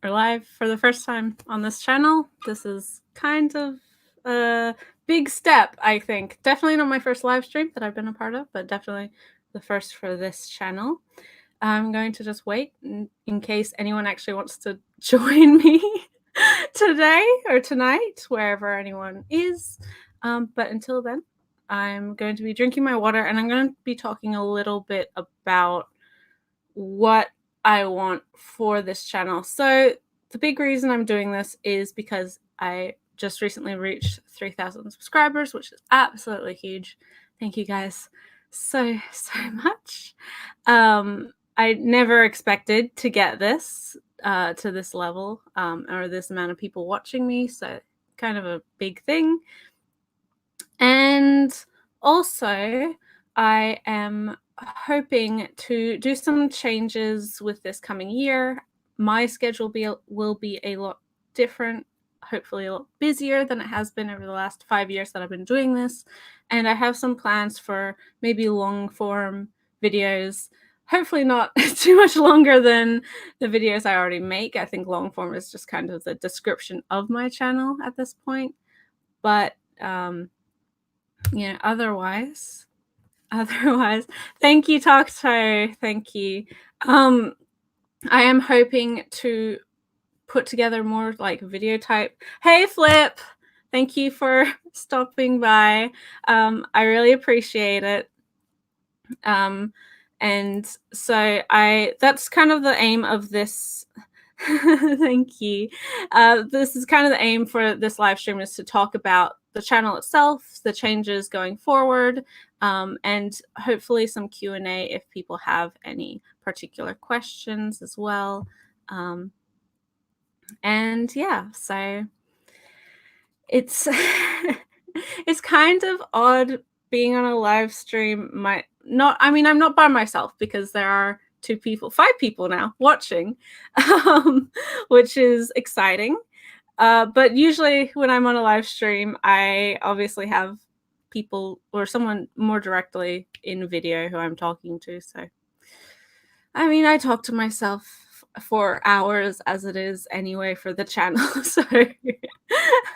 or live for the first time on this channel. This is kind of a big step, I think. Definitely not my first live stream that I've been a part of, but definitely the first for this channel. I'm going to just wait in case anyone actually wants to join me today or tonight, wherever anyone is. But until then, I'm going to be drinking my water, and I'm going to be talking a little bit about what I want for this channel. So the big reason I'm doing this is because I just recently reached 3,000 subscribers, which is absolutely huge. Thank you guys so much. I never expected to get this to this level or this amount of people watching me, so kind of a big thing. And also, I am hoping to do some changes with this coming year. My schedule will be a lot different, hopefully a lot busier than it has been over the last 5 years that I've been doing this. And I have some plans for maybe long form videos, hopefully not too much longer than the videos I already make. I think long form is just kind of the description of my channel at this point. But otherwise, thank you, Takuto. Thank you. I am hoping to put together more like video type. Hey, Flip. Thank you for stopping by. I really appreciate it. And so that's kind of the aim of this. Thank you. This is kind of the aim for this live stream, is to talk about the channel itself, the changes going forward, and hopefully some Q&A if people have any particular questions as well. And yeah, so it's it's kind of odd being on a live stream. I'm not by myself, because there are 5 people now watching, which is exciting. But usually when I'm on a live stream, I obviously have people or someone more directly in video who I'm talking to. So, I mean, I talk to myself for hours as it is anyway for the channel, so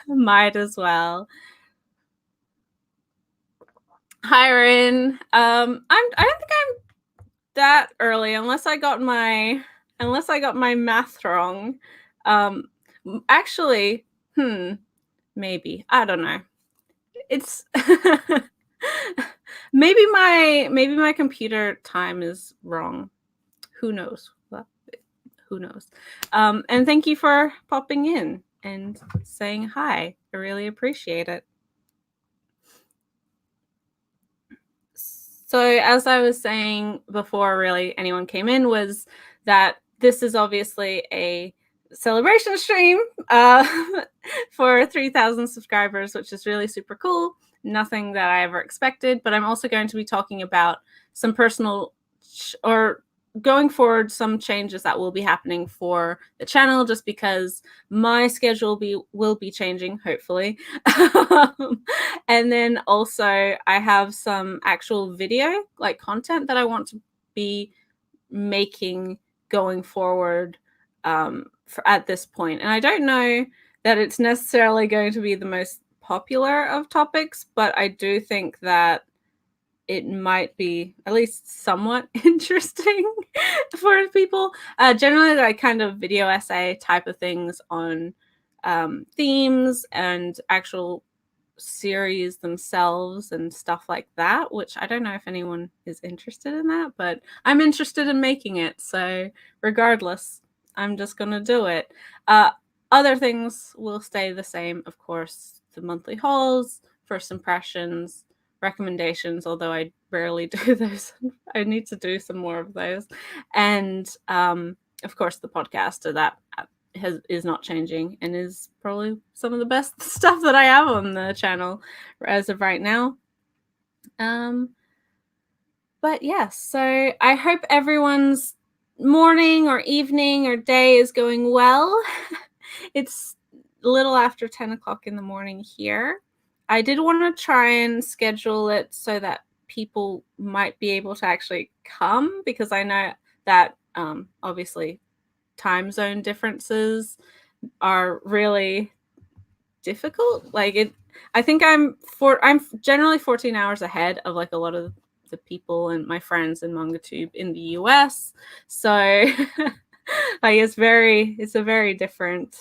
might as well. Hi, Rin. I don't think I'm that early, unless I got my math wrong. Actually, maybe. I don't know. It's maybe my computer time is wrong. Who knows? Who knows? And thank you for popping in and saying hi. I really appreciate it. So as I was saying before really anyone came in, was that this is obviously a celebration stream for 3,000 subscribers, which is really super cool. Nothing that I ever expected, but I'm also going to be talking about some personal or going forward some changes that will be happening for the channel, just because my schedule will be changing, hopefully. And then also I have some actual video like content that I want to be making going forward at this point. And I don't know that it's necessarily going to be the most popular of topics, but I do think that it might be at least somewhat interesting for people. Generally, like kind of video essay type of things on themes and actual series themselves and stuff like that, which I don't know if anyone is interested in that, but I'm interested in making it. So regardless, I'm just going to do it. Other things will stay the same, of course, the monthly hauls, first impressions, recommendations, although I rarely do those. I need to do some more of those. And of course the podcast, that is not changing and is probably some of the best stuff that I have on the channel as of right now. But yes, so I hope everyone's morning or evening or day is going well. It's a little after 10 o'clock in the morning here. I did want to try and schedule it so that people might be able to actually come, because I know that obviously time zone differences are really difficult. Like I think I'm generally 14 hours ahead of like a lot of the people and my friends in MangaTube in the US. So like it's a very different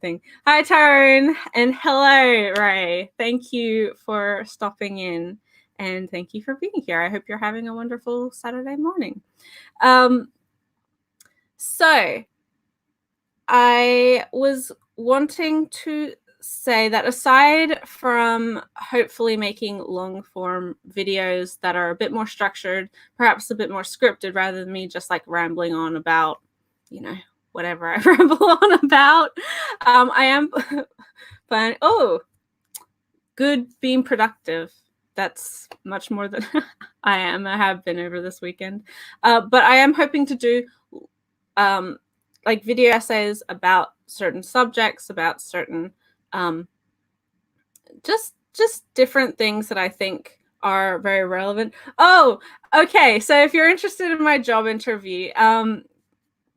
thing. Hi Tyrone, and hello Ray. Thank you for stopping in, and thank you for being here. I hope you're having a wonderful Saturday morning. So I was wanting to say that aside from hopefully making long form videos that are a bit more structured, perhaps a bit more scripted, rather than me just like rambling on about, you know, whatever I ramble on about, I am planning, good being productive. That's much more than I have been over this weekend. But I am hoping to do like video essays about certain subjects, about certain just different things that I think are very relevant. Oh, okay. So if you're interested in my job interview,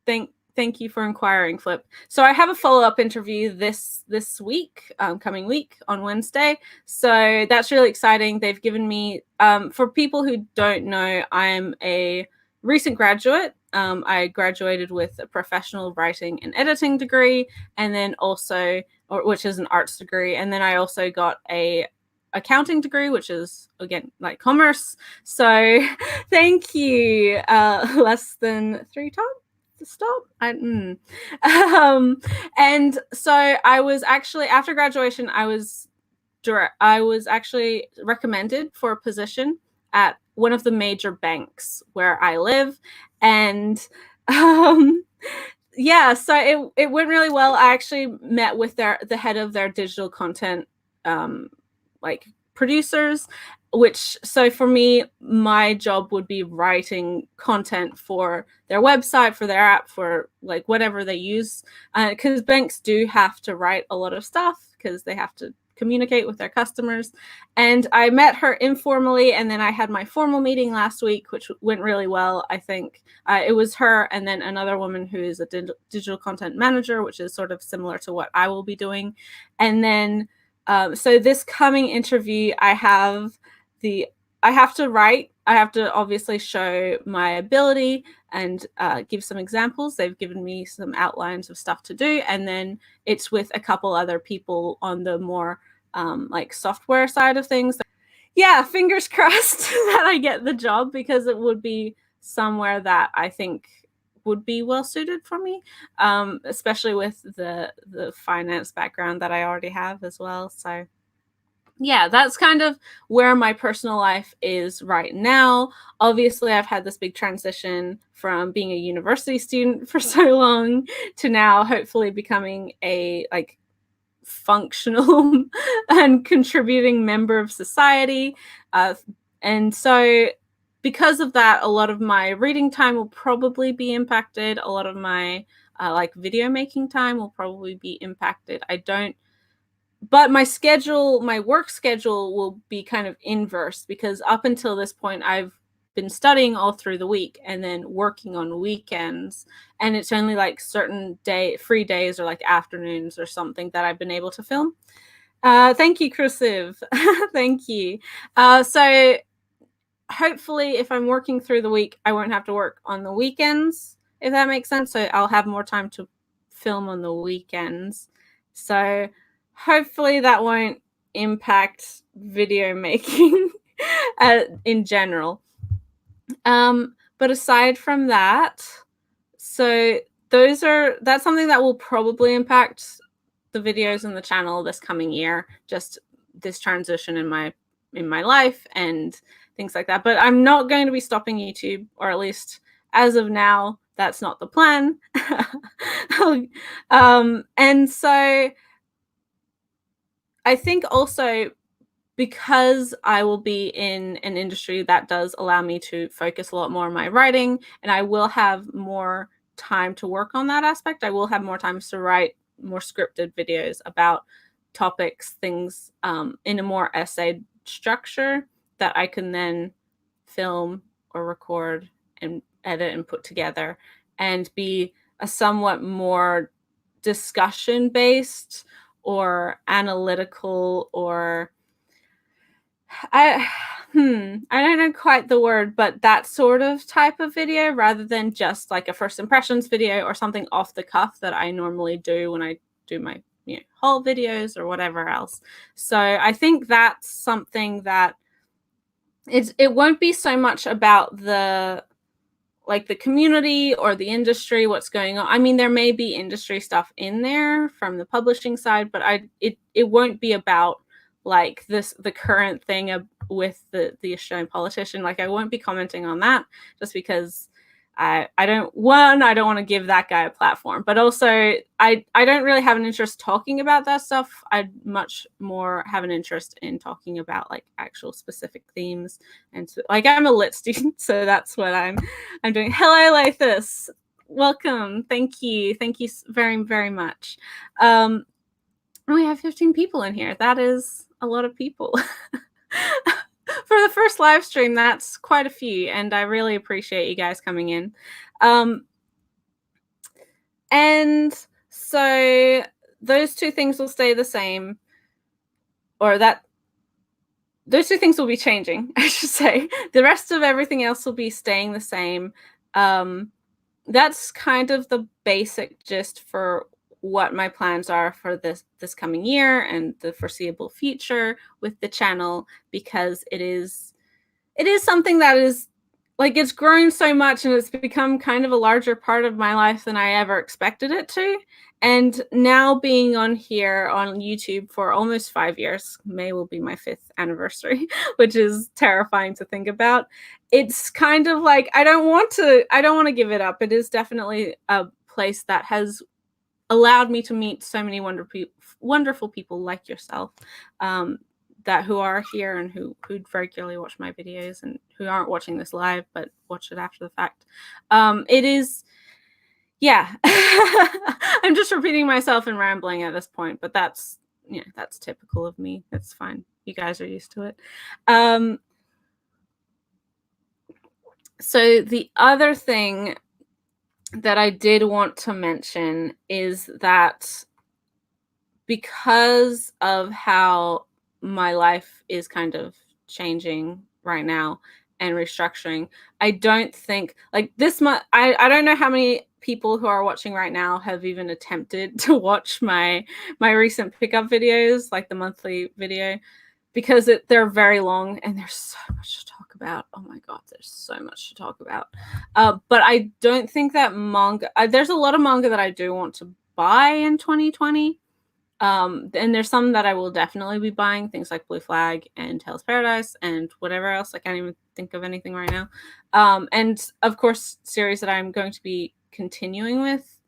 thank you for inquiring, Flip. So I have a follow-up interview this week, coming week on Wednesday. So that's really exciting. They've given me, for people who don't know, I'm a recent graduate. I graduated with a professional writing and editing degree, and then also, which is an arts degree, and then I also got a accounting degree, which is again like commerce. So thank you. Less than 3 times to stop. And so I was actually, after graduation, I was actually recommended for a position at one of the major banks where I live, and yeah, so it went really well. I actually met with the head of their digital content like producers, which, so for me, my job would be writing content for their website, for their app, for like whatever they use, because banks do have to write a lot of stuff because they have to communicate with their customers. And I met her informally, and then I had my formal meeting last week, which went really well. I think it was her and then another woman who is a digital content manager, which is sort of similar to what I will be doing. And then so this coming interview, I have to write. I have to obviously show my ability and give some examples. They've given me some outlines of stuff to do, and then it's with a couple other people on the more like software side of things. Yeah, fingers crossed that I get the job, because it would be somewhere that I think would be well suited for me, especially with the finance background that I already have as well. So yeah, that's kind of where my personal life is right now. Obviously, I've had this big transition from being a university student for so long to now hopefully becoming a like functional and contributing member of society. And so because of that, a lot of my reading time will probably be impacted. A lot of my like video making time will probably be impacted. But my work schedule will be kind of inverse, because up until this point, I've been studying all through the week and then working on weekends. And it's only like certain free days or like afternoons or something that I've been able to film. Thank you, Cursive. Thank you. So hopefully if I'm working through the week, I won't have to work on the weekends, if that makes sense. So I'll have more time to film on the weekends. So hopefully that won't impact video making in general. But aside from that, so that's something that will probably impact the videos in the channel this coming year, just this transition in my life and things like that. But I'm not going to be stopping YouTube, or at least as of now, that's not the plan. And so I think also, because I will be in an industry that does allow me to focus a lot more on my writing, and I will have more time to work on that aspect. I will have more time to write more scripted videos about topics, things in a more essay structure that I can then film or record and edit and put together, and be a somewhat more discussion based or analytical, or I don't know quite the word, but that sort of type of video, rather than just like a first impressions video or something off the cuff that I normally do when I do my haul videos or whatever else. So I think that's something that it won't be so much about the community or the industry, what's going on. I mean, there may be industry stuff in there from the publishing side, but it won't be about like the current thing with the Australian politician. Like, I won't be commenting on that, just because I don't want to give that guy a platform, but also I don't really have an interest talking about that stuff. I'd much more have an interest in talking about like actual specific themes. And so, like, I'm a lit student, so that's what I'm doing. Hello, Lathis. Welcome. Thank you very, very much. We have 15 people in here. That is a lot of people. For the first live stream, that's quite a few, and I really appreciate you guys coming in. And so those two things will stay the same, or those two things will be changing, I should say. The rest of everything else will be staying the same. That's kind of the basic gist for what my plans are for this coming year and the foreseeable future with the channel, because it is something that is like, it's grown so much and it's become kind of a larger part of my life than I ever expected it to. And now being on here on YouTube for almost 5 years, May will be my 5th anniversary, which is terrifying to think about. It's kind of like, I don't want to give it up. It is definitely a place that has allowed me to meet so many wonderful people like yourself, that who are here and who regularly watch my videos, and who aren't watching this live but watch it after the fact. It is, yeah. I'm just repeating myself and rambling at this point, but that's typical of me. That's fine. You guys are used to it. So the other thing that I did want to mention is that because of how my life is kind of changing right now and restructuring, I don't think like this much. I don't know how many people who are watching right now have even attempted to watch my recent pickup videos, like the monthly video, because they're very long and there's so much to talk about. Oh my god, there's so much to talk about. But I don't think that manga. There's a lot of manga that I do want to buy in 2020. And there's some that I will definitely be buying, things like Blue Flag and Tales of Paradise and whatever else. I can't even think of anything right now. And of course, series that I'm going to be continuing with.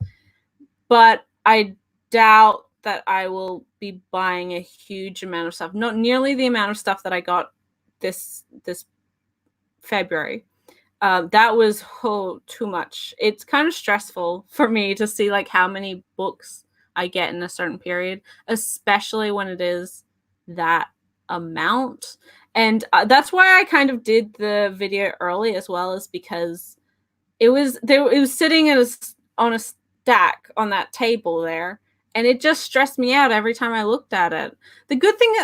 But I doubt that I will be buying a huge amount of stuff. Not nearly the amount of stuff that I got this February. That was too much. It's kind of stressful for me to see like how many books I get in a certain period, especially when it is that amount. And that's why I kind of did the video early as well, is because it was sitting on a stack on that table there, and it just stressed me out every time I looked at it. The good thing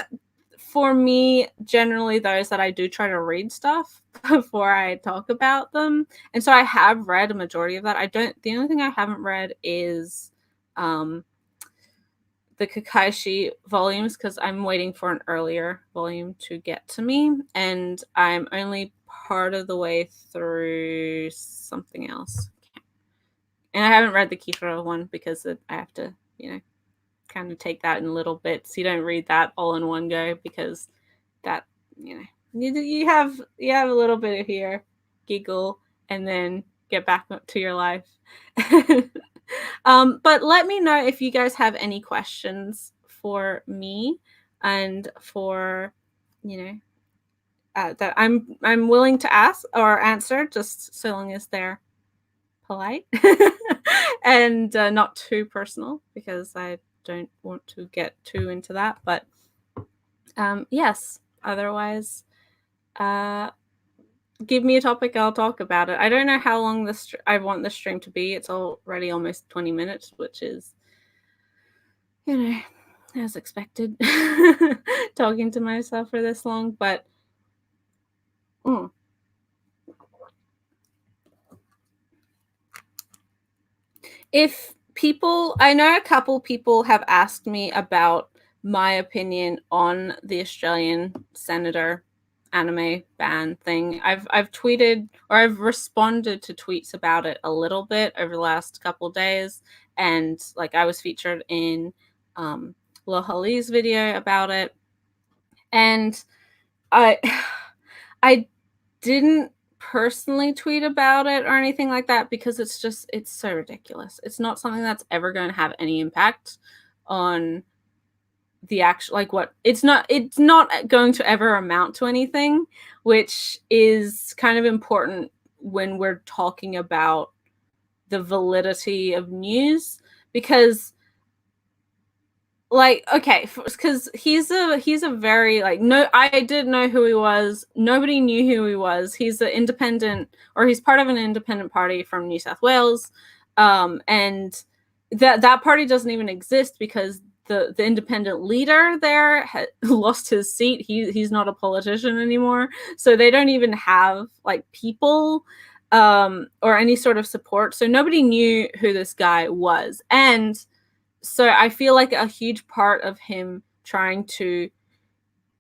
for me generally, though, is that I do try to read stuff before I talk about them, and so I have read a majority of that. The only thing I haven't read is the Kakashi volumes, because I'm waiting for an earlier volume to get to me, and I'm only part of the way through something else. And I haven't read the Kifuro one because I have to, kind of take that in little bits. You don't read that all in one go, because that, you have a little bit of here, giggle, and then get back to your life. But let me know if you guys have any questions for me, and for, that I'm willing to ask or answer, just so long as they're polite and not too personal, because I don't want to get too into that. But yes, otherwise, give me a topic, I'll talk about it. I don't know how long I want the stream to be. It's already almost 20 minutes, which is, you know, as expected, talking to myself for this long. But if people, I know a couple people have asked me about my opinion on the Australian senator anime ban thing. I've tweeted, or I've responded to tweets about it a little bit over the last couple days, and like I was featured in Lohali's video about it, and I didn't personally tweet about it or anything like that because it's so ridiculous. It's not something that's ever going to have any impact on the actual, like, what it's not going to ever amount to anything, which is kind of important when we're talking about the validity of news, because like, okay, because he's a very, like, no, I didn't know who he was. Nobody knew who he was. He's an independent, or he's part of an independent party from New South Wales, and that party doesn't even exist because the independent leader there lost his seat. He's not a politician anymore, so they don't even have like people or any sort of support. So nobody knew who this guy was, and so I feel like a huge part of him trying to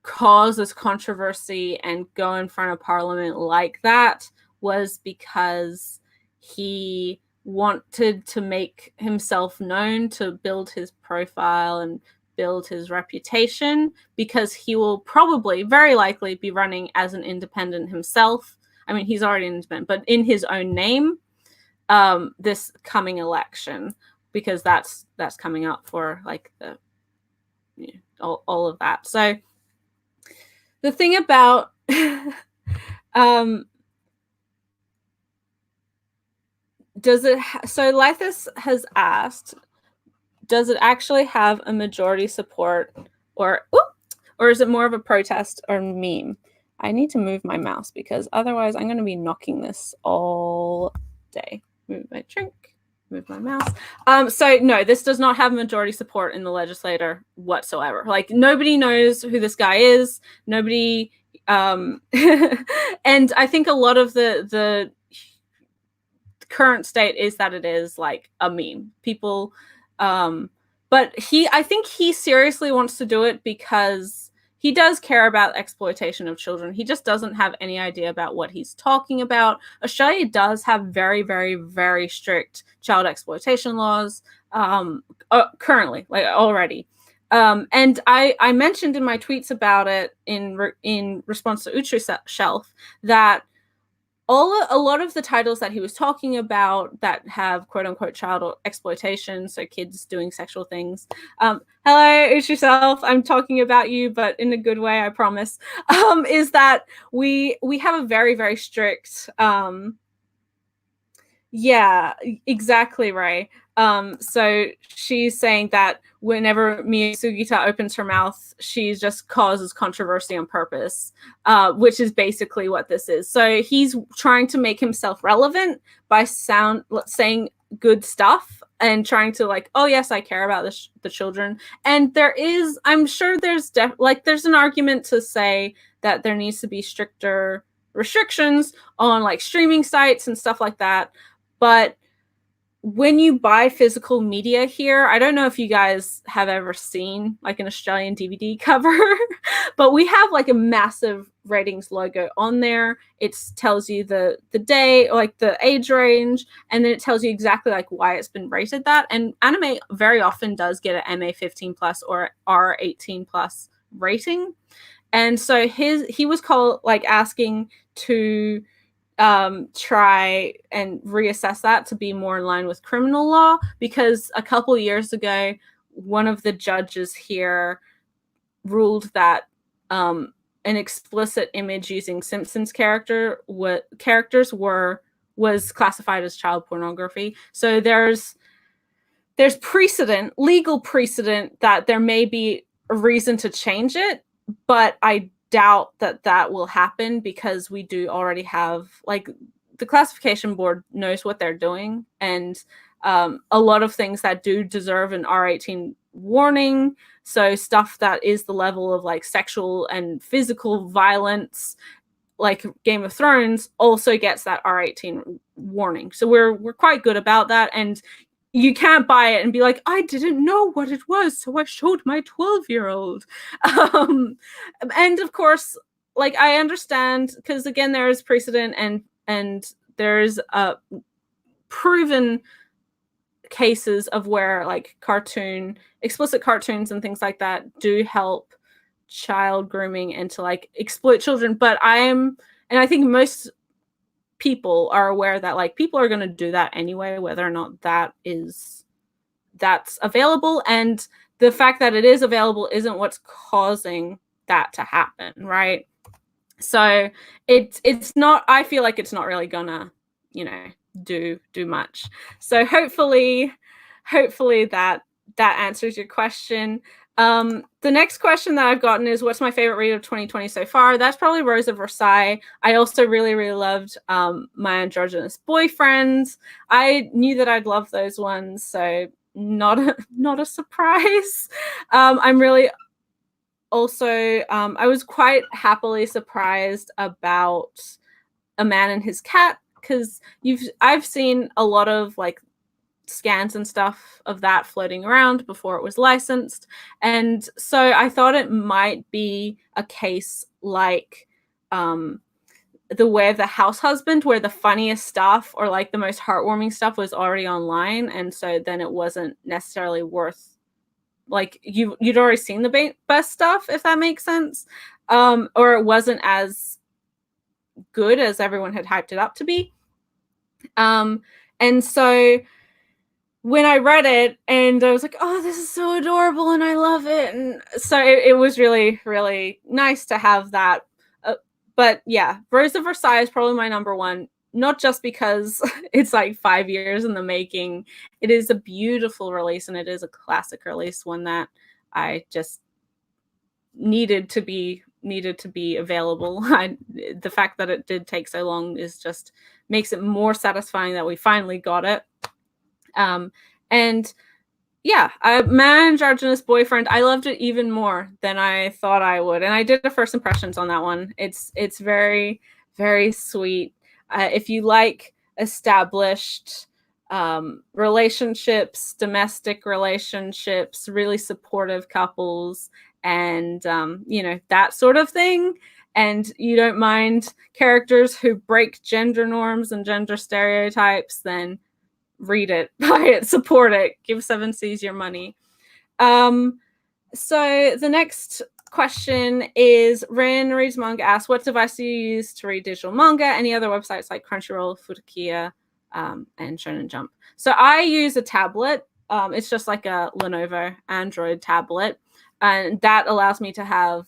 cause this controversy and go in front of Parliament like that was because he wanted to make himself known, to build his profile and build his reputation, because he will probably, very likely, be running as an independent himself. I mean, he's already an independent, but in his own name, this coming election, because that's coming up for like the, you know, all of that. So the thing about does it so Lythis has asked, does it actually have a majority support, or is it more of a protest or meme? I need to move my mouse because otherwise I'm going to be knocking this all day. Move my drink, move my mouse. So no, this does not have majority support in the legislature whatsoever. Like, nobody knows who this guy is. Nobody, and I think a lot of the current state is that it is like a meme. People, but I think he seriously wants to do it because he does care about exploitation of children. He just doesn't have any idea about what he's talking about. Australia does have very, very, very strict child exploitation laws currently, like already. And I mentioned in my tweets about it in response to Uchu Shelf that a lot of the titles that he was talking about that have quote unquote child exploitation, so kids doing sexual things. Hello, it's yourself. I'm talking about you, but in a good way, I promise. Is that we have a very, very strict. Yeah, exactly, Ray. So she's saying that whenever Miyu Sugita opens her mouth, she just causes controversy on purpose, which is basically what this is. So he's trying to make himself relevant by saying good stuff and trying to, like, oh yes, I care about the children. And I'm sure there's there's an argument to say that there needs to be stricter restrictions on like streaming sites and stuff like that. But when you buy physical media here, I don't know if you guys have ever seen like an Australian DVD cover, but we have like a massive ratings logo on there. It tells you the day, like the age range, and then it tells you exactly like why it's been rated that. And anime very often does get an MA 15 plus or R 18 plus rating. And so he was asking to try and reassess that to be more in line with criminal law, because a couple years ago, one of the judges here ruled that an explicit image using Simpsons characters was classified as child pornography. So there's legal precedent that there may be a reason to change it, but I doubt that that will happen because we do already have, like, the classification board knows what they're doing, and a lot of things that do deserve an R18 warning, so stuff that is the level of like sexual and physical violence, like Game of Thrones, also gets that R18 warning. So we're quite good about that, and you can't buy it and be like, I didn't know what it was, so I showed my 12-year-old. And of course, like, I understand, because again, there is precedent, and there's proven cases of where like explicit cartoons and things like that do help child grooming and to like exploit children. But and I think most people are aware that like people are going to do that anyway, whether or not that's available, and the fact that it is available isn't what's causing that to happen, right? So it's not, I feel like it's not really gonna, do much. So hopefully that answers your question. The next question that I've gotten is, what's my favorite read of 2020 so far? That's probably Rose of Versailles. I also really, really loved My Androgynous Boyfriend. I knew that I'd love those ones, so not a surprise. I'm really also, I was quite happily surprised about A Man and His Cat, because I've seen a lot of like scans and stuff of that floating around before it was licensed, and so I thought it might be a case like The Way of the House Husband, where the funniest stuff or like the most heartwarming stuff was already online, and so then it wasn't necessarily worth, like, you'd already seen the best stuff, if that makes sense, or it wasn't as good as everyone had hyped it up to be. And so when I read it, and I was like, oh, this is so adorable and I love it, and so it was really, really nice to have that. But yeah, Rose of Versailles is probably my number one, not just because it's like 5 years in the making. It is a beautiful release, and it is a classic release, one that I just needed to be available. The fact that it did take so long makes it more satisfying that we finally got it. And yeah, Man Androgynous Boyfriend, I loved it even more than I thought I would, and I did a first impressions on that one. It's very, very sweet. If you like established relationships, domestic relationships, really supportive couples, and that sort of thing, and you don't mind characters who break gender norms and gender stereotypes, then read it, buy it, support it, give Seven Seas your money. So the next question is, Rin Reads Manga asks, what device do you use to read digital manga? Any other websites like Crunchyroll, Futokia, and Shonen Jump? So I use a tablet. It's just like a Lenovo Android tablet, and that allows me to have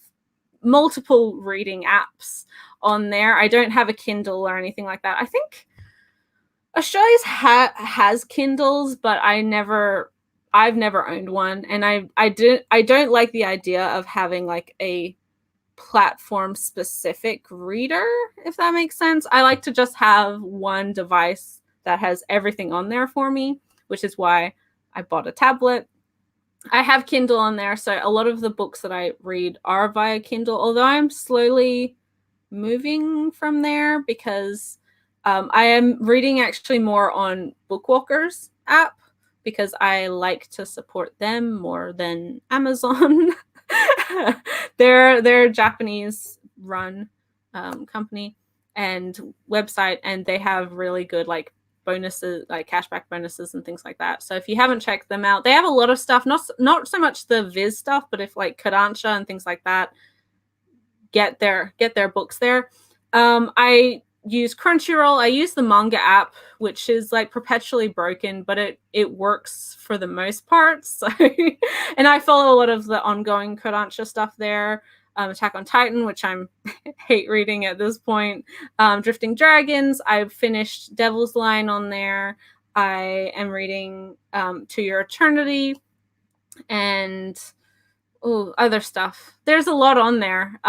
multiple reading apps on there. I don't have a Kindle or anything like that. I think Australia's has Kindles, but I've never owned one, and I don't like the idea of having like a platform specific reader, if that makes sense. I like to just have one device that has everything on there for me, which is why I bought a tablet. I have Kindle on there, so a lot of the books that I read are via Kindle, although I'm slowly moving from there because I am reading actually more on Bookwalker's app, because I like to support them more than Amazon. They're a Japanese run company and website, and they have really good like bonuses, like cashback bonuses and things like that. So if you haven't checked them out, they have a lot of stuff, not so much the Viz stuff, but if like Kodansha and things like that, get their books there. I use Crunchyroll. I use the Manga app, which is like perpetually broken, but it works for the most part. So, and I follow a lot of the ongoing Kodansha stuff there. Attack on Titan, which I'm hate reading at this point. Drifting Dragons. I've finished Devil's Line on there. I am reading To Your Eternity, and other stuff. There's a lot on there.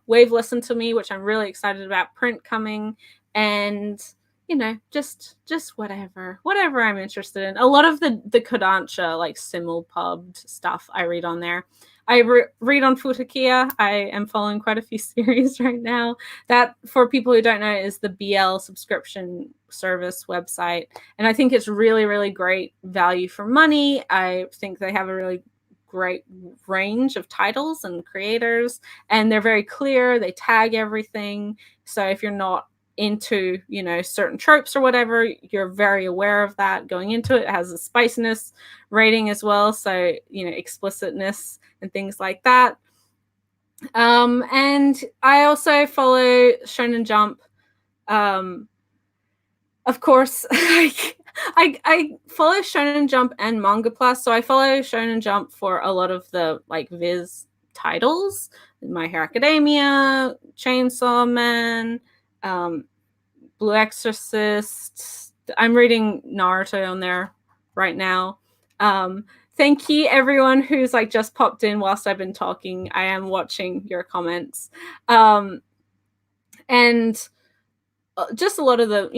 Wave Listen to Me, which I'm really excited about. Print coming, and just whatever I'm interested in. A lot of the Kodansha, like simulpubbed stuff, I read on there. I read on Futakia. I am following quite a few series right now. That, for people who don't know, is the BL subscription service website, and I think it's really, really great value for money. I think they have a really great range of titles and creators, and they're very clear. They tag everything, so if you're not into certain tropes or whatever, you're very aware of that going into it. It has a spiciness rating as well, so explicitness and things like that. And I also follow Shonen Jump. Of course, I follow Shonen Jump and Manga Plus. So I follow Shonen Jump for a lot of the Viz titles, My Hero Academia, Chainsaw Man, Blue Exorcist. I'm reading Naruto on there right now. Thank you everyone who's just popped in whilst I've been talking. I am watching your comments. And just a lot of the,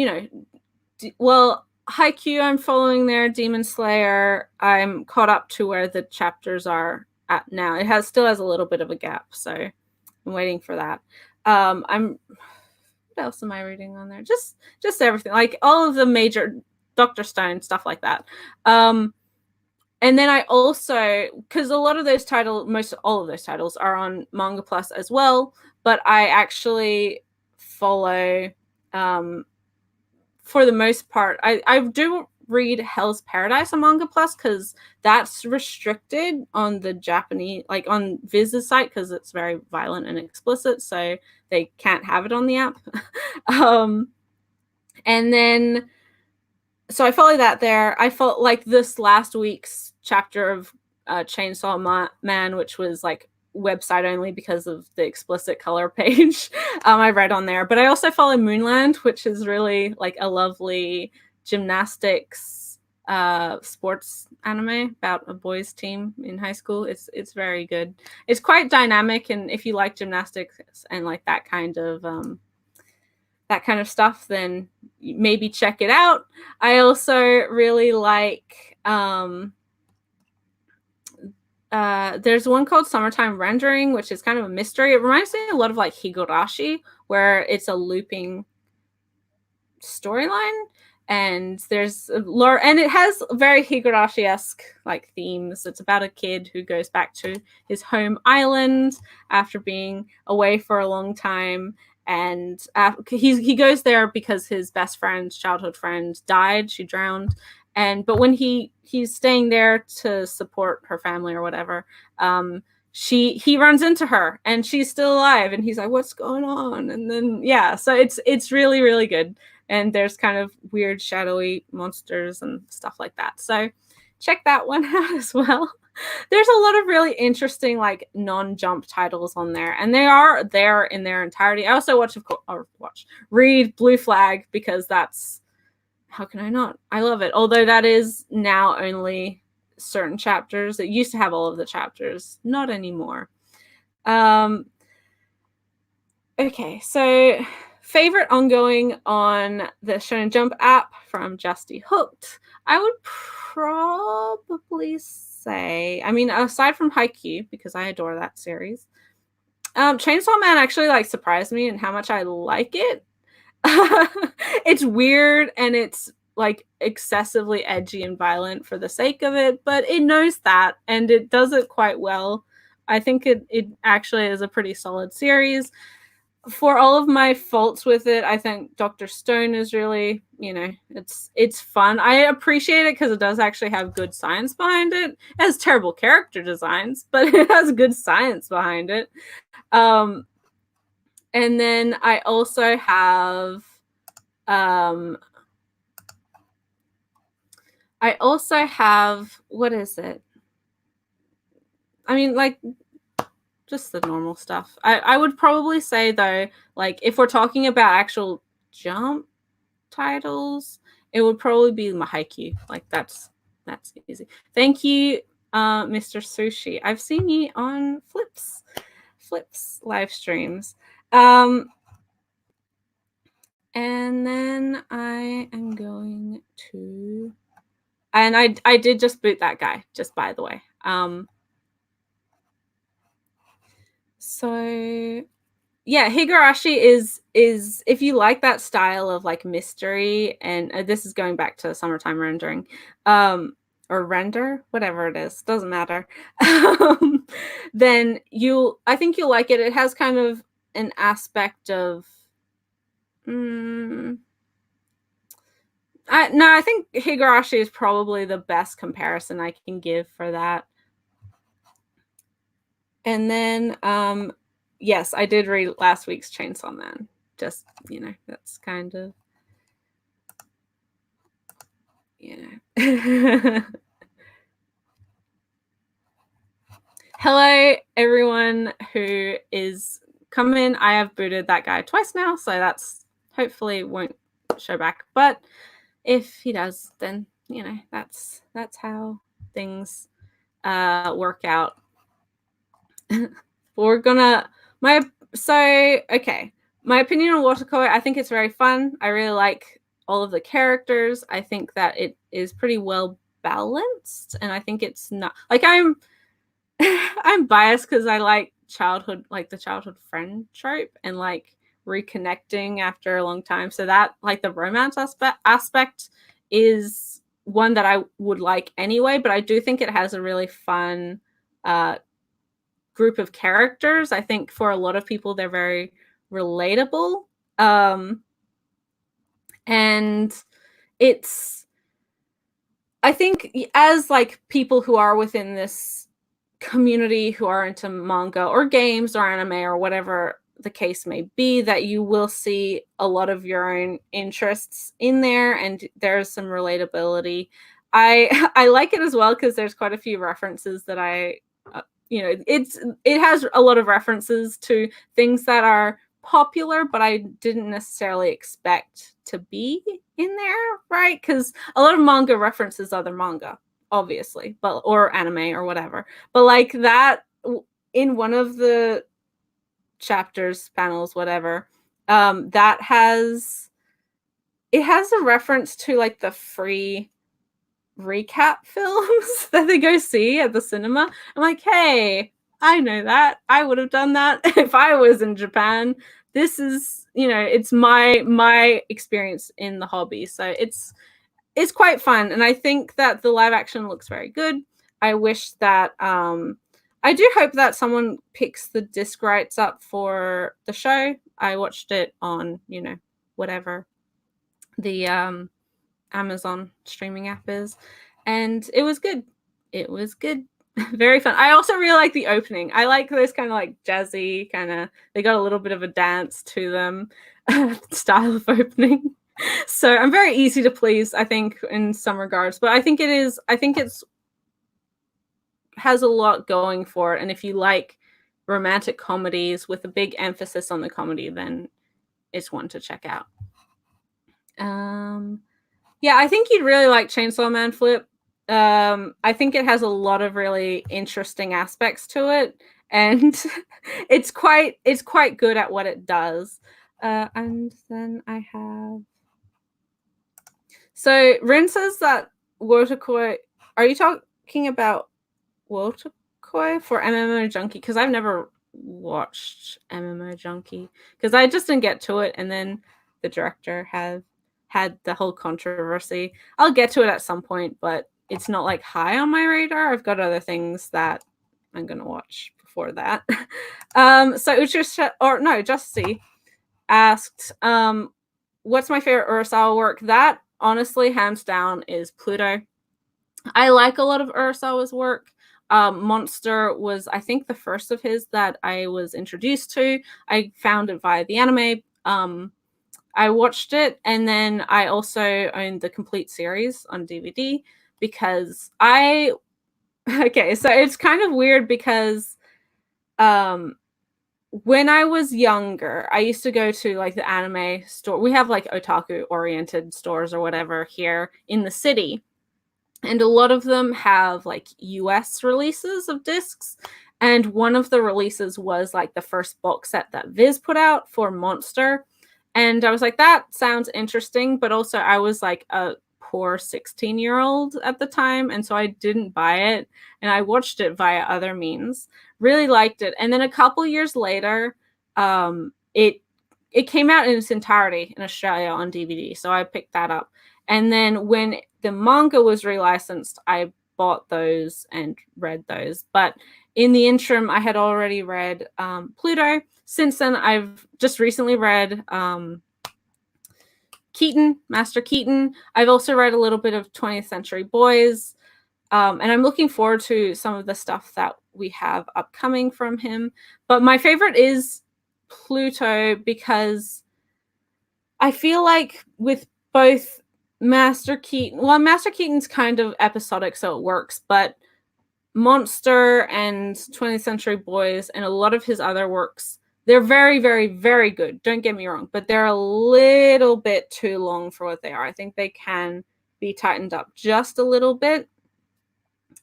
Haikyuu I'm following there, Demon Slayer. I'm caught up to where the chapters are at now. It still has a little bit of a gap, so I'm waiting for that. What else am I reading on there? Just everything, all of the major Dr. Stone stuff like that. And then I also, because a lot of those titles, most all of those titles are on Manga Plus as well, but I actually follow, for the most part, I do read Hell's Paradise on Manga Plus, because that's restricted on the Japanese, on Viz's site, because it's very violent and explicit, so they can't have it on the app. And then, so I follow that there. I felt this last week's chapter of Chainsaw Man, which was website only because of the explicit color page, I read on there. But I also follow Moonland, which is really a lovely gymnastics sports anime about a boys team in high school. It's very good. It's quite dynamic, and if you like gymnastics and that kind of stuff, then maybe check it out. I also really like there's one called Summertime Rendering, which is kind of a mystery. It reminds me a lot of Higurashi, where it's a looping storyline, and there's lore, and it has very Higurashi-esque themes. It's about a kid who goes back to his home island after being away for a long time, and he goes there because his best friend, childhood friend, died. She drowned. But when he's staying there to support her family or whatever, he runs into her, and she's still alive, and he's like, "What's going on?" And then so it's really, really good, and there's kind of weird shadowy monsters and stuff like that. So check that one out as well. There's a lot of really interesting non-Jump titles on there, and they are there in their entirety. I also read Blue Flag, because that's, how can I not? I love it. Although that is now only certain chapters. It used to have all of the chapters. Not anymore. Okay, so favorite ongoing on the Shonen Jump app from Justy Hooked. I would probably say, aside from Haikyuu, because I adore that series, Chainsaw Man actually surprised me in how much I like it. It's weird, and it's excessively edgy and violent for the sake of it, but it knows that, and it does it quite well. I think it actually is a pretty solid series. For all of my faults with it, I think Dr. Stone is really, it's fun. I appreciate it because it does actually have good science behind it. It has terrible character designs, but it has good science behind it. And then I also have what is it? Just the normal stuff. I would probably say, though, if we're talking about actual Jump titles, it would probably be my Haikyuu. That's easy. Thank you, Mr. Sushi. I've seen you on Flips live streams. And then I am going to, and I did just boot that guy, just by the way. So yeah, Higurashi is if you like that style of like mystery, and this is going back to summertime rendering, or render, whatever it is, doesn't matter. Then I think you'll like it. It has kind of an aspect of, I think Higurashi is probably the best comparison I can give for that. And then, yes, I did read last week's Chainsaw Man. Just, that's kind of, Hello, everyone who is coming. I have booted that guy twice now, so that's hopefully won't show back. But if he does, then, that's how things work out. We're gonna, okay. My opinion on Waterkoi, I think it's very fun. I really like all of the characters. I think that it is pretty well balanced, and I think it's not like I'm biased because I like the childhood friend trope, and like reconnecting after a long time. So that, like, the romance aspect is one that I would like anyway, but I do think it has a really fun group of characters. I think for a lot of people they're very relatable, and it's, I think, as like people who are within this community who are into manga or games or anime or whatever the case may be, that you will see a lot of your own interests in there, and there's some relatability. I like it as well because there's quite a few references that it has a lot of references to things that are popular, but I didn't necessarily expect to be in there, right? Because a lot of manga references other manga, obviously, or anime or whatever. But like that, in one of the chapters, panels, whatever, that has a reference to like the free recap films that they go see at the cinema. I'm like, hey, I know that. I would have done that if I was in Japan. This is, it's my experience in the hobby. So it's quite fun. And I think that the live action looks very good. I wish that, I do hope that someone picks the disc rights up for the show. I watched it on, whatever the Amazon streaming app is, and it was good. It was good. Very fun. I also really like the opening. I like those kind of like jazzy they got a little bit of a dance to them style of opening. So I'm very easy to please, I think, in some regards, but I think it's has a lot going for it. And if you like romantic comedies with a big emphasis on the comedy, then it's one to check out. Yeah, I think you'd really like Chainsaw Man Flip. I think it has a lot of really interesting aspects to it, and it's quite good at what it does. And then I have, so Rin says that Wotakoi. Are you talking about Wotakoi for MMO Junkie? Because I've never watched MMO Junkie because I just didn't get to it, and then the director had the whole controversy. I'll get to it at some point, but it's not like high on my radar. I've got other things that I'm gonna watch before that. So Justy asked, what's my favorite Urasawa work? That honestly, hands down, is Pluto. I like a lot of Urasawa's work. Monster was, I think, the first of his that I was introduced to. I found it via the anime. I watched it, and then I also owned the complete series on DVD because okay, so it's kind of weird because when I was younger, I used to go to like the anime store. We have like otaku oriented stores or whatever here in the city. and a lot of them have like US releases of discs. And one of the releases was like the first box set that Viz put out for Monster. And I was like, that sounds interesting. But also, I was like a poor 16-year-old at the time. And so I didn't buy it. And I watched it via other means. Really liked it. And then a couple years later, it came out in its entirety in Australia on DVD. So I picked that up. And then when the manga was relicensed, I bought those and read those. But in the interim, I had already read Pluto. Since then, I've just recently read Keaton, Master Keaton. I've also read a little bit of 20th Century Boys. And I'm looking forward to some of the stuff that we have upcoming from him. But my favorite is Pluto, because I feel like with both Master Keaton's kind of episodic, so it works, but Monster and 20th Century Boys and a lot of his other works, they're very, very, very good. Don't get me wrong, but they're a little bit too long for what they are. I think they can be tightened up just a little bit.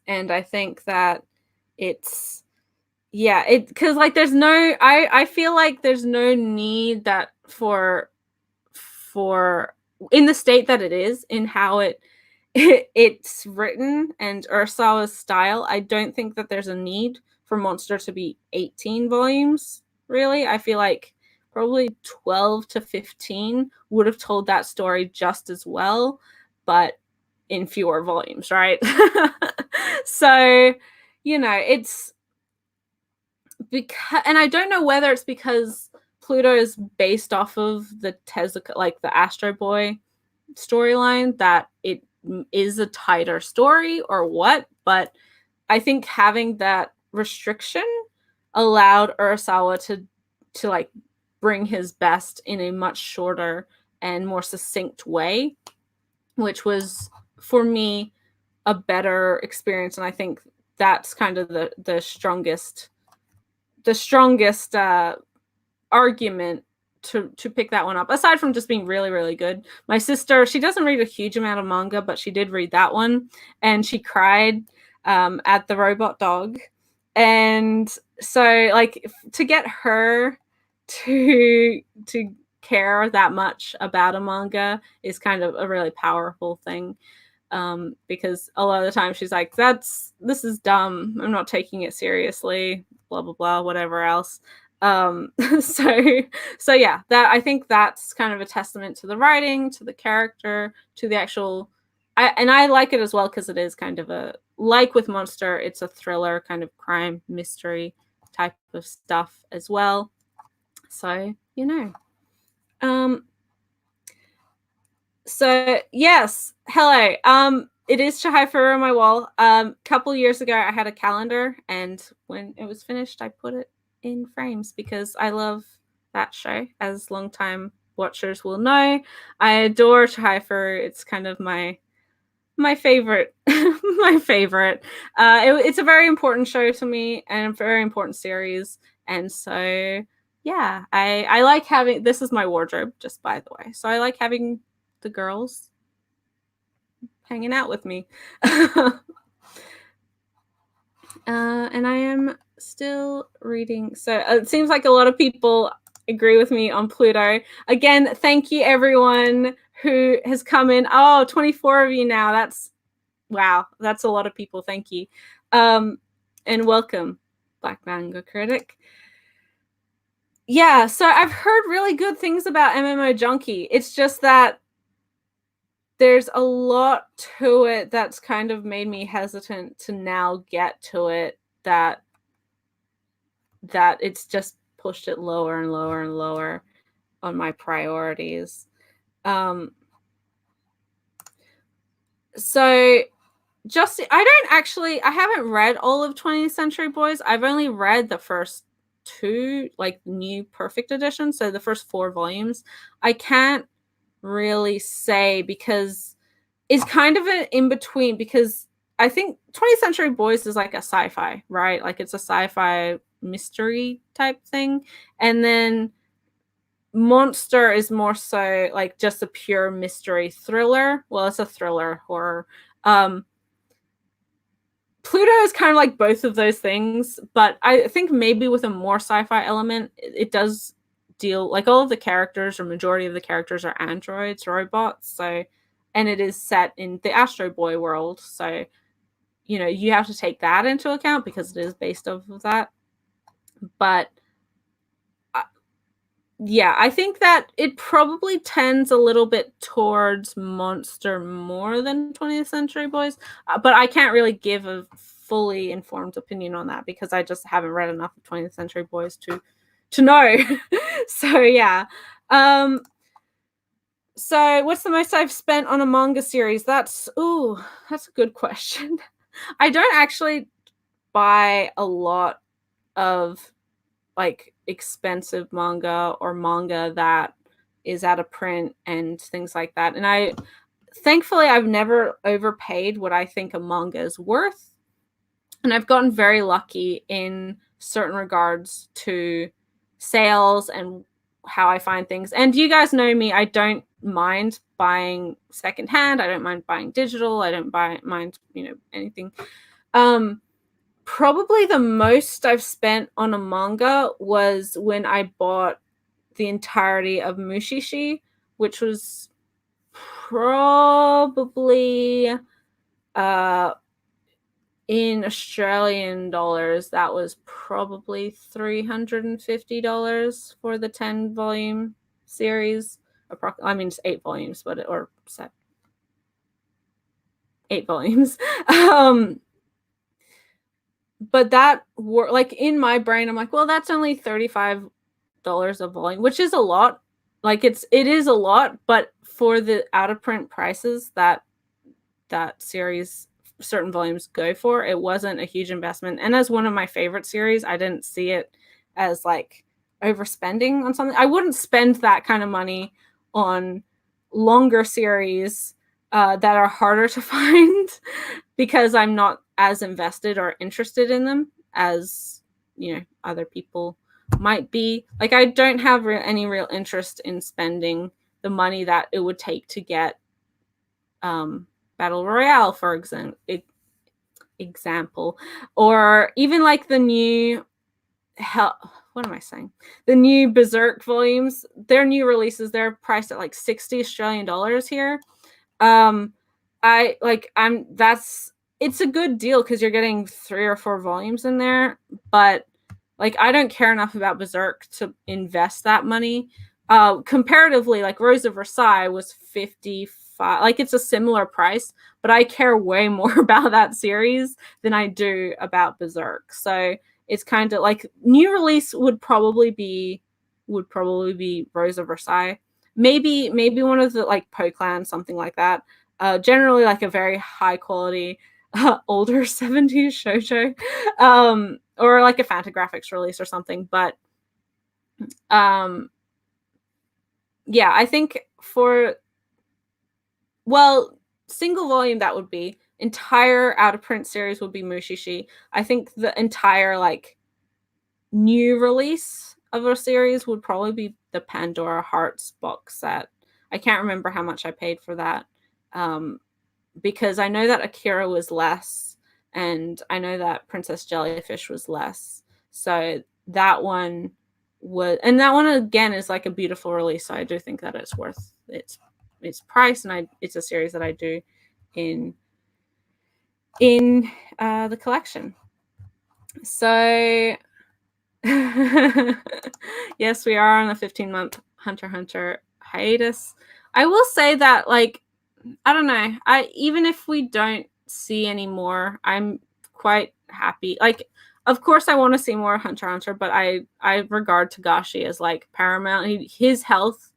And I think that it's, because like there's no, I feel like there's no need that for in the state that it is, in how it's written and Urasawa's style. I don't think that there's a need for Monster to be 18 volumes, really. I feel like probably 12 to 15 would have told that story just as well, but in fewer volumes, right? So, it's because, and I don't know whether it's because Pluto is based off of the Tezuka, like the Astro Boy storyline, that it is a tighter story or what, but I think having that restriction allowed Urasawa to like bring his best in a much shorter and more succinct way, which was for me a better experience. And I think that's kind of the strongest argument to pick that one up, aside from just being really, really good. My sister, she doesn't read a huge amount of manga, but she did read that one, and she cried at the robot dog. And so like to get her to care that much about a manga is kind of a really powerful thing, because a lot of the time she's like, this is dumb, I'm not taking it seriously, blah blah blah, whatever else. So yeah, that, I think that's kind of a testament to the writing, to the character, to the actual, and I like it as well because it is kind of a, like with Monster, it's a thriller, kind of crime mystery type of stuff as well. So so yes, hello. It is Chihai on my wall. Couple years ago, I had a calendar, and when it was finished, I put it in frames because I love that show. As longtime watchers will know, I adore Chihai. It's kind of my favorite. My favorite. It's a very important show to me and a very important series, and so yeah, I like having, this is my wardrobe, just by the way. So I like having the girls hanging out with me. And I am still reading. So it seems like a lot of people agree with me on Pluto. Again, thank you everyone who has come in. Oh, 24 of you now. That's, wow, that's a lot of people. Thank you. And welcome, Black Manga Critic. Yeah, so I've heard really good things about MMO Junkie. It's just that there's a lot to it that's kind of made me hesitant to now get to it, that it's just pushed it lower and lower and lower on my priorities. So just, I haven't read all of 20th Century Boys. I've only read the first two, like new perfect edition, so the first 4 volumes. I can't really say because it's kind of an in between, because I think 20th Century Boys is like a sci-fi, right? Like it's a sci-fi mystery type thing, and then Monster is more so like just a pure mystery thriller. Well, it's a thriller horror. Pluto is kind of like both of those things, but I think maybe with a more sci-fi element, it does deal, like, all of the characters, or majority of the characters, are androids, robots. So, and it is set in the Astro Boy world. So, you know, you have to take that into account because it is based off of that. But yeah, I think that it probably tends a little bit towards monster more than 20th Century Boys, but I can't really give a fully informed opinion on that because I just haven't read enough of 20th Century Boys to know. So yeah. So what's the most I've spent on a manga series? That's a good question. I don't actually buy a lot of like expensive manga or manga that is out of print and things like that. And thankfully I've never overpaid what I think a manga is worth. And I've gotten very lucky in certain regards to sales and how I find things. And you guys know me, I don't mind buying secondhand. I don't mind buying digital. I don't mind, anything. Probably the most I've spent on a manga was when I bought the entirety of Mushishi, which was probably in Australian dollars, that was probably $350 for the 10-volume series. I mean, it's 8 volumes, or 8 volumes. But that like in my brain, I'm like, well, that's only $35 a volume, which is a lot. Like it is a lot, but for the out of print prices that series certain volumes go for, it wasn't a huge investment. And as one of my favorite series, I didn't see it as like overspending on something. I wouldn't spend that kind of money on longer series that are harder to find because I'm not as invested or interested in them as other people might be. Like I don't have any real interest in spending the money that it would take to get Battle Royale, for example, or even like the new the new Berserk volumes. Their new releases, they're priced at like $60 Australian here. It's a good deal because you're getting 3 or 4 volumes in there, but like I don't care enough about Berserk to invest that money. Comparatively, like Rose of Versailles was $55. Like it's a similar price, but I care way more about that series than I do about Berserk. So it's kind of like new release would probably be Rose of Versailles. Maybe one of the like Poclan, something like that. Generally like a very high quality older 70s shoujo, or like a Fantagraphics release or something. But yeah, I think single volume, that would be entire out of print series would be Mushishi. I think the entire like new release of a series would probably be the Pandora Hearts box set. I can't remember how much I paid for that, because I know that Akira was less, and I know that Princess Jellyfish was less. So that one again is like a beautiful release. So I do think that it's worth its price, and it's a series that I do in the collection. So yes, we are on a 15-month Hunter x Hunter hiatus. I will say that, like, I don't know, even if we don't see any more, I'm quite happy. Like, of course I want to see more Hunter x Hunter, but I regard Togashi as like paramount. His health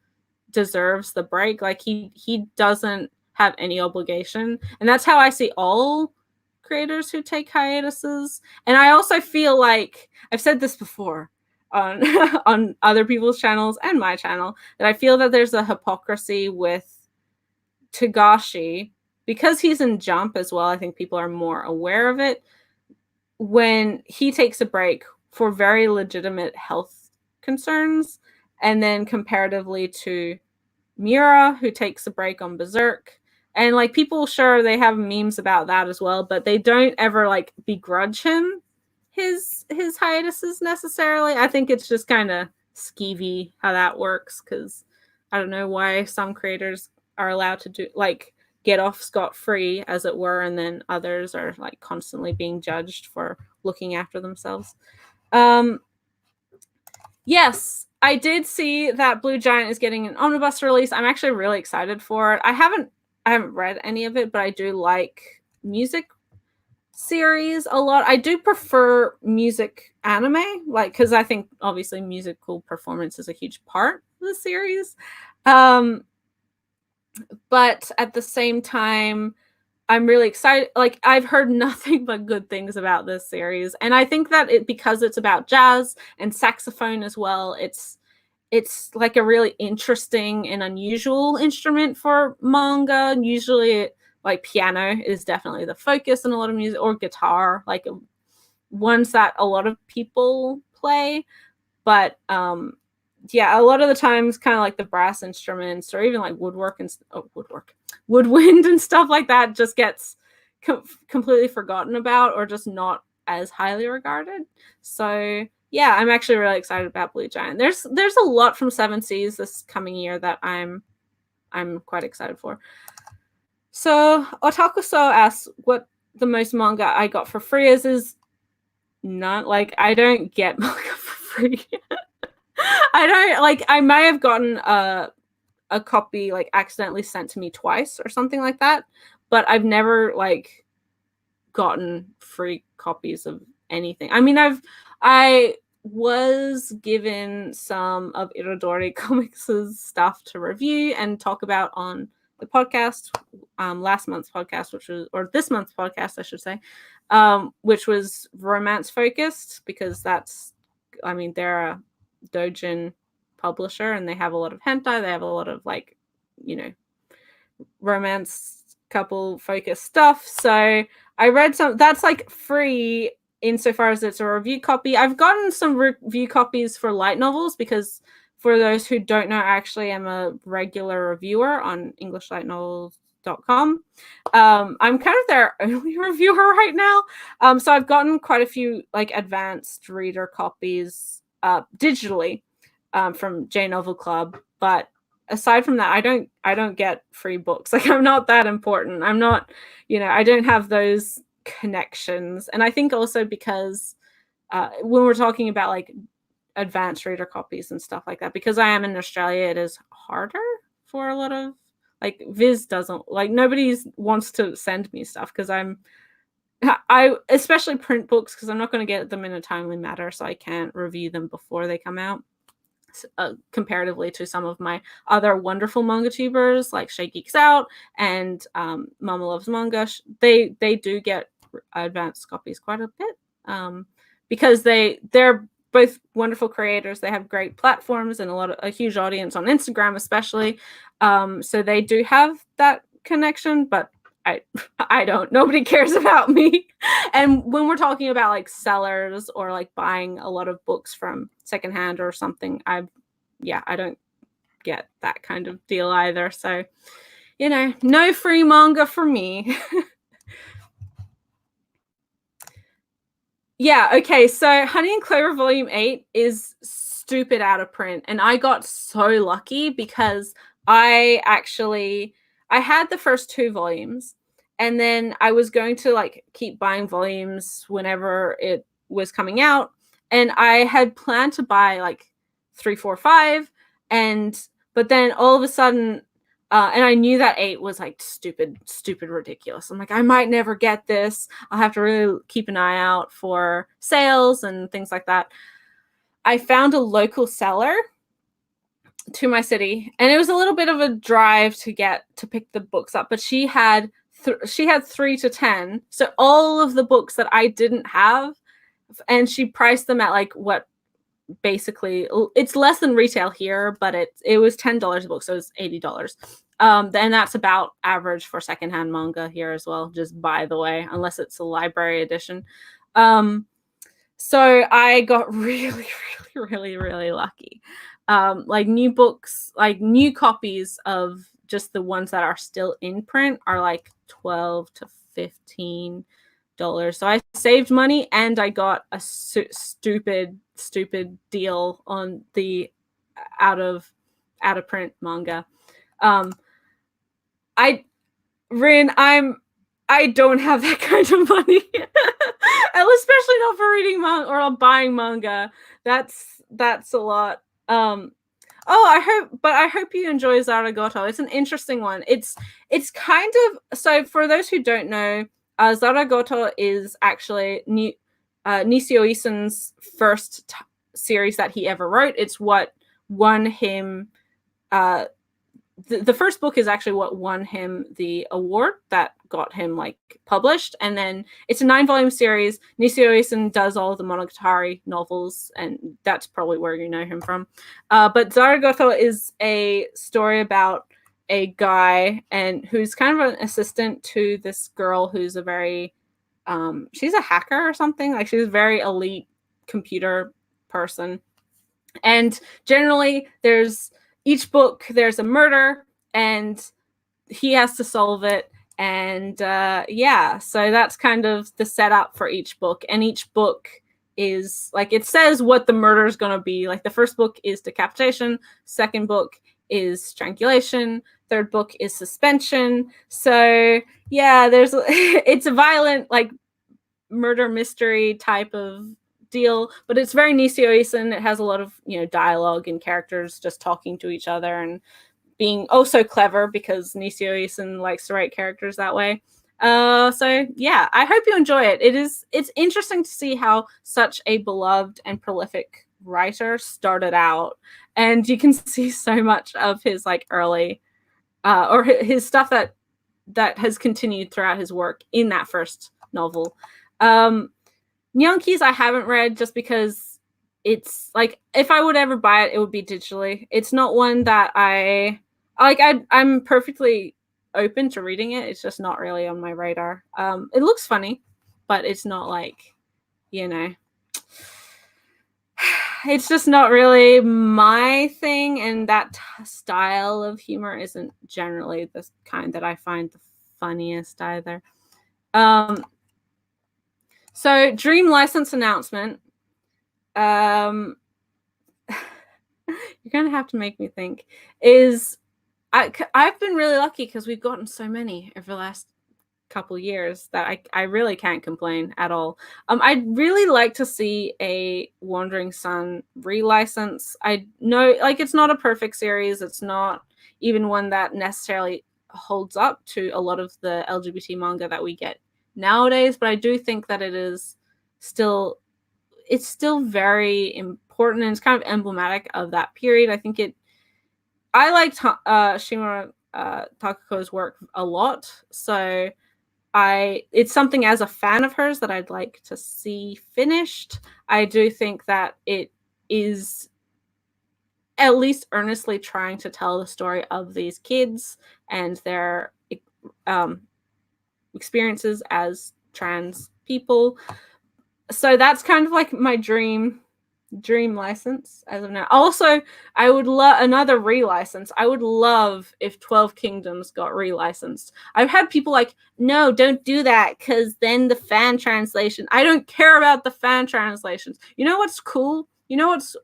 deserves the break. Like he doesn't have any obligation, and that's how I see all creators who take hiatuses. And I also feel like I've said this before on on other people's channels and my channel, that I feel that there's a hypocrisy with Togashi because he's in Jump as well. I think people are more aware of it when he takes a break for very legitimate health concerns, and then comparatively to Miura, who takes a break on Berserk, And like people, sure, they have memes about that as well, but they don't ever like begrudge him his hiatuses necessarily. I think it's just kind of skeevy how that works, because I don't know why some creators are allowed to do like get off scot-free, as it were, and then others are like constantly being judged for looking after themselves. Yes, I did see that Blue Giant is getting an omnibus release. I'm actually really excited for it. I haven't read any of it, but I do like music series a lot. I do prefer music anime, like, because I think obviously musical performance is a huge part of the series. But at the same time, I'm really excited. Like, I've heard nothing but good things about this series, and I think that because it's about jazz and saxophone as well, it's like a really interesting and unusual instrument for manga. Usually, like, piano is definitely the focus in a lot of music, or guitar, like ones that a lot of people play. But yeah, a lot of the times, kind of like the brass instruments or even like woodwind and stuff like that just gets completely forgotten about, or just not as highly regarded. So yeah, I'm actually really excited about Blue Giant. There's a lot from Seven Seas this coming year that I'm quite excited for. So Otakuso asks what the most manga I got for free is not like, I don't get manga for free. I don't like, I may have gotten a copy like accidentally sent to me twice or something like that, but I've never like gotten free copies of anything. I mean, I was given some of Irodori Comics' stuff to review and talk about on the podcast, last month's podcast, or this month's podcast, I should say, which was romance focused, because that's, I mean, they're a doujin publisher and they have a lot of hentai, they have a lot of like, you know, romance couple focused stuff. So I read some that's like free insofar as it's a review copy. I've gotten some review copies for light novels, because for those who don't know, I actually am a regular reviewer on EnglishLightNovels.com. I'm kind of their only reviewer right now. So I've gotten quite a few like advanced reader copies digitally from J Novel Club, but aside from that, I don't get free books. Like, I'm not that important. I'm not, you know, I don't have those connections. And I think also because when we're talking about like advanced reader copies and stuff like that, because I am in Australia, it is harder for a lot of like Viz doesn't like, nobody wants to send me stuff because I especially print books, because I'm not going to get them in a timely manner, so I can't review them before they come out. Comparatively to some of my other wonderful manga tubers like Shay Geeks Out and Mama Loves Manga, they do get advanced copies quite a bit, because they're both wonderful creators. They have great platforms and a huge audience on Instagram especially, so they do have that connection, but I don't. Nobody cares about me. And when we're talking about like sellers or like buying a lot of books from secondhand or something, I don't get that kind of deal either. So, you know, no free manga for me. Yeah, okay. So Honey and Clover Volume 8 is stupid out of print. And I got so lucky because I had the first 2 volumes, and then I was going to like keep buying volumes whenever it was coming out. And I had planned to buy like 3, 4, 5. But then all of a sudden, and I knew that 8 was like stupid ridiculous. I'm like, I might never get this. I'll have to really keep an eye out for sales and things like that. I found a local seller to my city, and it was a little bit of a drive to pick the books up, but she had 3 to 10, so all of the books that I didn't have, and she priced them at like what, basically it's less than retail here, but it was $10 a book, so it was $80. And that's about average for secondhand manga here as well, just by the way, unless it's a library edition. So I got really really really really lucky. Like new books, like new copies of just the ones that are still in print are like $12 to $15. So I saved money and I got a stupid deal on the out of print manga. I don't have that kind of money, especially not for reading manga or buying manga. That's a lot. I hope you enjoy Zaragoto. It's an interesting one. It's kind of, so for those who don't know, Zaragoto is actually Nishio Isen's first series that he ever wrote. It's what won him the first book is actually what won him the award that got him like published, and then it's a 9-volume series. Nishio Isen does all of the Monogatari novels, and that's probably where you know him from. But Zaragoto is a story about a guy and who's kind of an assistant to this girl who's a very she's a hacker or something. Like, she's a very elite computer person, and generally each book there's a murder and he has to solve it. And so that's kind of the setup for each book. And each book is like, it says what the murder is going to be. Like, the first book is decapitation, second book is strangulation, third book is suspension. So yeah, it's a violent like murder mystery type of deal, but it's very Nishio Isen. It has a lot of dialogue and characters just talking to each other and being so clever, because Nishio Isen likes to write characters that way. So yeah, I hope you enjoy it. It's interesting to see how such a beloved and prolific writer started out, and you can see so much of his like early or his stuff that has continued throughout his work in that first novel. Nyankees I haven't read just because it's like, if I would ever buy it, it would be digitally. It's not one that I like. I'm perfectly open to reading it. It's just not really on my radar. It looks funny, but it's not like, it's just not really my thing, and that style of humor isn't generally the kind that I find the funniest either. So, dream license announcement. You're gonna have to make me think. I've been really lucky because we've gotten so many over the last couple years that I really can't complain at all. I'd really like to see a Wandering Sun relicense. I know, like, it's not a perfect series. It's not even one that necessarily holds up to a lot of the LGBT manga that we get nowadays, but I do think that it's still very important, and it's kind of emblematic of that period. I liked Shimura Takako's work a lot, so it's something as a fan of hers that I'd like to see finished. I do think that it is at least earnestly trying to tell the story of these kids and their experiences as trans people. So that's kind of like my dream license as of now. Also, I would love another relicense. I would love if 12 Kingdoms got relicensed. I've had people like, no, don't do that, because then the fan translation. I don't care about the fan translations. You know what's cool? You know what's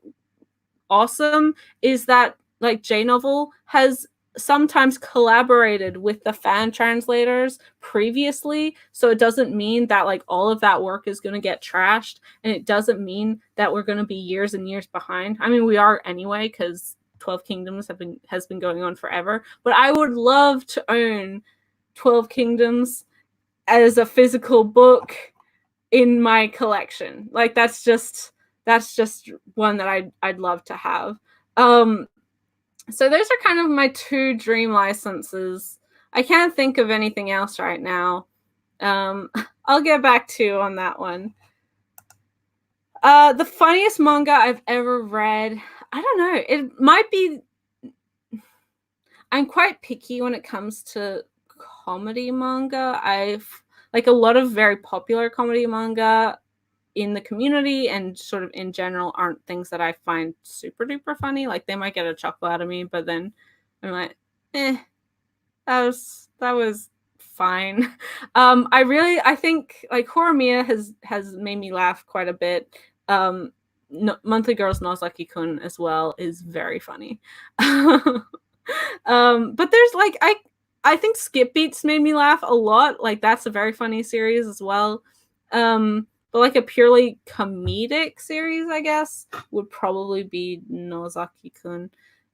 awesome is that like J-Novel has sometimes collaborated with the fan translators previously, so it doesn't mean that like all of that work is going to get trashed, and it doesn't mean that we're going to be years and years behind. I mean, we are anyway, because 12 Kingdoms has been going on forever, but I would love to own 12 Kingdoms as a physical book in my collection. Like, that's just one that I'd love to have. So those are kind of my two dream licenses. I can't think of anything else right now. I'll get back to you on that one. The funniest manga I've ever read, I don't know. It might be... I'm quite picky when it comes to comedy manga. I've like a lot of very popular comedy manga in the community and sort of in general aren't things that I find super duper funny. Like, they might get a chuckle out of me, but then I'm like, that was fine. I think like Horimiya has made me laugh quite a bit. Monthly Girls Nozaki-kun as well is very funny. But there's like I think Skip Beats made me laugh a lot. Like that's a very funny series as well. But like a purely comedic series, I guess, would probably be Nozaki-kun.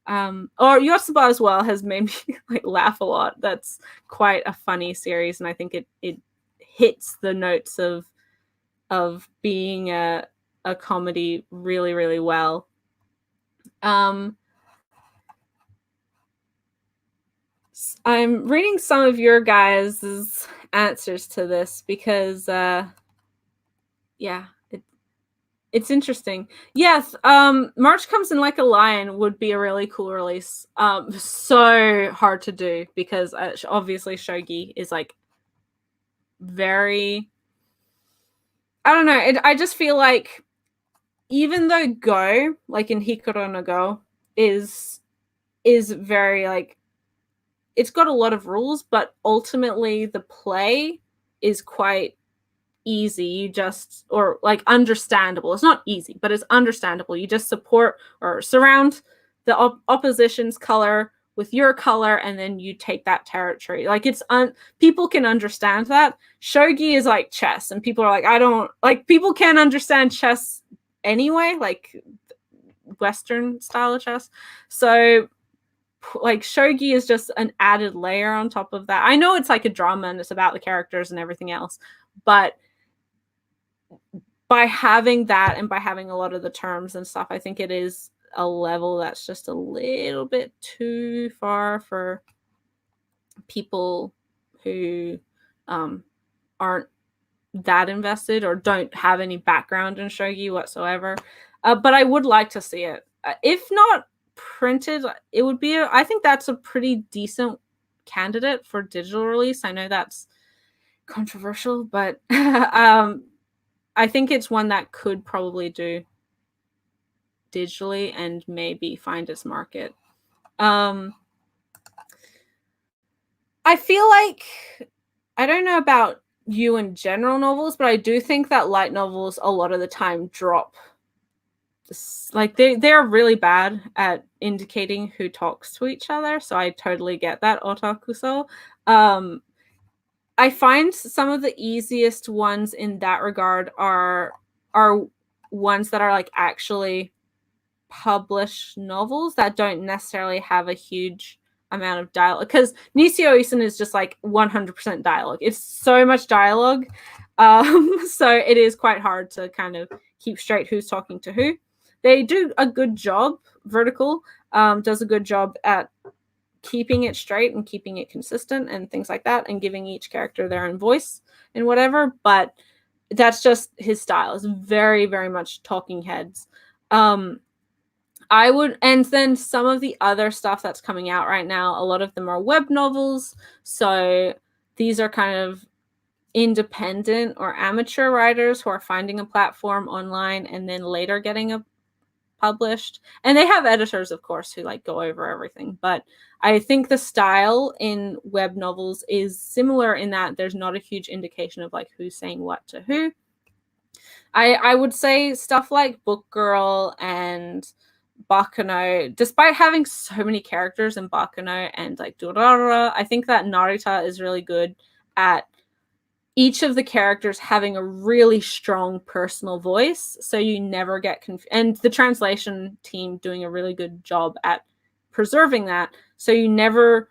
Or Yotsuba as well has made me like laugh a lot. That's quite a funny series, and I think it hits the notes of being a comedy really, really well. I'm reading some of your guys' answers to this because yeah, it's interesting. Yes, March Comes in Like a Lion would be a really cool release. So hard to do because obviously shogi is like very, I don't know, I just feel like even though Go, like in Hikoro no Go, is very like, it's got a lot of rules, but ultimately the play is quite easy. You just, or like understandable. It's not easy, but it's understandable. You just support or surround the opposition's color with your color, and then you take that territory. Like it's people can understand that. Shogi is like chess, and people are like, I don't like. People can't understand chess anyway, like Western style of chess. So like shogi is just an added layer on top of that. I know it's like a drama and it's about the characters and everything else, but by having that and by having a lot of the terms and stuff, I think it is a level that's just a little bit too far for people who aren't that invested or don't have any background in shogi whatsoever. But I would like to see it. If not printed, it would be I think that's a pretty decent candidate for digital release. I know that's controversial, but I think it's one that could probably do digitally and maybe find its market. I feel like, I don't know about you in general novels, but I do think that light novels a lot of the time drop. Like they're really bad at indicating who talks to each other, so I totally get that, otakuso. I find some of the easiest ones in that regard are ones that are like actually published novels that don't necessarily have a huge amount of dialogue, because Nisio Isin is just like 100% dialogue. It's so much dialogue, so it is quite hard to kind of keep straight who's talking to who. They do a good job. Vertical does a good job at keeping it straight and keeping it consistent and things like that, and giving each character their own voice and whatever, but that's just his style. It's very, very much talking heads. I would, and then some of the other stuff that's coming out right now, a lot of them are web novels, so these are kind of independent or amateur writers who are finding a platform online and then later getting a published, and they have editors, of course, who like go over everything. But I think the style in web novels is similar in that there's not a huge indication of like who's saying what to who. I would say stuff like Book Girl and Bakuno, despite having so many characters in Bakuno and like Durara, I think that Narita is really good at each of the characters having a really strong personal voice, so you never get confused. And the translation team doing a really good job at preserving that, so you never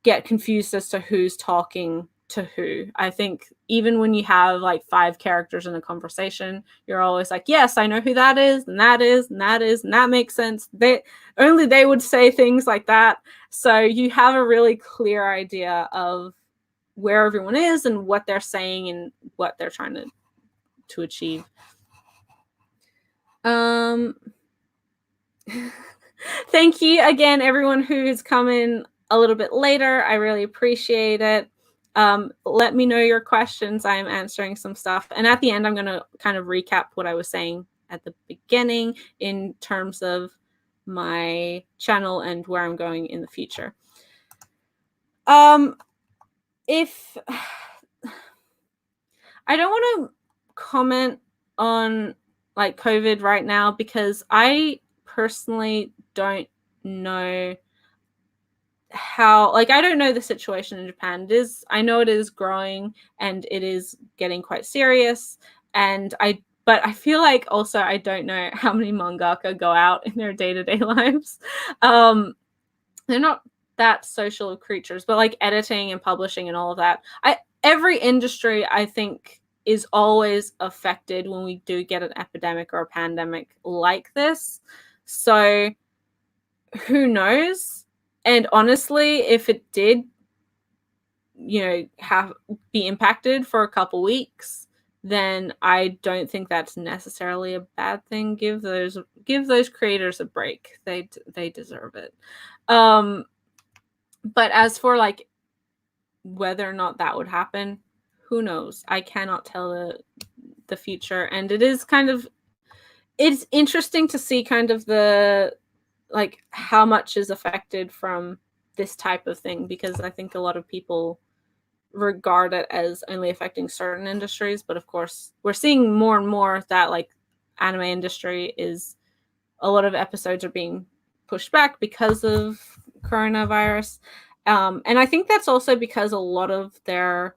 get confused as to who's talking to who. I think even when you have like 5 characters in a conversation, you're always like, yes, I know who that is, and that is, and that is, and that makes sense. They would say things like that. So you have a really clear idea of where everyone is and what they're saying and what they're trying to achieve. Thank you again, everyone who has come in a little bit later. I really appreciate it. Let me know your questions. I am answering some stuff. And at the end, I'm going to kind of recap what I was saying at the beginning in terms of my channel and where I'm going in the future. If I don't want to comment on like COVID right now because I personally don't know how, like, I don't know the situation in Japan. I know it is growing and it is getting quite serious, but I feel like also I don't know how many mangaka go out in their day-to-day lives. They're not that social creatures, but like editing and publishing and all of that. Every industry, I think, is always affected when we do get an epidemic or a pandemic like this. So who knows? And honestly, if it did, be impacted for a couple weeks, then I don't think that's necessarily a bad thing. Give those creators a break. They deserve it. But as for like whether or not that would happen, who knows? I cannot tell the future, and it's interesting to see kind of the like how much is affected from this type of thing, because I think a lot of people regard it as only affecting certain industries, but of course we're seeing more and more that like anime industry is, a lot of episodes are being pushed back because of coronavirus, and I think that's also because a lot of their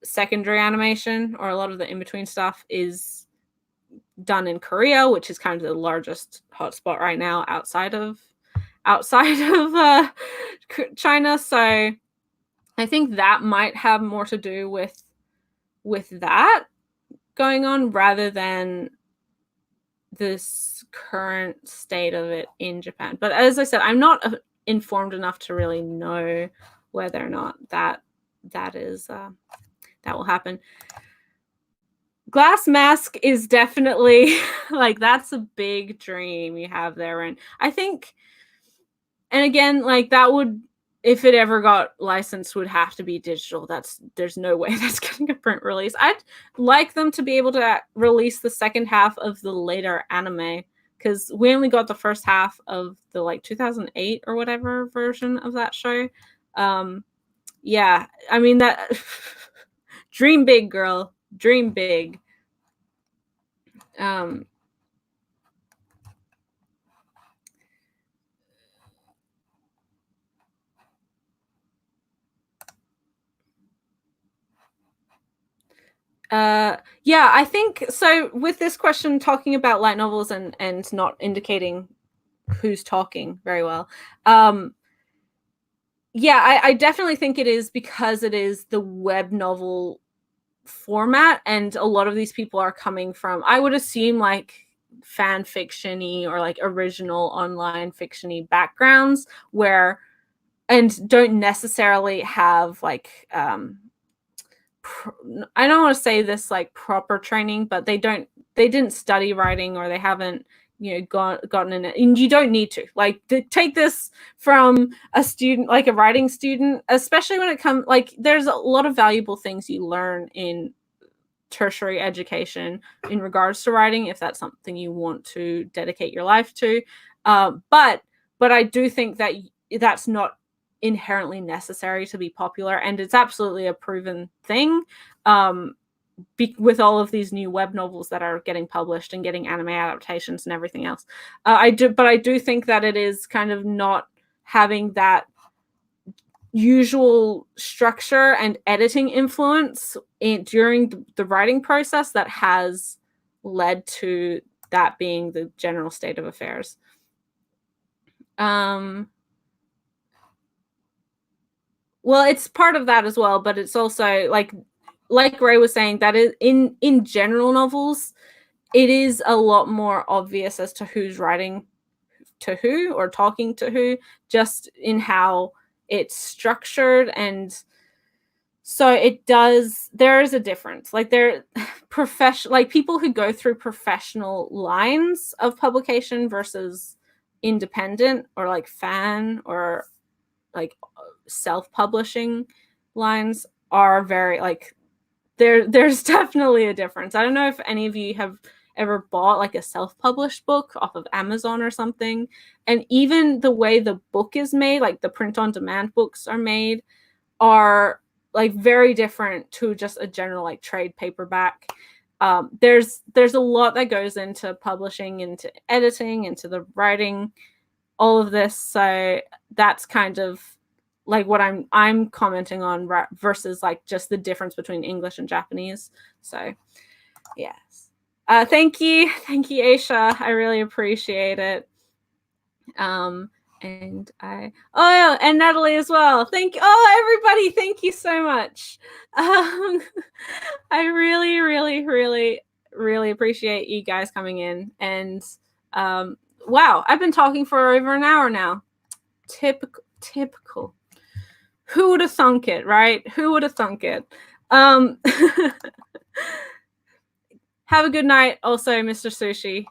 secondary animation, or a lot of the in-between stuff, is done in Korea, which is kind of the largest hotspot right now outside of China. So I think that might have more to do with that going on rather than this current state of it in Japan. But as I said, I'm not informed enough to really know whether or not that will happen. Glass Mask is definitely like, that's a big dream you have there, and I think, and again, like, that would, if it ever got licensed, would have to be digital. There's no way that's getting a print release. I'd like them to be able to release the second half of the later anime, because we only got the first half of the like 2008 or whatever version of that show. Yeah, I mean, that dream big, girl, dream big. Yeah, I think so. With this question talking about light novels and not indicating who's talking very well, yeah, I definitely think it is because it is the web novel format, and a lot of these people are coming from, I would assume, like fan fiction-y or like original online fiction-y backgrounds, where, and don't necessarily have like I don't want to say this like proper training, but they didn't study writing, or they haven't gotten in it, and you don't need to like take this from a student, like a writing student, especially when it comes, like, there's a lot of valuable things you learn in tertiary education in regards to writing, if that's something you want to dedicate your life to, but I do think that that's not inherently necessary to be popular, and it's absolutely a proven thing, with all of these new web novels that are getting published and getting anime adaptations and everything else. I do think that it is kind of not having that usual structure and editing influence during the writing process that has led to that being the general state of affairs. Well, it's part of that as well, but it's also like Ray was saying, that is in general novels, it is a lot more obvious as to who's writing to who or talking to who, just in how it's structured. And so there is a difference. Like, like people who go through professional lines of publication versus independent or like fan or like self-publishing lines are very like, there's definitely a difference. I don't know if any of you have ever bought like a self-published book off of Amazon or something. And even the way the book is made, like the print-on-demand books are made, are like very different to just a general like trade paperback. There's a lot that goes into publishing, into editing, into the writing, all of this. So that's kind of like what I'm commenting on versus like just the difference between English and Japanese. So yes, thank you, Aisha. I really appreciate it. And and Natalie as well. Everybody, thank you so much. I really, really, really, really appreciate you guys coming in. And wow, I've been talking for over an hour now. Typical. Who would have thunk it, right? Who would have thunk it? Have a good night, also, Mr. Sushi.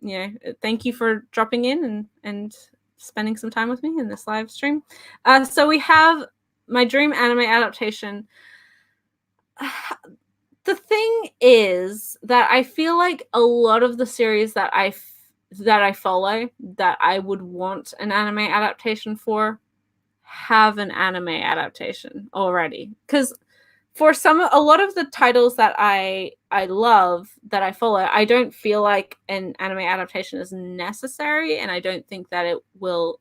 Yeah, thank you for dropping in and spending some time with me in this live stream. So we have my dream anime adaptation. The thing is that I feel like a lot of the series that I follow that I would want an anime adaptation for have an anime adaptation already. Because for a lot of the titles that I love, that I follow, I don't feel like an anime adaptation is necessary, and I don't think that it will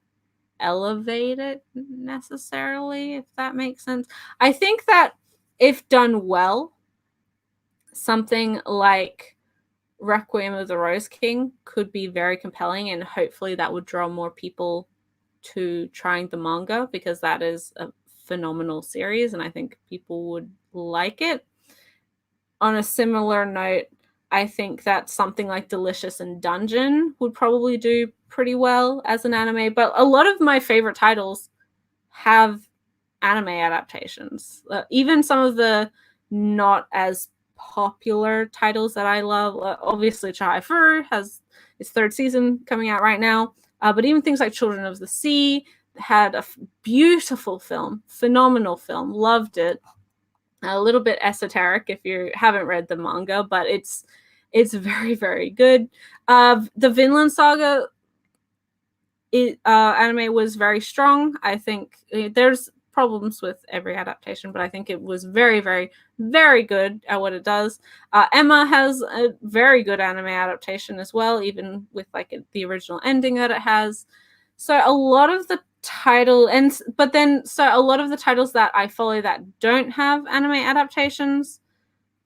elevate it necessarily, if that makes sense. I think that if done well, something like Requiem of the Rose King could be very compelling, and hopefully that would draw more people to trying the manga, because that is a phenomenal series and I think people would like it. On a similar note, I think that something like Delicious in Dungeon would probably do pretty well as an anime, but a lot of my favorite titles have anime adaptations. Even some of the not as popular titles that I love, obviously Chihai Furu has its 3rd season coming out right now, but even things like Children of the Sea had a beautiful film, phenomenal film, loved it. A little bit esoteric if you haven't read the manga, but it's very, very good. The Vinland Saga anime was very strong. I think there's problems with every adaptation, but I think it was very, very, very good at what it does. Emma has a very good anime adaptation as well, even with like the original ending that it has. So a lot of the a lot of the titles that I follow that don't have anime adaptations,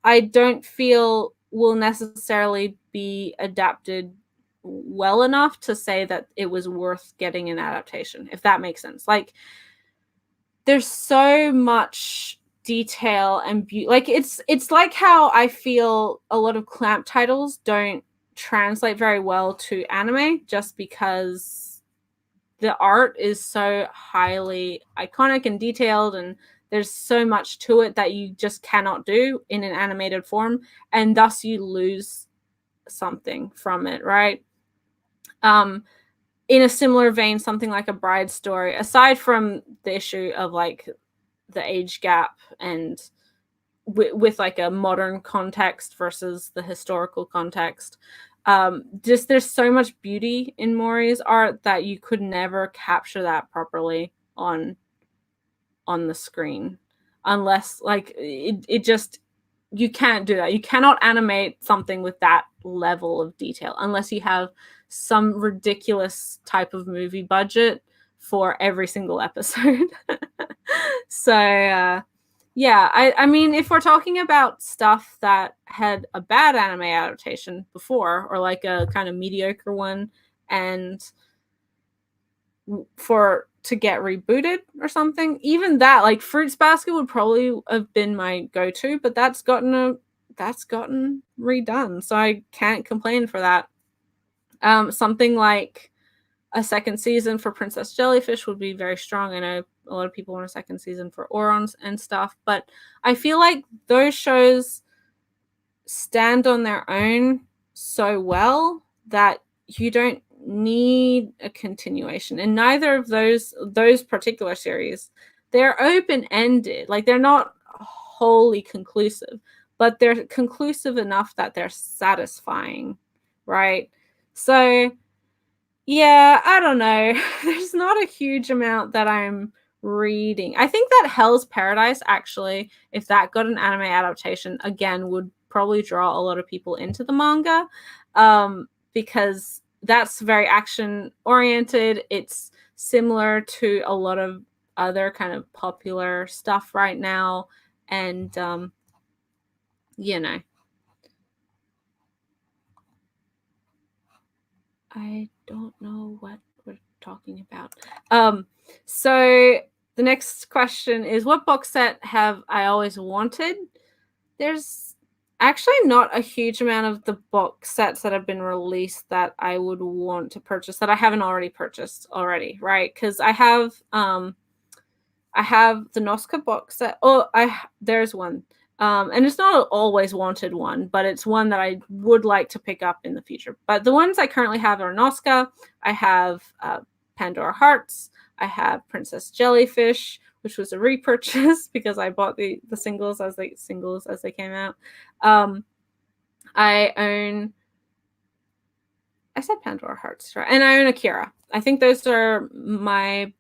I don't feel will necessarily be adapted well enough to say that it was worth getting an adaptation, if that makes sense. Like, there's so much detail and beauty. Like, it's like how I feel a lot of Clamp titles don't translate very well to anime, just because the art is so highly iconic and detailed, and there's so much to it that you just cannot do in an animated form, and thus you lose something from it, right? In a similar vein, something like A Bride's Story, aside from the issue of like the age gap and with like a modern context versus the historical context, just there's so much beauty in Mori's art that you could never capture that properly on the screen, unless like it just, you can't do that. You cannot animate something with that level of detail unless you have some ridiculous type of movie budget for every single episode. So yeah, I mean, if we're talking about stuff that had a bad anime adaptation before, or like a kind of mediocre one, and to get rebooted or something, even that, like Fruits Basket would probably have been my go-to, but that's gotten redone, so I can't complain for that. Something like a 2nd season for Princess Jellyfish would be very strong. I know a lot of people want a 2nd season for Orons and stuff, but I feel like those shows stand on their own so well that you don't need a continuation. And neither of those particular series, they're open-ended. Like, they're not wholly conclusive, but they're conclusive enough that they're satisfying, right? So yeah, I don't know. There's not a huge amount that I'm reading. I think that Hell's Paradise, actually, if that got an anime adaptation, again, would probably draw a lot of people into the manga, because that's very action oriented. It's similar to a lot of other kind of popular stuff right now, and you know, I don't know what we're talking about. So the next question is, what box set have I always wanted? There's actually not a huge amount of the box sets that have been released that I would want to purchase that I haven't already purchased already, right? Because I have the Noska box set. Oh, there's one. And it's not an always wanted one, but it's one that I would like to pick up in the future. But the ones I currently have are Noska. I have Pandora Hearts. I have Princess Jellyfish, which was a repurchase because I bought the singles as they came out. I said Pandora Hearts, right? And I own Akira. I think those are my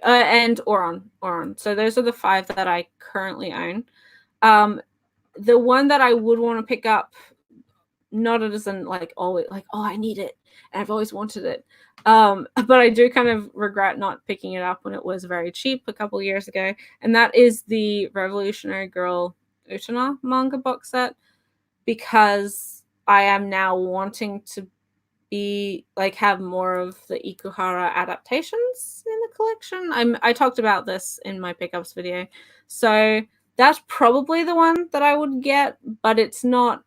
and Oron. So those are the 5 that I currently own. The one that I would want to pick up, not as in like always like, oh, I need it and I've always wanted it, but I do kind of regret not picking it up when it was very cheap a couple years ago, and that is the Revolutionary Girl Utena manga box set, because I am now wanting to have more of the Ikuhara adaptations in the collection. I talked about this in my pickups video, so that's probably the one that I would get, but it's not.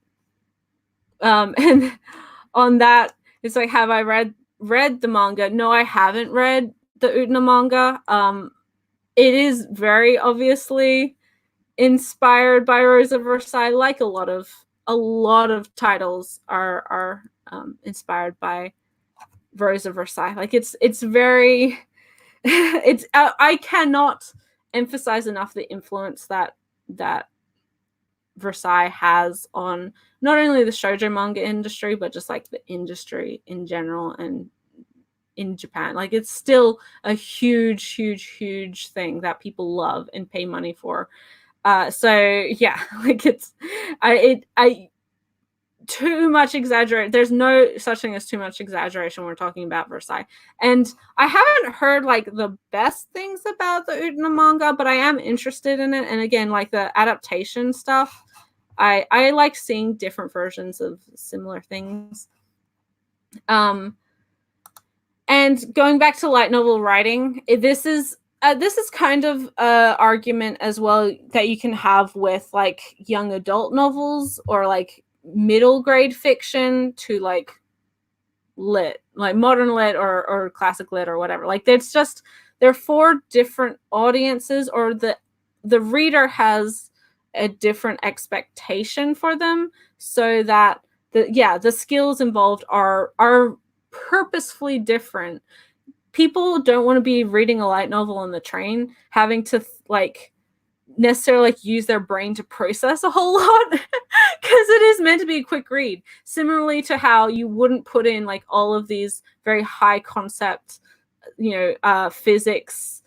And on that, it's like, have I read the manga? No, I haven't read the Utena manga. It is very obviously inspired by Rose of Versailles, like a lot of titles are inspired by Rose of Versailles. Like it's very it's I cannot emphasize enough the influence that Versailles has on not only the shoujo manga industry, but just like the industry in general and in Japan. Like it's still a huge thing that people love and pay money for. So yeah, like I too much exaggerate. There's no such thing as too much exaggeration when we're talking about Versailles. And I haven't heard like the best things about the Utena manga, but I am interested in it. And again, like the adaptation stuff, I like seeing different versions of similar things. And going back to light novel writing, this is kind of an argument as well that you can have with like young adult novels or like middle grade fiction to like lit, like modern lit or classic lit or whatever. Like it's just, there are 4 different audiences, or the reader has a different expectation for them, so that the skills involved are purposefully different. People don't want to be reading a light novel on the train, having to like necessarily like use their brain to process a whole lot, because it is meant to be a quick read, similarly to how you wouldn't put in like all of these very high concept physics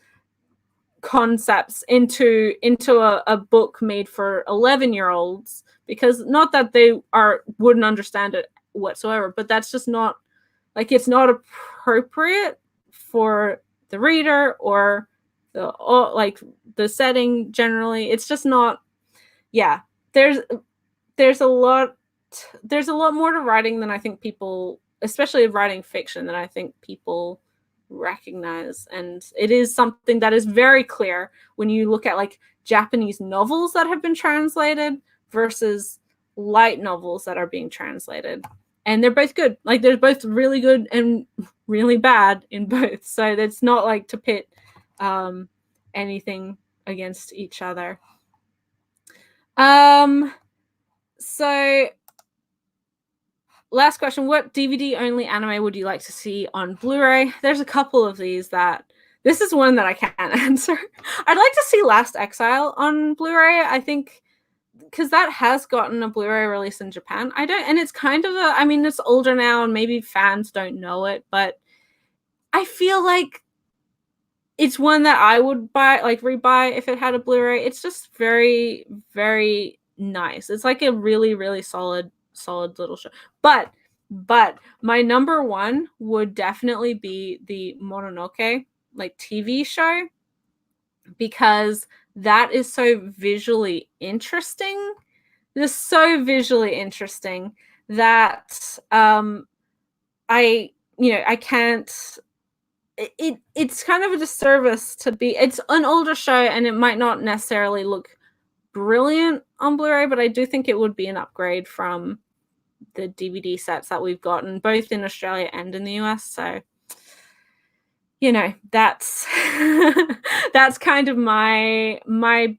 concepts into a book made for 11-year-olds, because not that they wouldn't understand it whatsoever, but that's just not like, it's not appropriate for the reader or the setting generally. It's just not. Yeah, there's a lot more to writing than I think people, especially writing fiction, than I think people recognize. And it is something that is very clear when you look at like Japanese novels that have been translated versus light novels that are being translated. And they're both good. Like they're both really good and really bad in both. So it's not like to pit anything against each other. So last question, what DVD only anime would you like to see on Blu-ray? There's a couple of these this is one that I can't answer. I'd like to see Last Exile on Blu-ray. I think because that has gotten a Blu-ray release in Japan. And it's kind of I mean, it's older now and maybe fans don't know it, but I feel like it's one that I would rebuy if it had a Blu-ray. It's just very, very nice. It's like a really, really solid little show. But my number one would definitely be the Mononoke TV show, because that is so visually interesting. Just so visually interesting that I can't. It's kind of a disservice to be. It's an older show, and it might not necessarily look brilliant on Blu-ray, but I do think it would be an upgrade from the DVD sets that we've gotten, both in Australia and in the US. So, that's that's kind of my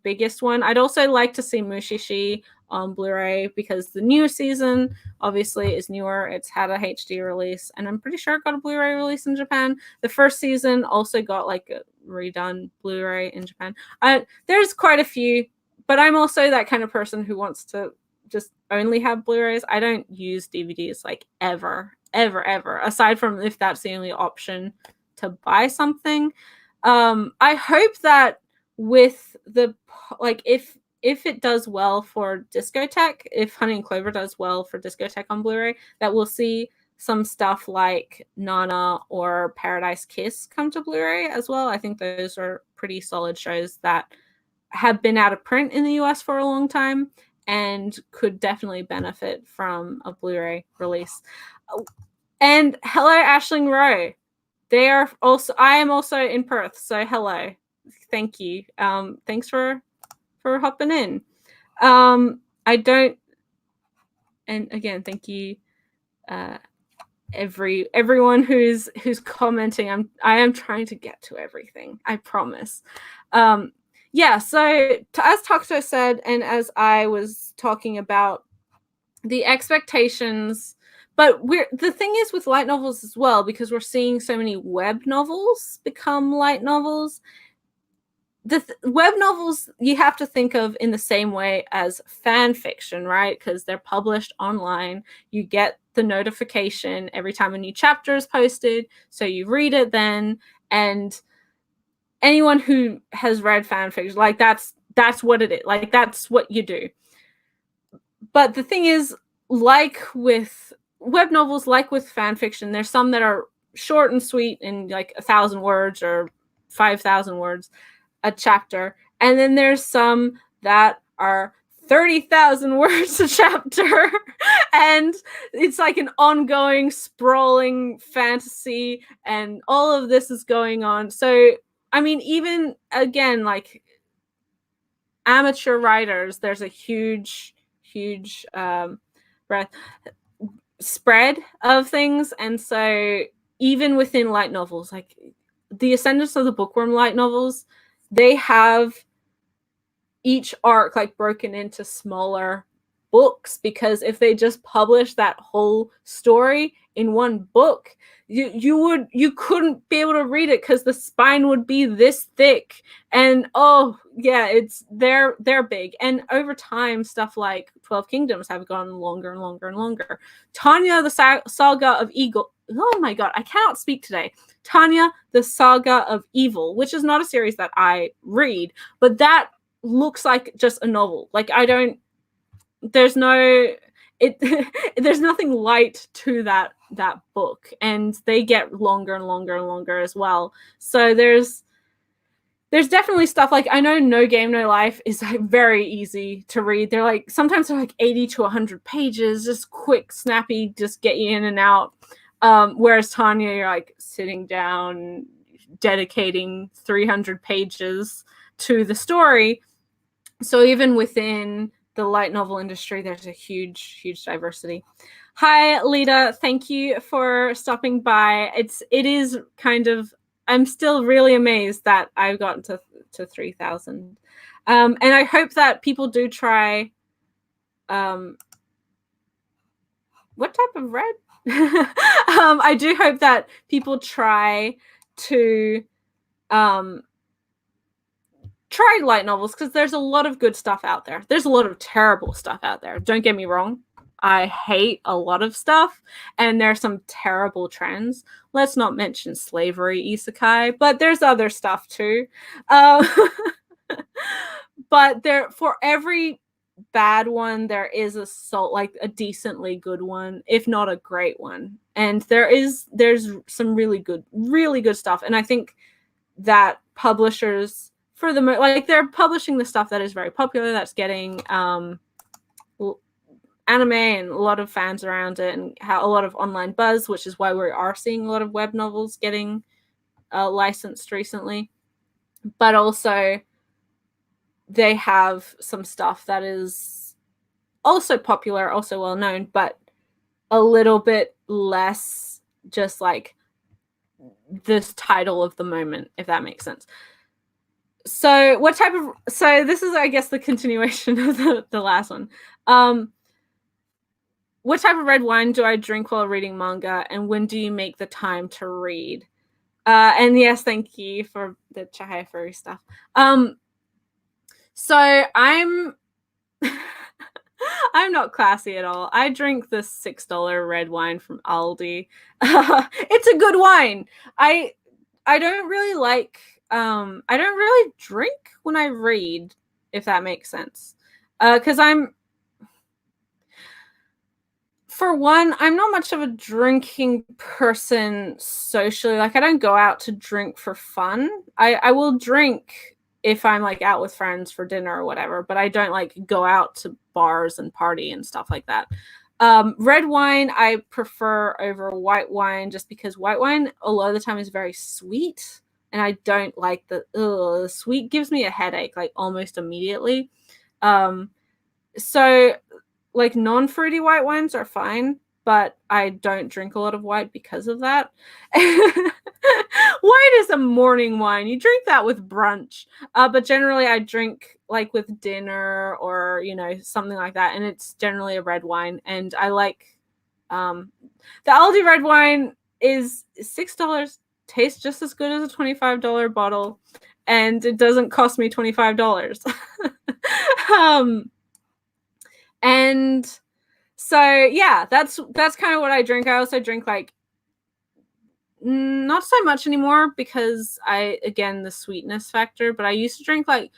biggest one. I'd also like to see Mushishi on Blu-ray, because the new season obviously is newer. It's had a HD release, and I'm pretty sure it got a Blu-ray release in Japan. The first season also got a redone Blu-ray in Japan. There's quite a few, but I'm also that kind of person who wants to just only have Blu-rays. I don't use DVDs ever, aside from if that's the only option to buy something. I hope that with the if it does well for Discotheque, if Honey and Clover does well for Discotheque on Blu-ray, that we'll see some stuff like Nana or Paradise Kiss come to Blu-ray as well. I think those are pretty solid shows that have been out of print in the US for a long time and could definitely benefit from a Blu-ray release. And hello, Aisling Rowe. I am also in Perth, so hello. Thank you. Thanks for hopping in. And again, thank you, everyone who's commenting. I am trying to get to everything, I promise. Yeah, so as Takuto said, and as I was talking about the expectations, but the thing is with light novels as well, because we're seeing so many web novels become light novels. The web novels you have to think of in the same way as fan fiction, right? Because they're published online. You get the notification every time a new chapter is posted, so you read it then. And anyone who has read fan fiction, that's what it is. That's what you do. But the thing is, like with web novels, like with fan fiction, there's some that are short and sweet in 1,000 words or 5,000 words a chapter, and then there's some that are 30,000 words a chapter, and it's like an ongoing sprawling fantasy, and all of this is going on. So I mean, even again, amateur writers, there's a huge spread of things. And so even within light novels, the Ascendance of the Bookworm light novels, they have each arc broken into smaller books, because if they just publish that whole story in one book, you couldn't be able to read it, because the spine would be this thick. And they're big. And over time, stuff like 12 Kingdoms have gone longer and longer and longer. Tanya, the Saga of Eagle. Oh my god, I cannot speak today. Tanya, the Saga of Evil, which is not a series that I read, but that looks like just a novel. There's nothing light to that book, and they get longer and longer and longer as well. So there's definitely stuff I know No Game No Life is very easy to read. They're sometimes they're 80 to 100 pages, just quick, snappy, just get you in and out. Whereas Tanya, you're sitting down, dedicating 300 pages to the story. So even within the light novel industry, there's a huge diversity. Hi, Lita. Thank you for stopping by. It is kind of, I'm still really amazed that I've gotten to 3,000. And I hope that people do try, what type of red? I do hope that people try to try light novels, because there's a lot of good stuff out there. There's a lot of terrible stuff out there. Don't get me wrong. I hate a lot of stuff, and there's some terrible trends. Let's not mention slavery isekai, but there's other stuff too. But there, for every bad one, there is a decently good one, if not a great one. And there's some really good stuff. And I think that publishers, for the like, they're publishing the stuff that is very popular, that's getting anime and a lot of fans around it, and a lot of online buzz, which is why we are seeing a lot of web novels getting licensed recently. But also, they have some stuff that is also popular, also well known, but a little bit less just like this title of the moment, if that makes sense. So this is, I guess, the continuation of the last one. What type of red wine do I drink while reading manga, and when do you make the time to read? And yes, thank you for the Chahaya Furry stuff. So I'm not classy at all. I drink this $6 red wine from Aldi. It's a good wine. I don't really like I don't really drink when I read, if that makes sense. Because for one, I'm not much of a drinking person socially. Like, I don't go out to drink for fun. I will drink if I'm like out with friends for dinner or whatever, but I don't like go out to bars and party and stuff like that. Red wine I prefer over white wine, just because white wine a lot of the time is very sweet, and I don't like the sweet gives me a headache like almost immediately. So like non-fruity white wines are fine, but I don't drink a lot of white because of that. White is a morning wine. You drink that with brunch. But generally I drink like with dinner or, something like that. And it's generally a red wine. And I like the Aldi red wine is $6, tastes just as good as a $25 bottle. And it doesn't cost me $25. And so yeah, that's kind of what I drink. I also drink like not so much anymore because the sweetness factor, but I used to drink like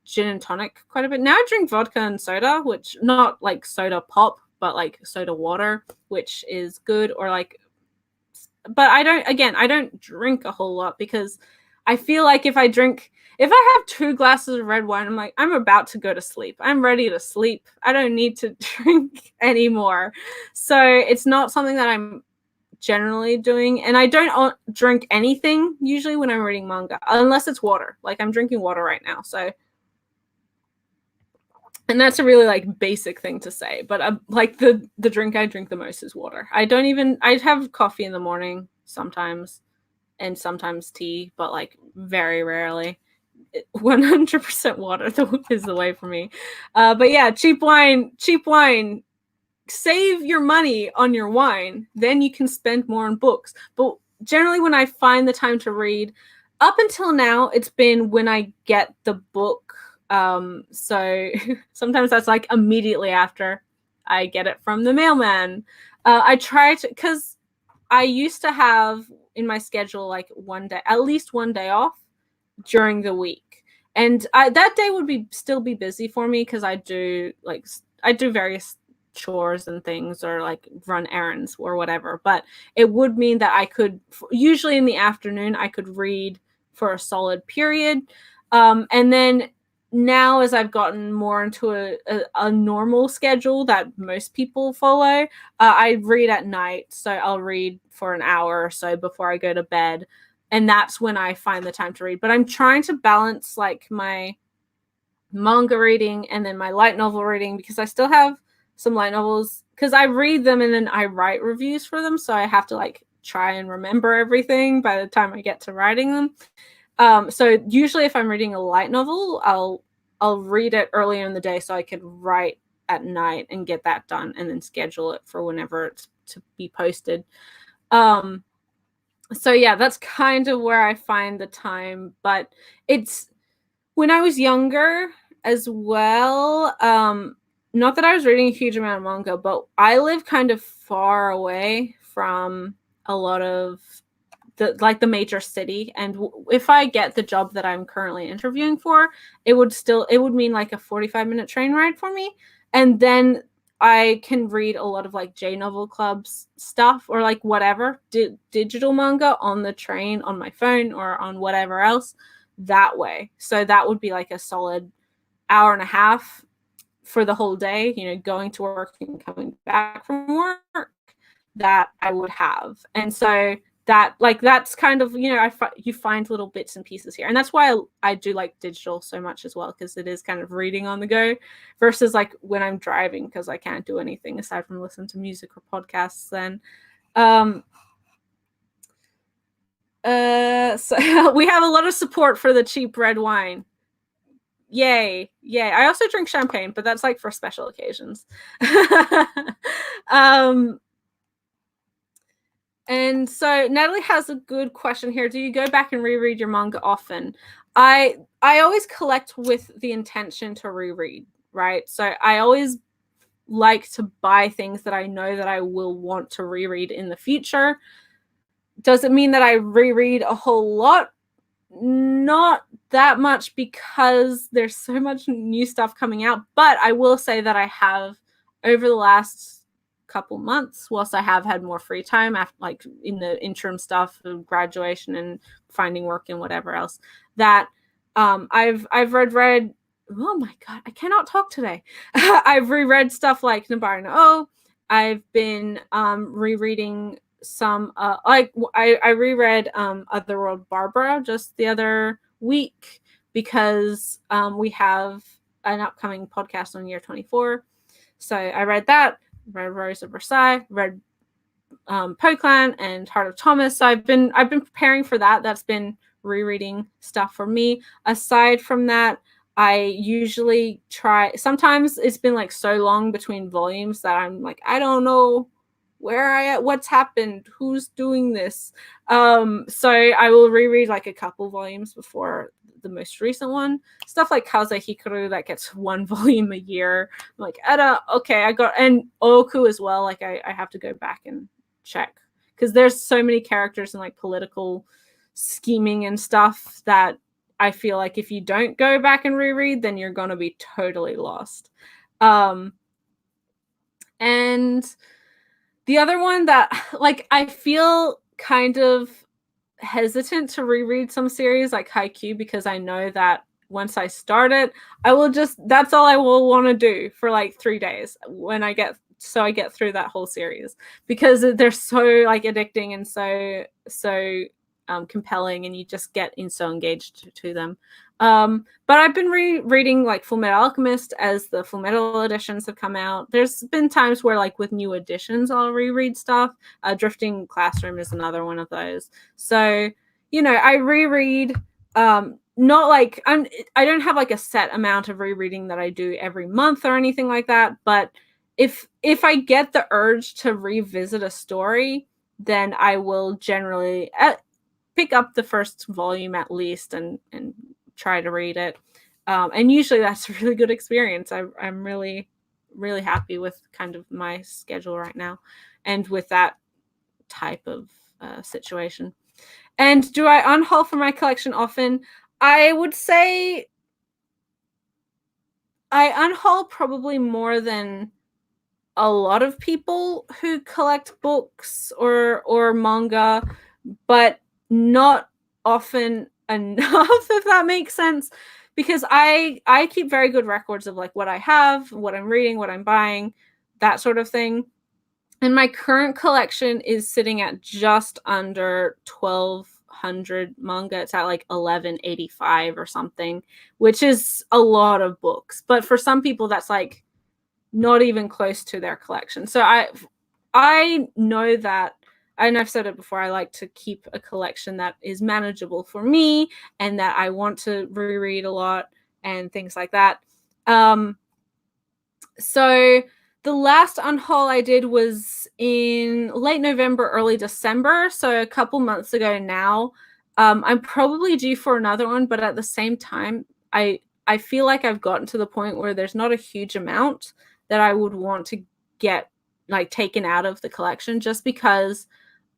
gin and tonic quite a bit. Now I drink vodka and soda, which not like soda pop, but like soda water, which is good. Or like, but I don't drink a whole lot because I feel like if I have 2 glasses of red wine, I'm like, I'm about to go to sleep. I'm ready to sleep. I don't need to drink anymore. So it's not something that I'm generally doing. And I don't drink anything usually when I'm reading manga, unless it's water. Like, I'm drinking water right now. So, and that's a really like basic thing to say, but like the drink I drink the most is water. I have coffee in the morning sometimes, and sometimes tea, but like very rarely. 100% water is the way for me. But yeah, cheap wine. Save your money on your wine, then you can spend more on books. But generally, when I find the time to read, up until now, it's been when I get the book. So sometimes that's like immediately after I get it from the mailman. I try to, because I used to have in my schedule like at least one day off during the week, and that day would still be busy for me because I do various chores and things, or like run errands or whatever. But it would mean that I could, usually in the afternoon, I could read for a solid period. And then now, as I've gotten more into a normal schedule that most people follow, I read at night. So I'll read for an hour or so before I go to bed. And that's when I find the time to read. But I'm trying to balance like my manga reading and then my light novel reading, because I still have some light novels, because I read them and then I write reviews for them. So I have to like try and remember everything by the time I get to writing them. So usually if I'm reading a light novel, I'll read it earlier in the day so I could write at night and get that done, and then schedule it for whenever it's to be posted. So yeah, that's kind of where I find the time, but it's When I was younger as well, not that I was reading a huge amount of manga, but I live kind of far away from a lot of the major city, and if I get the job that I'm currently interviewing for, it would mean like a 45-minute train ride for me, and then I can read a lot of like J Novel Club's stuff or like whatever digital manga on the train on my phone or on whatever else that way. So that would be like a solid hour and a half for the whole day, going to work and coming back from work, that I would have. And so that's kind of, you find little bits and pieces here. And that's why I do like digital so much as well, because it is kind of reading on the go versus like when I'm driving, because I can't do anything aside from listen to music or podcasts then. So we have a lot of support for the cheap red wine. Yay. I also drink champagne, but that's like for special occasions. And so Natalie has a good question here. Do you go back and reread your manga often? I always collect with the intention to reread, right? So I always like to buy things that I know that I will want to reread in the future. Does it mean that I reread a whole lot? Not that much, because there's so much new stuff coming out. But I will say that I have, over the last couple months, whilst I have had more free time after, like in the interim stuff of graduation and finding work and whatever else, that I've read oh my god, I cannot talk today. I've reread stuff like Nabara no O. I've been rereading some I reread Otherworld Barbara just the other week, because we have an upcoming podcast on year 24. So I read that, read Rose of Versailles, read Poclan and Heart of Thomas. So I've been preparing for that. That's been rereading stuff for me. Aside from that, I usually try, sometimes it's been like so long between volumes that I'm like, I don't know what's happened, who's doing this. So I will reread like a couple volumes before the most recent one. Stuff like Kaze Hikaru that gets one volume a year. I'm like, okay, and Oku as well. Like I have to go back and check, because there's so many characters and like political scheming and stuff that I feel like if you don't go back and reread, then you're gonna be totally lost. And the other one that, like, I feel kind of hesitant to reread some series like Haikyuu, because I know that once I start it, that's all I will want to do for like 3 days when I get through that whole series, because they're so like addicting and so compelling, and you just get so engaged to them. But I've been reading like Fullmetal Alchemist as the Fullmetal editions have come out. There's been times where like with new editions I'll reread stuff. Drifting Classroom is another one of those. So, I reread, not like I don't have like a set amount of rereading that I do every month or anything like that, but if I get the urge to revisit a story, then I will generally pick up the first volume at least and try to read it. And usually that's a really good experience. I'm really, really happy with kind of my schedule right now and with that type of situation. And do I unhaul for my collection often? I would say I unhaul probably more than a lot of people who collect books or manga, but not often enough, if that makes sense, because I keep very good records of like what I have, what I'm reading, what I'm buying, that sort of thing. And my current collection is sitting at just under 1,200 manga. It's at like 1185 or something, which is a lot of books. But for some people, that's like not even close to their collection. So I know that, and I've said it before, I like to keep a collection that is manageable for me and that I want to reread a lot and things like that. So the last unhaul I did was in late November, early December, so a couple months ago now. I'm probably due for another one, but at the same time, I feel like I've gotten to the point where there's not a huge amount that I would want to get like taken out of the collection, just because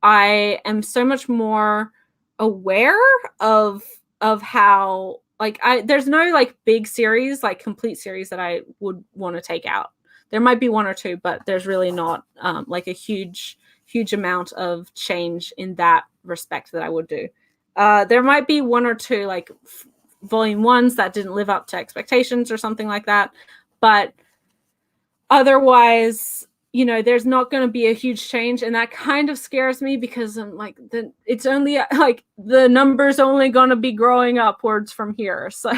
I am so much more aware of how like there's no like big series, like complete series that I would want to take out. There might be one or two, but there's really not like a huge amount of change in that respect that I would do. There might be one or two like volume ones that didn't live up to expectations or something like that, but otherwise, you know, there's not going to be a huge change, and that kind of scares me, because I'm like, it's only like the number's only going to be growing upwards from here. So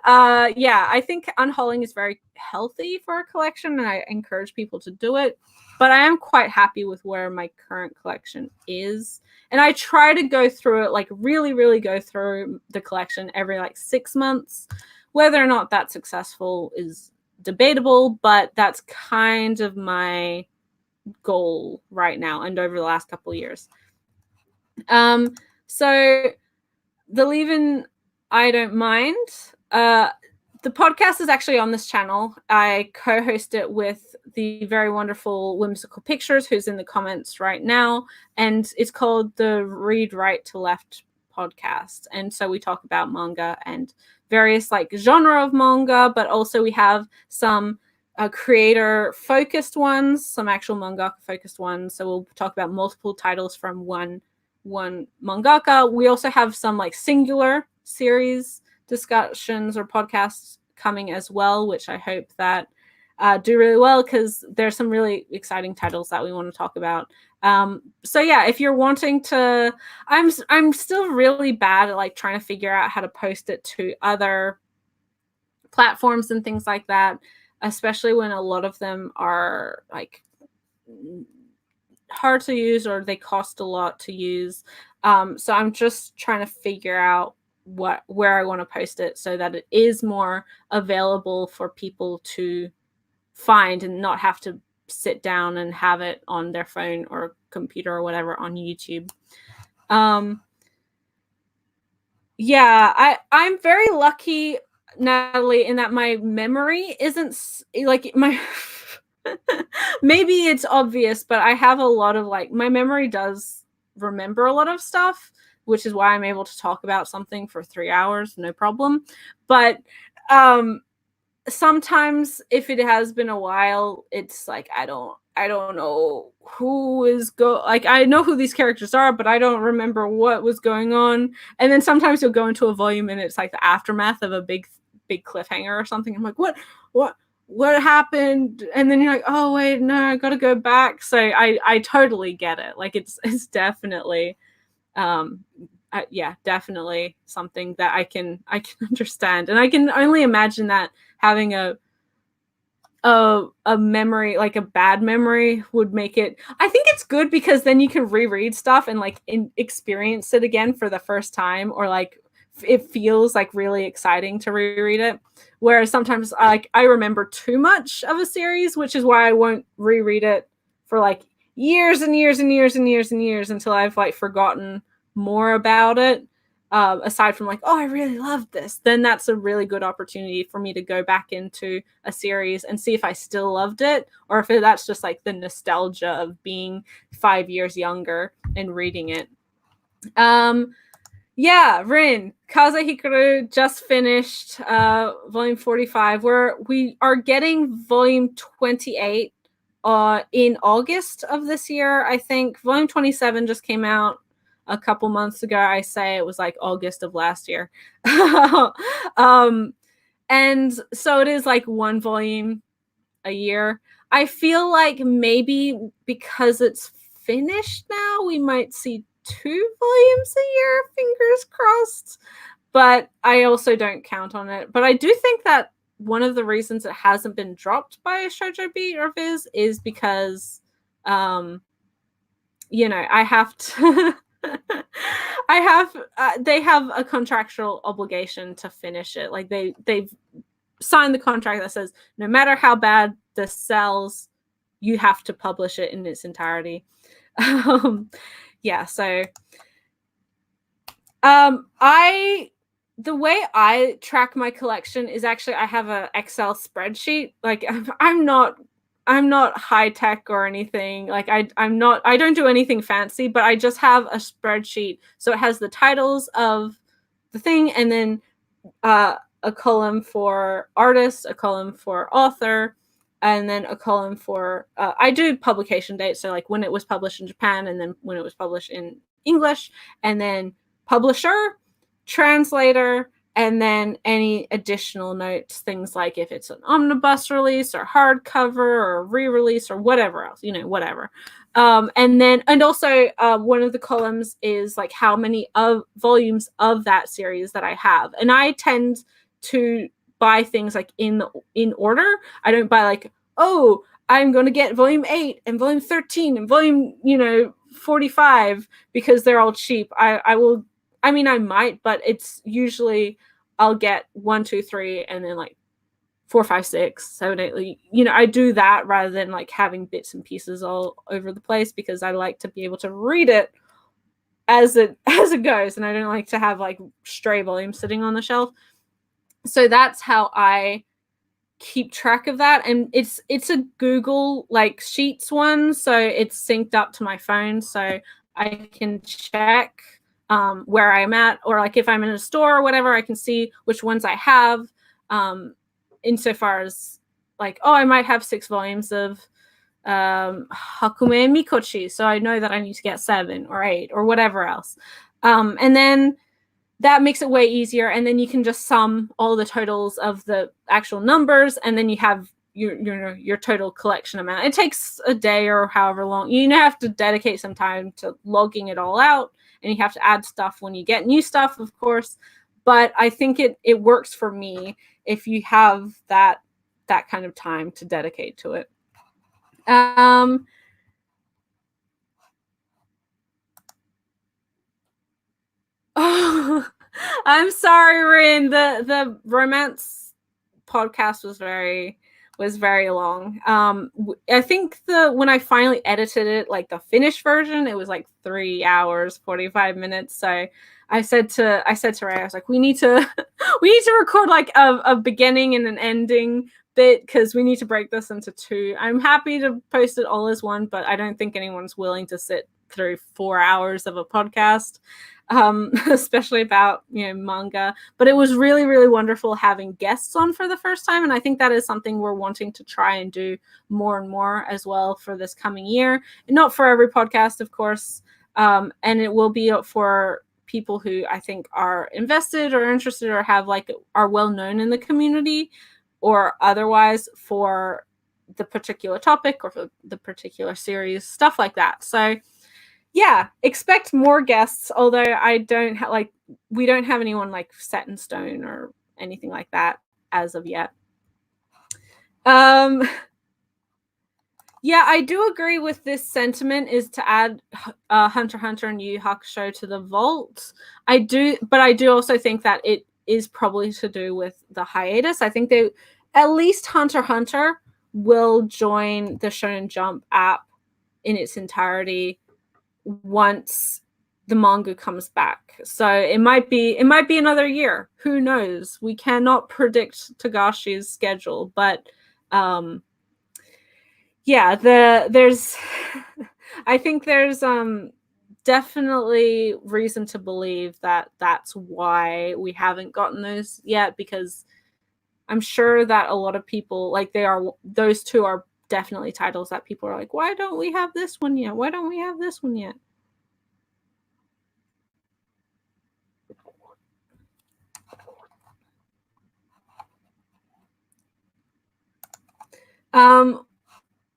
yeah, I think unhauling is very healthy for a collection, and I encourage people to do it, but I am quite happy with where my current collection is, and I try to go through it, like really go through the collection every like 6 months. Whether or not that's successful is debatable, but that's kind of my goal right now and over the last couple of years. So the Leavin' I Don't Mind, the podcast is actually on this channel. I co-host it with the very wonderful Whimsical Pictures, who's in the comments right now, and it's called the Read Right to Left podcast. And so we talk about manga and various like genre of manga, but also we have some creator focused ones, some actual mangaka focused ones. So we'll talk about multiple titles from one mangaka. We also have some like singular series discussions or podcasts coming as well, which I hope that do really well, because there's some really exciting titles that we want to talk about. So yeah, if you're wanting to, I'm still really bad at like trying to figure out how to post it to other platforms and things like that, especially when a lot of them are like hard to use or they cost a lot to use. So I'm just trying to figure out where I want to post it so that it is more available for people to find and not have to sit down and have it on their phone or computer or whatever on YouTube. Yeah, I'm very lucky, Natalie, in that my memory isn't like my maybe it's obvious, but I have a lot of like, my memory does remember a lot of stuff, which is why I'm able to talk about something for 3 hours, no problem. But sometimes if it has been a while, it's like I don't know who is like, I know who these characters are, but I don't remember what was going on. And then sometimes you'll go into a volume and it's like the aftermath of a big cliffhanger or something. I'm like, what happened? And then you're like, oh wait, no, I gotta go back. So I totally get it. Like it's definitely yeah, definitely something that I can understand. And I can only imagine that having a memory, like a bad memory, would make it, I think it's good, because then you can reread stuff and like experience it again for the first time, or like it feels like really exciting to reread it. Whereas sometimes I remember too much of a series, which is why I won't reread it for like years and years and years and years and years until I've like forgotten more about it. Aside from like, oh, I really loved this, then that's a really good opportunity for me to go back into a series and see if I still loved it, or if that's just like the nostalgia of being 5 years younger and reading it. Yeah, Rin, Kaze Hikaru just finished volume 45. We are getting volume 28 in August of this year, I think. Volume 27 just came out a couple months ago. I say it was like August of last year. And so it is like one volume a year. I feel like maybe because it's finished now, we might see 2 volumes a year, fingers crossed. But I also don't count on it. But I do think that one of the reasons it hasn't been dropped by a Shoujo Beat or Viz is because, you know, I have to... they have a contractual obligation to finish it. Like they've signed the contract that says no matter how bad this sells, you have to publish it in its entirety. Yeah, so I the way I track my collection is actually I have a Excel spreadsheet. Like I'm not high tech or anything. Like I don't do anything fancy, but I just have a spreadsheet. So it has the titles of the thing, and then a column for artist, a column for author, and then a column for I do publication dates, so like when it was published in Japan, and then when it was published in English, and then publisher, translator, and then any additional notes, things like if it's an omnibus release or hardcover or re-release or whatever else, whatever. And also one of the columns is like how many of volumes of that series that I have. And I tend to buy things like in order. I don't buy like, oh, I'm going to get volume 8 and volume 13 and volume, 45 because they're all cheap. I will, I mean, I might, but it's usually I'll get 1, 2, 3, and then like 4, 5, 6, 7, 8. I do that rather than like having bits and pieces all over the place, because I like to be able to read it as it goes, and I don't like to have like stray volumes sitting on the shelf. So that's how I keep track of that, and it's a Google like Sheets one, so it's synced up to my phone, so I can check where I'm at, or like if I'm in a store or whatever, I can see which ones I have, insofar as like, oh, I might have 6 volumes of Hakume Mikochi, so I know that I need to get 7 or 8 or whatever else, and then that makes it way easier. And then you can just sum all the totals of the actual numbers, and then you have your total collection amount. It takes a day or however long. You have to dedicate some time to logging it all out, and you have to add stuff when you get new stuff, of course. But I think it works for me if you have that kind of time to dedicate to it. Oh, I'm sorry, Rin. The romance podcast was very long. I think when I finally edited it, like the finished version, it was like 3 hours 45 minutes. So I said to Ray, I was like, we need to record like a beginning and an ending bit, because we need to break this into 2. I'm happy to post it all as one, but I don't think anyone's willing to sit through 4 hours of a podcast, especially about manga. But it was really, really wonderful having guests on for the first time, and I think that is something we're wanting to try and do more and more as well for this coming year. And not for every podcast, of course, and it will be for people who I think are invested or interested or have like are well known in the community or otherwise for the particular topic or for the particular series, stuff like that. So yeah, expect more guests, although I don't we don't have anyone like set in stone or anything like that as of yet. Yeah, I do agree with this sentiment, is to add Hunter x Hunter and Yu Yu Hakusho to the vault. But I do also think that it is probably to do with the hiatus. I think at least Hunter x Hunter will join the Shonen Jump app in its entirety once the manga comes back. So it might be another year. Who knows? We cannot predict Togashi's schedule, but yeah, there's I think there's definitely reason to believe that that's why we haven't gotten those yet, because I'm sure that a lot of people those 2 are definitely titles that people are like, why don't we have this one yet? Why don't we have this one yet?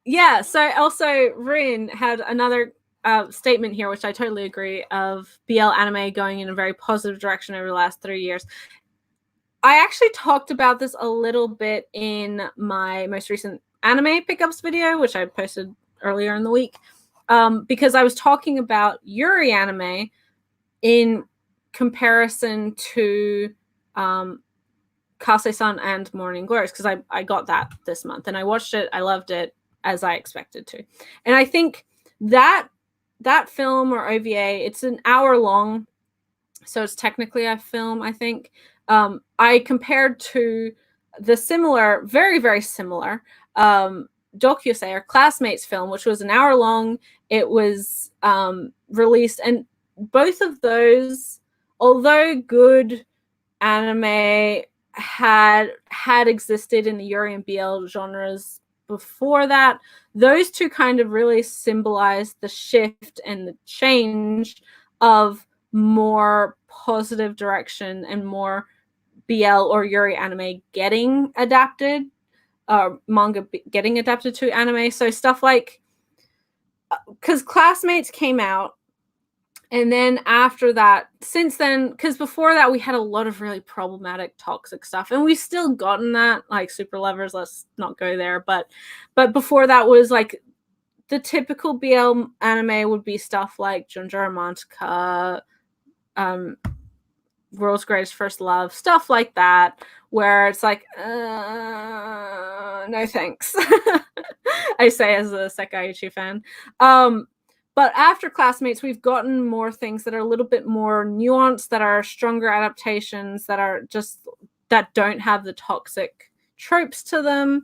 Yeah, so also Rin had another statement here, which I totally agree, of BL anime going in a very positive direction over the last 3 years. I actually talked about this a little bit in my most recent anime pickups video, which I posted earlier in the week, because I was talking about Yuri anime in comparison to Kase-san and Morning Glories, because I got that this month and I watched it. I loved it, as I expected to. And I think that film or OVA, it's an hour long, so it's technically a film, I think. I compared to the similar, very, very similar docu-say or Classmates film, which was an hour long. It was released, and both of those, although good anime had existed in the Yuri and BL genres before that, those two kind of really symbolize the shift and the change of more positive direction and more BL or Yuri anime getting adapted, manga getting adapted to anime. So stuff like, because Classmates came out, and then after that, since then, because before that we had a lot of really problematic toxic stuff, and we've still gotten that, like Super Lovers, let's not go there, but before that was like the typical BL anime would be stuff like Junjo Romantica, World's Greatest First Love, stuff like that, where it's like, no thanks. I say as a Sekaiichi fan. But after Classmates, we've gotten more things that are a little bit more nuanced, that are stronger adaptations, that are just, that don't have the toxic tropes to them.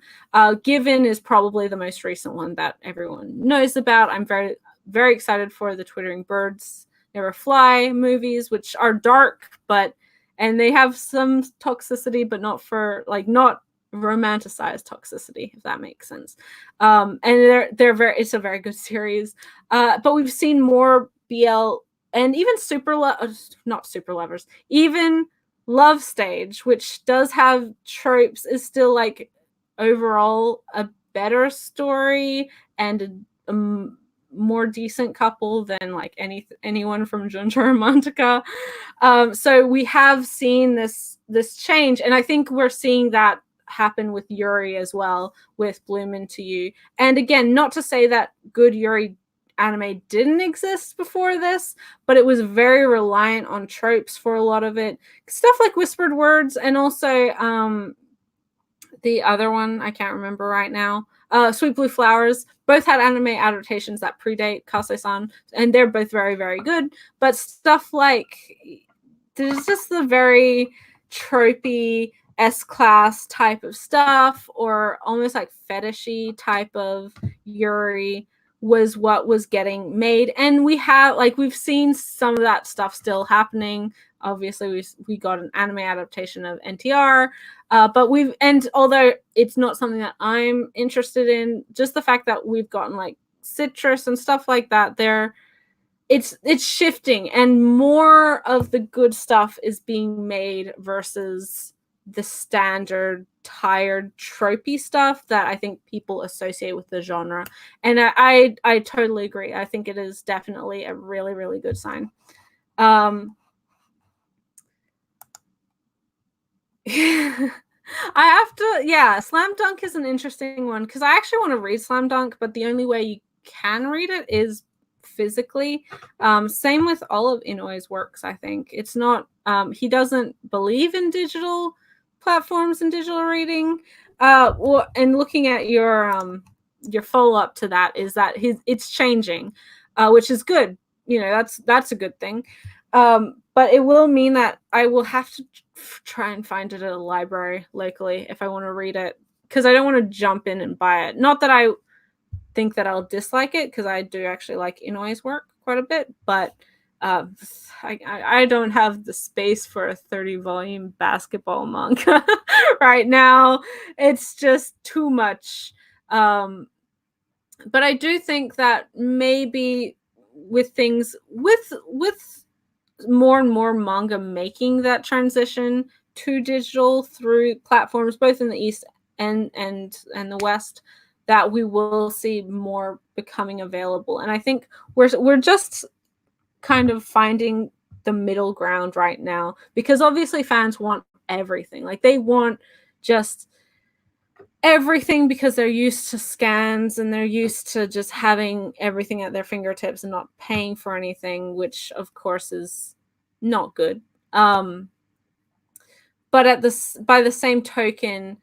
Given is probably the most recent one that everyone knows about. I'm very, very excited for the Twittering Birds Never Fly movies, which are dark, and they have some toxicity, but not for, like, not romanticized toxicity, if that makes sense. And they're very, it's a very good series. But we've seen more BL and even not Super Lovers, even Love Stage, which does have tropes, is still like overall a better story and a more decent couple than like anyone from Junjo Romantica. So we have seen this change, and I think we're seeing that happen with Yuri as well, with Bloom Into You. And again, not to say that good Yuri anime didn't exist before this, but it was very reliant on tropes for a lot of it. Stuff like Whispered Words, and also the other one I can't remember right now, Sweet Blue Flowers, both had anime adaptations that predate Kase-san, and they're both very, very good. But stuff like, there's just the very tropey S-class type of stuff, or almost like fetishy type of Yuri, was what was getting made. And we've seen some of that stuff still happening. Obviously, we got an anime adaptation of NTR, but although it's not something that I'm interested in, just the fact that we've gotten like Citrus and stuff like that, it's shifting, and more of the good stuff is being made versus the standard tired tropey stuff that I think people associate with the genre. And I totally agree. I think it is definitely a really, really good sign. I have to, yeah, Slam Dunk is an interesting one, because I actually want to read Slam Dunk, but the only way you can read it is physically. Same with all of Inoue's works, I think. It's not, he doesn't believe in digital platforms and digital reading. And looking at your follow-up to that is that it's changing, which is good. You know, that's a good thing. But it will mean that I will have to try and find it at a library locally if I want to read it, because I don't want to jump in and buy it. Not that I think that I'll dislike it, because I do actually like Inoue's work quite a bit, but I don't have the space for a 30-volume basketball manga right now. It's just too much. But I do think that maybe with things, with more and more manga making that transition to digital through platforms, both in the East and the West, that we will see more becoming available. And I think we're just kind of finding the middle ground right now, because obviously fans want everything. Like, they want just everything, because they're used to scans and they're used to just having everything at their fingertips and not paying for anything, which of course is not good. But by the same token,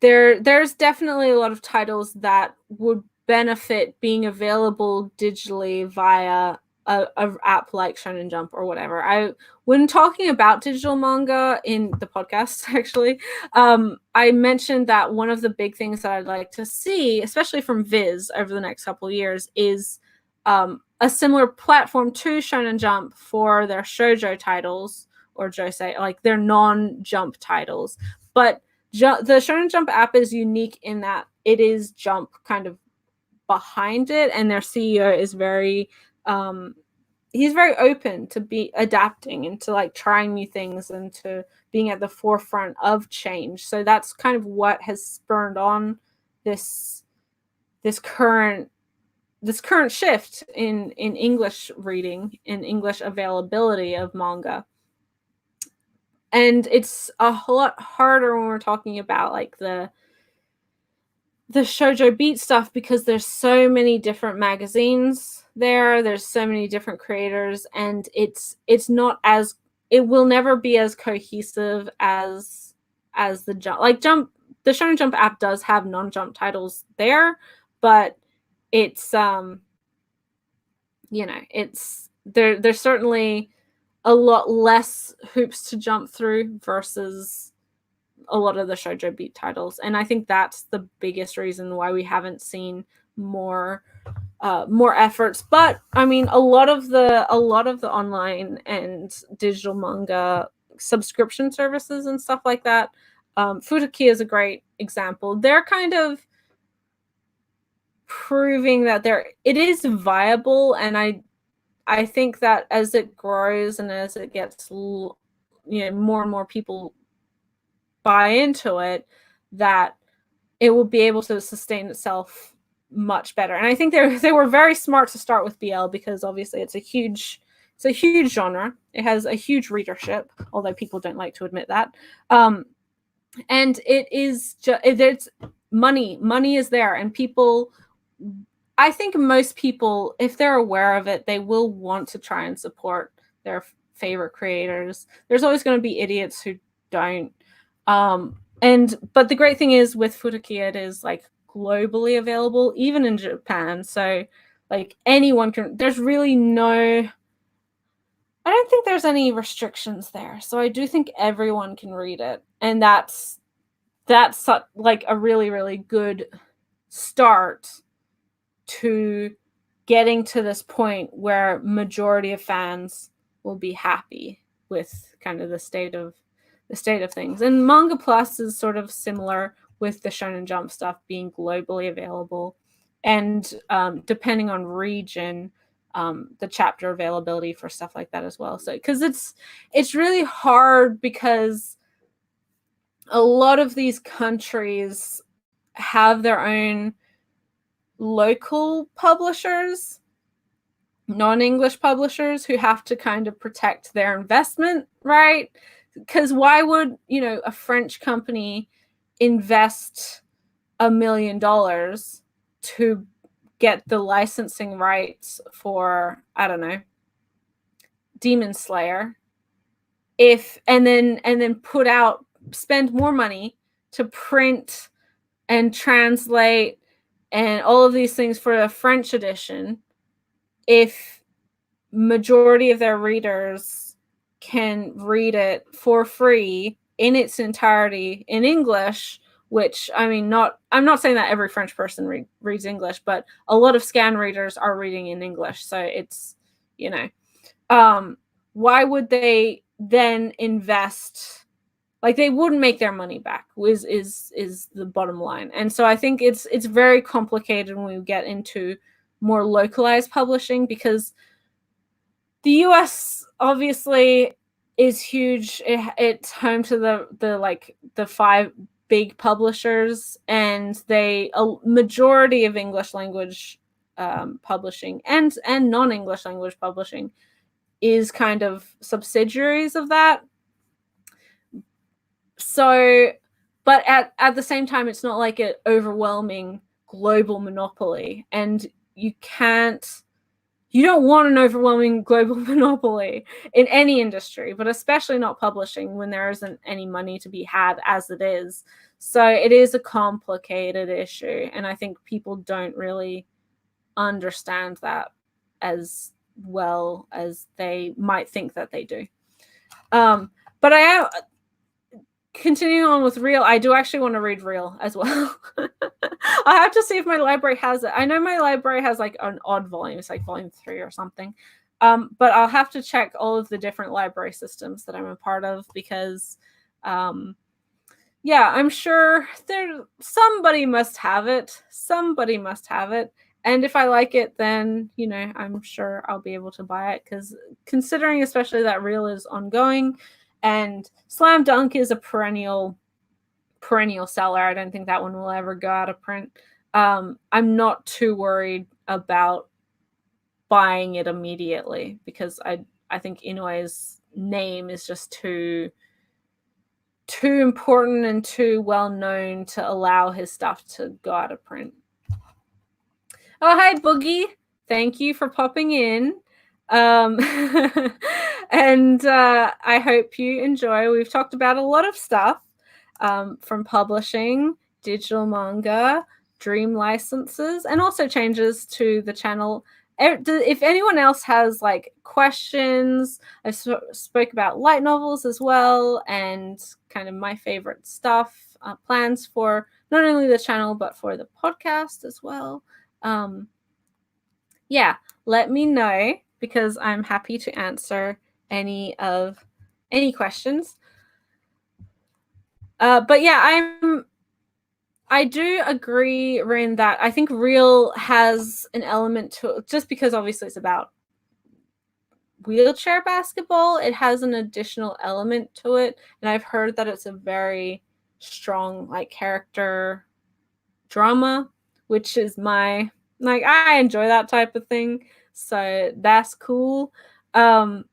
there's definitely a lot of titles that would benefit being available digitally via a app like Shonen Jump or whatever. When talking about digital manga in the podcast, actually, I mentioned that one of the big things that I'd like to see, especially from Viz over the next couple of years, is a similar platform to Shonen Jump for their shoujo titles or josei, like their non-Jump titles. But the Shonen Jump app is unique in that it is Jump kind of behind it, and their CEO is very he's very open to be adapting and to like trying new things and to being at the forefront of change. So that's kind of what has spurred on this current shift in English reading, in English availability of manga. And it's a whole lot harder when we're talking about like the shoujo beat stuff, because there's so many different magazines there's so many different creators, and it's not as, it will never be as cohesive as the Jump. The Shonen Jump app does have non-Jump titles there, but it's it's there's certainly a lot less hoops to jump through versus a lot of the shoujo beat titles. And I think that's the biggest reason why we haven't seen more efforts. But I mean, a lot of the online and digital manga subscription services and stuff like that, Futaki is a great example. They're kind of proving that it is viable, and I think that as it grows and as it gets more and more people buy into it, that it will be able to sustain itself much better. And I think they were very smart to start with BL, because obviously it's a huge genre. It has a huge readership, although people don't like to admit that. And it is it's money is there, and people, I think most people, if they're aware of it, they will want to try and support their favorite creators. There's always going to be idiots who don't. But the great thing is with Futaki, it is like globally available, even in Japan. So like anyone can, there's really I don't think there's any restrictions there. So I do think everyone can read it. And that's like a really, really good start to getting to this point where majority of fans will be happy with kind of the state of things. And Manga Plus is sort of similar, with the Shonen Jump stuff being globally available, and depending on region, the chapter availability for stuff like that as well. So because it's really hard, because a lot of these countries have their own local publishers, non-English publishers, who have to kind of protect their investment, right? Because why would a French company invest $1 million to get the licensing rights for, I don't know, Demon Slayer, and then spend more money to print and translate and all of these things for a French edition, if majority of their readers can read it for free in its entirety in English, which, I mean, I'm not saying that every French person reads English, but a lot of scan readers are reading in English. So it's, why would they then invest? Like, they wouldn't make their money back, is the bottom line. And so I think it's very complicated when we get into more localized publishing, because the US obviously is huge. It's home to the 5 big publishers, and a majority of English language publishing and non-English language publishing is kind of subsidiaries of that. So, but at the same time, it's not like an overwhelming global monopoly, and you don't want an overwhelming global monopoly in any industry, but especially not publishing, when there isn't any money to be had as it is. So it is a complicated issue, and I think people don't really understand that as well as they might think that they do. But I am continuing on with Real. I do actually want to read Real as well. I have to see if my library has it. I know my library has like an odd volume. It's like volume 3 or something. But I'll have to check all of the different library systems that I'm a part of because, yeah, I'm sure somebody must have it. Somebody must have it. And if I like it, then, you know, I'm sure I'll be able to buy it because considering especially that Real is ongoing and Slam Dunk is a perennial seller. I don't think that one will ever go out of print. I'm not too worried about buying it immediately because I think Inoue's name is just too important and too well known to allow his stuff to go out of print. Oh, hi, Boogie. Thank you for popping in. And I hope you enjoy. We've talked about a lot of stuff from publishing, digital manga, dream licenses, and also changes to the channel. If anyone else has like questions, I spoke about light novels as well and kind of my favorite stuff, plans for not only the channel but for the podcast as well. Yeah, let me know because I'm happy to answer any questions. But yeah, I do agree, Rin, that I think Real has an element to it, just because obviously it's about wheelchair basketball. It has an additional element to it, and I've heard that it's a very strong like character drama, which is I enjoy that type of thing, so that's cool. But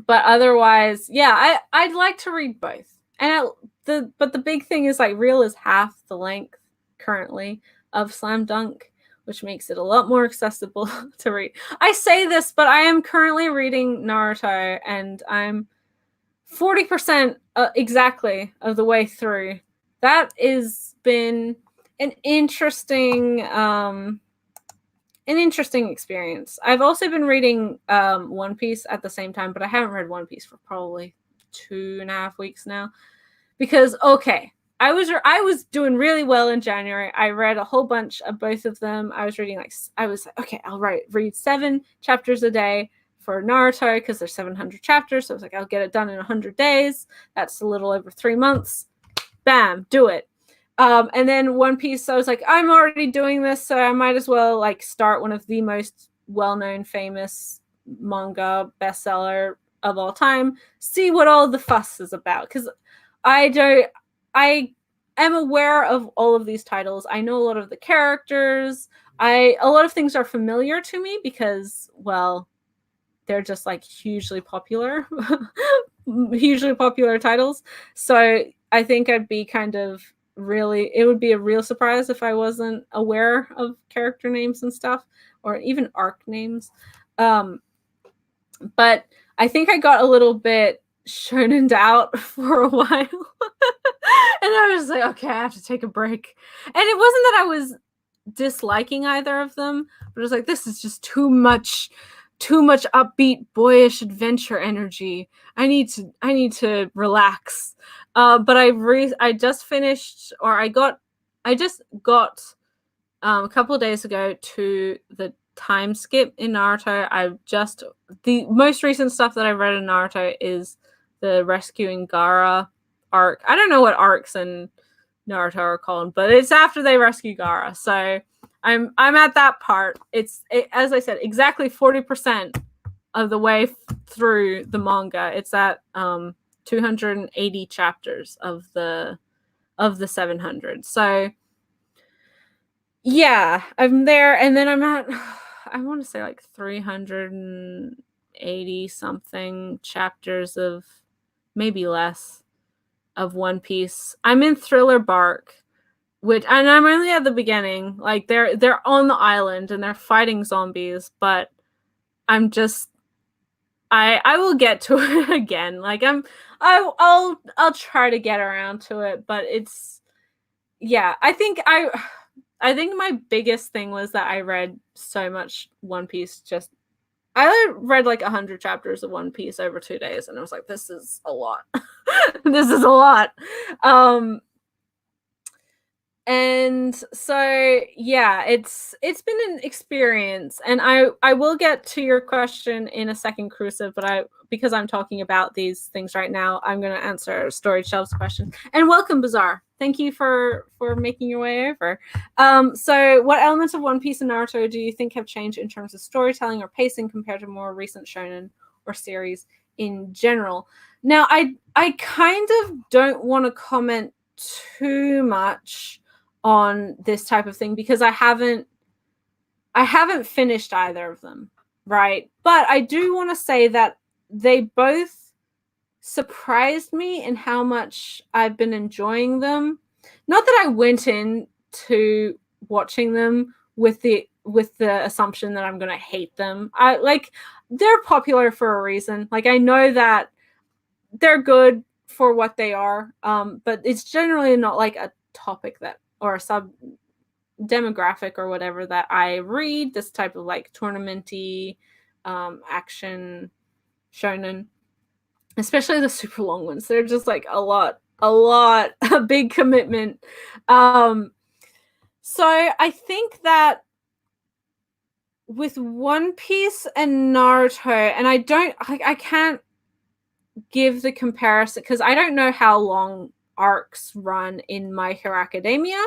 otherwise, yeah, I'd like to read both, and but the big thing is like Real is half the length currently of Slam Dunk, which makes it a lot more accessible to read. I say this, but I am currently reading Naruto, and I'm 40% exactly of the way through. That has been an interesting experience. I've also been reading One Piece at the same time, but I haven't read One Piece for probably 2.5 weeks now. Because I was doing really well in January. I read a whole bunch of both of them. I was reading I'll read 7 chapters a day for Naruto because there's 700 chapters. So I was like, I'll get it done in 100 days. That's a little over 3 months. Bam, do it. And then One Piece, I was like, I'm already doing this, so I might as well like start one of the most well-known, famous manga bestseller of all time. See what all the fuss is about, because I am aware of all of these titles. I know a lot of the characters. A lot of things are familiar to me because, well, they're just like hugely popular titles. So I think I'd be it would be a real surprise if I wasn't aware of character names and stuff, or even arc names. But I think I got a little bit shonened out for a while. And I was like, okay, I have to take a break. And it wasn't that I was disliking either of them, but it was like, this is just too much upbeat, boyish adventure energy. I need to relax. But I just finished, or I just got a couple of days ago to the time skip in Naruto. The most recent stuff that I've read in Naruto is the rescuing Gaara arc. I don't know what arcs in Naruto are called, but it's after they rescue Gaara. So I'm at that part. It's as I said, exactly 40% of the way through the manga. It's at 280 chapters of the 700. So yeah, I'm there, and then I'm at I want to say like 380 something chapters of, maybe less, of One Piece. I'm in Thriller Bark, and I'm only at the beginning. Like they're on the island and they're fighting zombies, but I'm just I will get to it again. Like I'll try to get around to it, but it's, yeah, I think my biggest thing was that I read so much One Piece just I read like 100 chapters of One Piece over 2 days, and I was like, this is a lot. This is a lot. And so yeah, it's been an experience, and I will get to your question in a second, Crucive, but because I'm talking about these things right now, I'm going to answer Story Shelf's question. And welcome, Bazaar. Thank you for making your way over. So what elements of One Piece and Naruto do you think have changed in terms of storytelling or pacing compared to more recent shonen or series in general? Now, I kind of don't want to comment too much on this type of thing because I haven't finished either of them, right? But I do want to say that they both surprised me in how much I've been enjoying them. Not that I went into watching them with the assumption that I'm going to hate them. They're popular for a reason. Like, I know that they're good for what they are, but it's generally not like a topic that, or a sub demographic or whatever, that I read. This type of like tournamenty action shonen, especially the super long ones. They're just like a big commitment. So I think that with One Piece and Naruto, and I can't give the comparison because I don't know how long arcs run in My Hero Academia,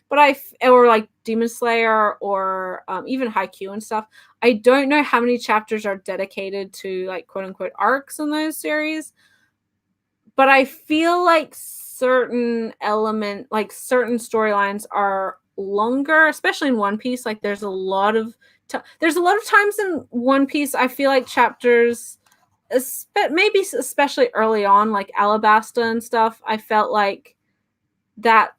but or like Demon Slayer, or even Haikyuu and stuff. I don't know how many chapters are dedicated to like quote unquote arcs in those series, but I feel like certain storylines are longer, especially in One Piece. Like there's a lot of times in One Piece I feel like chapters, maybe especially early on, like Alabasta and stuff, I felt like that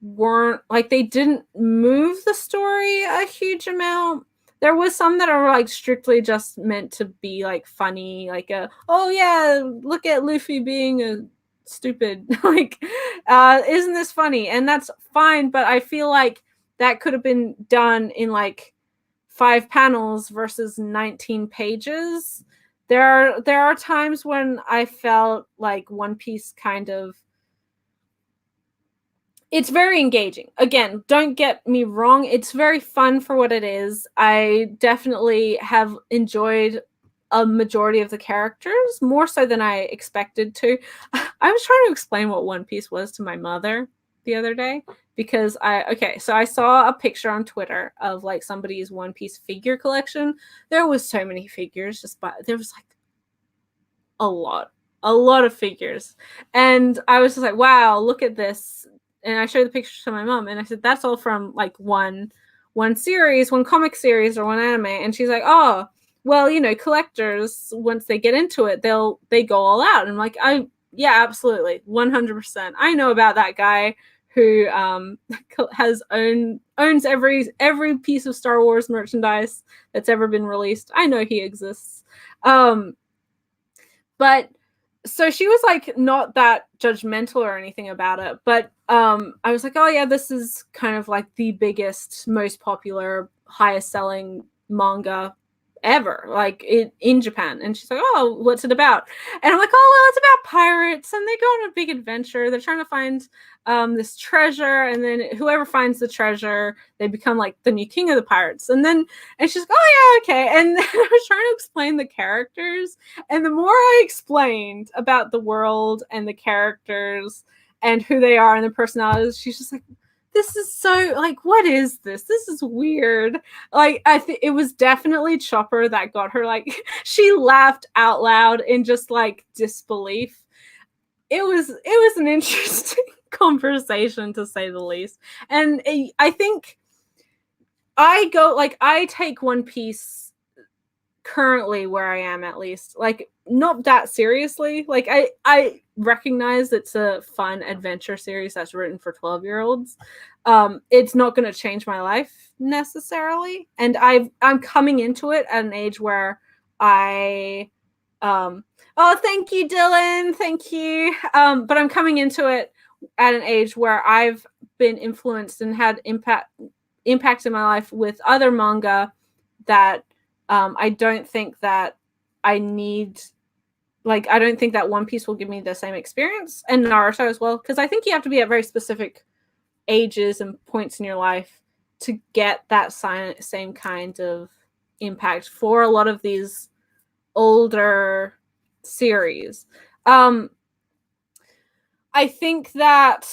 weren't like, they didn't move the story a huge amount. There was some that are like strictly just meant to be like funny, like oh yeah, look at Luffy being a stupid like isn't this funny? And that's fine, but I feel like that could have been done in like 5 panels versus 19 pages. There are times when I felt like One Piece kind of, it's very engaging. Again, don't get me wrong, it's very fun for what it is. I definitely have enjoyed a majority of the characters, more so than I expected to. I was trying to explain what One Piece was to my mother the other day because so I saw a picture on Twitter of like somebody's One Piece figure collection. There was so many figures, there was like a lot of figures, and I was just like, wow, look at this. And I showed the pictures to my mom, and I said, that's all from like one series, one comic series, or one anime. And she's like, oh, well, collectors, once they get into it, they go all out. And I'm like, yeah, absolutely, 100%. I know about that guy who owns every piece of Star Wars merchandise that's ever been released. I know he exists. But so she was like not that judgmental or anything about it, but I was like, oh yeah, this is kind of like the biggest, most popular, highest selling manga ever, like in Japan. And she's like, oh, what's it about? And I'm like, oh, well, it's about pirates, and they go on a big adventure. They're trying to find this treasure, and then whoever finds the treasure, they become like the new king of the pirates. And she's like, oh yeah, okay. And I was trying to explain the characters, and the more I explained about the world and the characters and who they are and the personalities, she's just like, this is so, like, what is this? This is weird. Like, I think it was definitely Chopper that got her, like, she laughed out loud in just, like, disbelief. It was an interesting conversation, to say the least. And I think I take One Piece currently, where I am at least, like, not that seriously. Like, I recognize it's a fun adventure series that's written for 12-year-olds. It's not going to change my life necessarily, and I'm coming into it at an age where I oh, thank you, Dylan, thank you. But I'm coming into it at an age where I've been influenced and had impact in my life with other manga that I don't think that I don't think that One Piece will give me the same experience, and Naruto as well, because I think you have to be at very specific ages and points in your life to get that same kind of impact for a lot of these older series. I think that,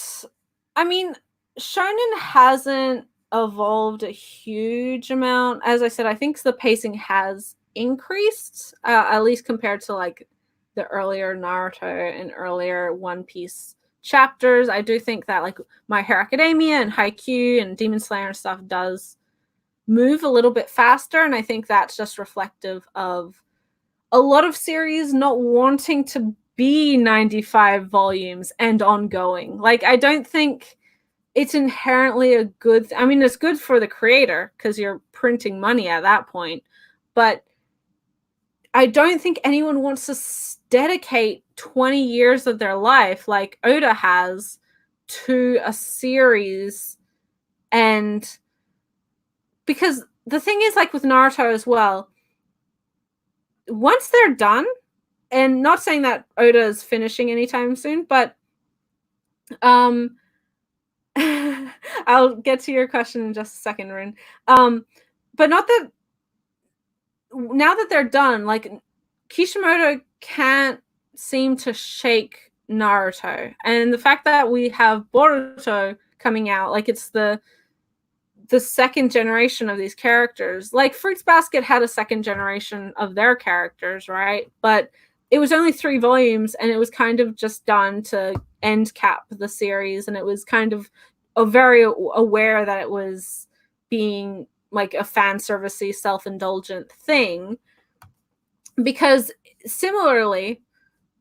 I mean, shonen hasn't evolved a huge amount. As I said, I think the pacing has increased, at least compared to like the earlier Naruto and earlier One Piece chapters. I do think that like My Hero Academia and Haikyuu and Demon Slayer and stuff does move a little bit faster, and I think that's just reflective of a lot of series not wanting to be 95 volumes and ongoing. Like, I don't think it's inherently a good I mean, it's good for the creator because you're printing money at that point, but I don't think anyone wants to dedicate 20 years of their life like Oda has to a series. And because the thing is, like with Naruto as well, once they're done, and not saying that Oda is finishing anytime soon, but I'll get to your question in just a second, Rin. But not that now that they're done, like Kishimoto can't seem to shake Naruto, and the fact that we have Boruto coming out, like it's the second generation of these characters. Like Fruits Basket had a second generation of their characters, right? But it was only 3 volumes, and it was kind of just done to end cap the series, and it was kind of very aware that it was being like a fan servicey, self-indulgent thing. Because similarly,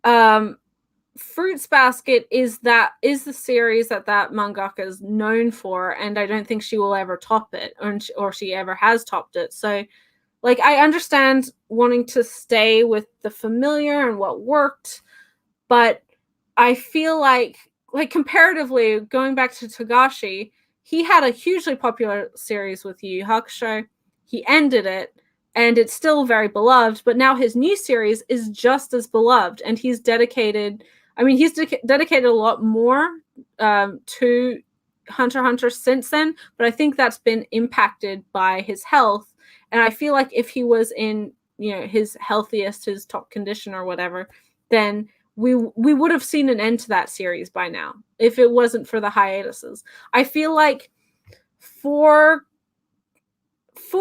Fruits Basket is the series that mangaka is known for, and I don't think she will ever top it, or she ever has topped it. So, like, I understand wanting to stay with the familiar and what worked, but I feel like comparatively, going back to Togashi, he had a hugely popular series with Yu Yu Hakusho. He ended it, and it's still very beloved, but now his new series is just as beloved, and he's dedicated. I mean, he's dedicated a lot more to Hunter x Hunter since then, but I think that's been impacted by his health. And I feel like if he was in, his healthiest, his top condition or whatever, then we would have seen an end to that series by now if it wasn't for the hiatuses. I feel like for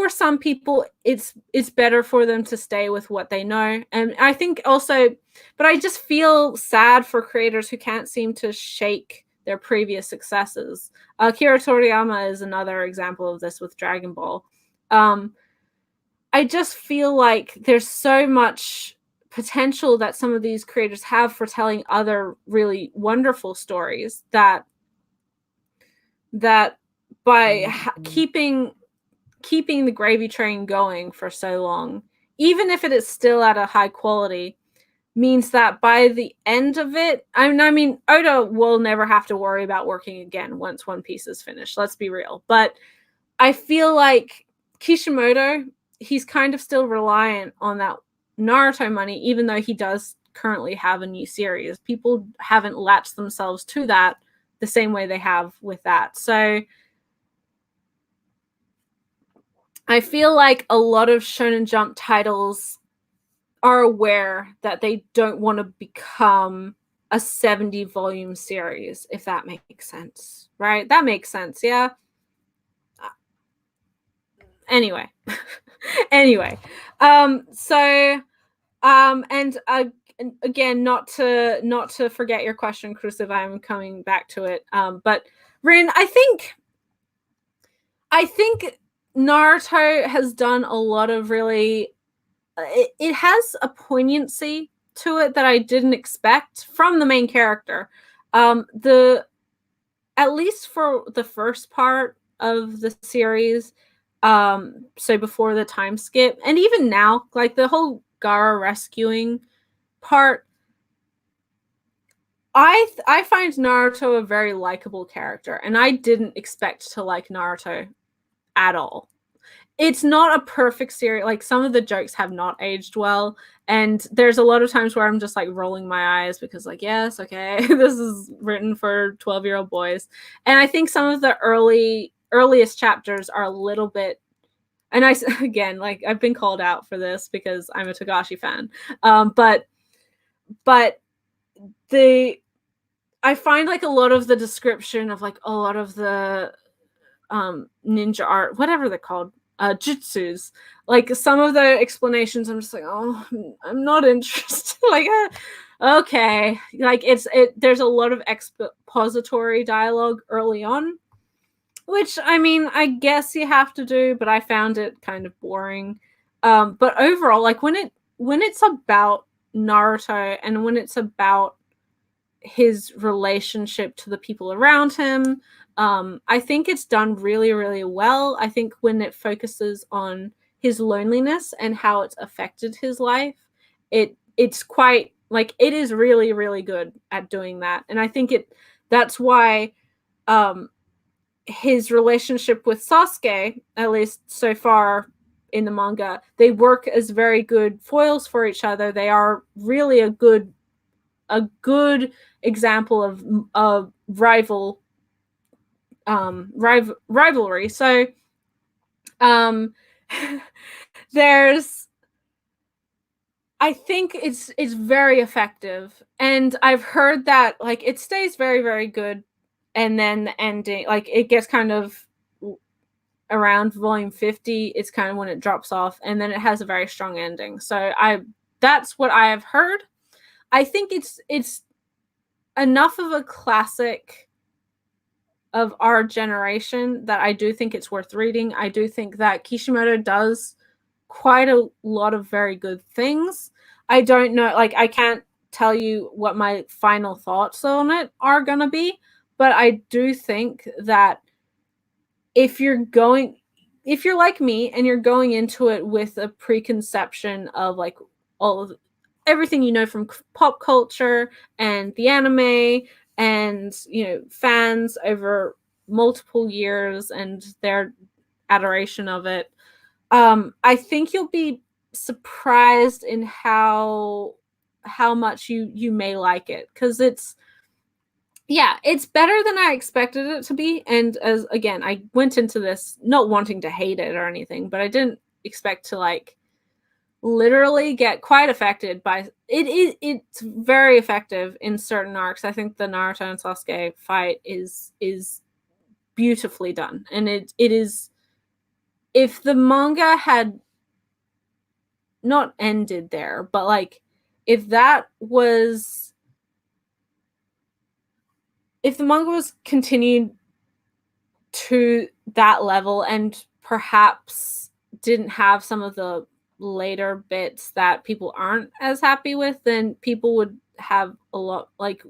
some people it's better for them to stay with what they know, and I think also, but I just feel sad for creators who can't seem to shake their previous successes. Akira Toriyama is another example of this with Dragon Ball. I just feel like there's so much potential that some of these creators have for telling other really wonderful stories that by keeping the gravy train going for so long, even if it is still at a high quality, means that by the end of it, I mean, Oda will never have to worry about working again once One Piece is finished. Let's be real. But I feel like Kishimoto, he's kind of still reliant on that Naruto money, even though he does currently have a new series. People haven't latched themselves to that the same way they have with that. So I feel like a lot of Shonen Jump titles are aware that they don't want to become a 70-volume series, if that makes sense, right? That makes sense, yeah? Anyway. And again, not to forget your question, Crucive, I'm coming back to it. But Rin, I think Naruto has done a lot of really, it has a poignancy to it that I didn't expect from the main character. At least for the first part of the series, so before the time skip, and even now, like the whole Gaara rescuing part, I find Naruto a very likable character, and I didn't expect to like Naruto at all. it's not a perfect series. Like, some of the jokes have not aged well, and there's a lot of times where I'm just like rolling my eyes because, like, yes, okay, this is written for 12-year-old boys. And I think some of the earliest chapters are a little bit, and again, like, I've been called out for this because I'm a Togashi fan, but I find like a lot of the description of like a lot of the ninja art, whatever they're called, jutsus, like some of the explanations, I'm just like, oh, I'm not interested. Like, okay, like there's a lot of expository dialogue early on, which, I mean, I guess you have to do, but I found it kind of boring. But overall, like, when it's about Naruto and when it's about his relationship to the people around him, I think it's done really, really well. I think when it focuses on his loneliness and how it's affected his life, it's quite, like, it is really, really good at doing that. And I think that's why his relationship with Sasuke, at least so far in the manga, they work as very good foils for each other. They are really a good example of rivalry. So there's, I think it's very effective, and I've heard that, like, it stays very, very good, and then the ending, like, it gets kind of around volume 50, it's kind of when it drops off, and then it has a very strong ending. So that's what I have heard. I think it's enough of a classic of our generation that I do think it's worth reading. I do think that Kishimoto does quite a lot of very good things. I don't know, like, I can't tell you what my final thoughts on it are going to be, but I do think that if you're like me and you're going into it with a preconception of like all of everything you know from pop culture and the anime and, you know, fans over multiple years and their adoration of it, I think you'll be surprised in how much you may like it, because it's better than I expected it to be. And as again, I went into this not wanting to hate it or anything, but I didn't expect to like literally get quite affected by it. It's very effective in certain arcs. I think the Naruto and Sasuke fight is beautifully done, and it is, if the manga had not ended there, but like if the manga was continued to that level and perhaps didn't have some of the later bits that people aren't as happy with, then people would have a lot, like,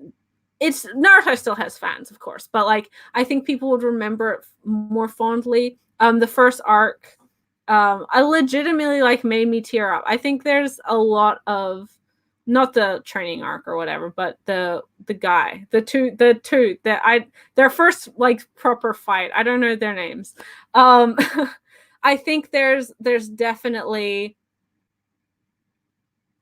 it's Naruto still has fans, of course, but like I think people would remember it more fondly. The first arc, I legitimately like made me tear up. I think there's a lot of, not the training arc or whatever, but the two that their first like proper fight. I don't know their names. I think there's definitely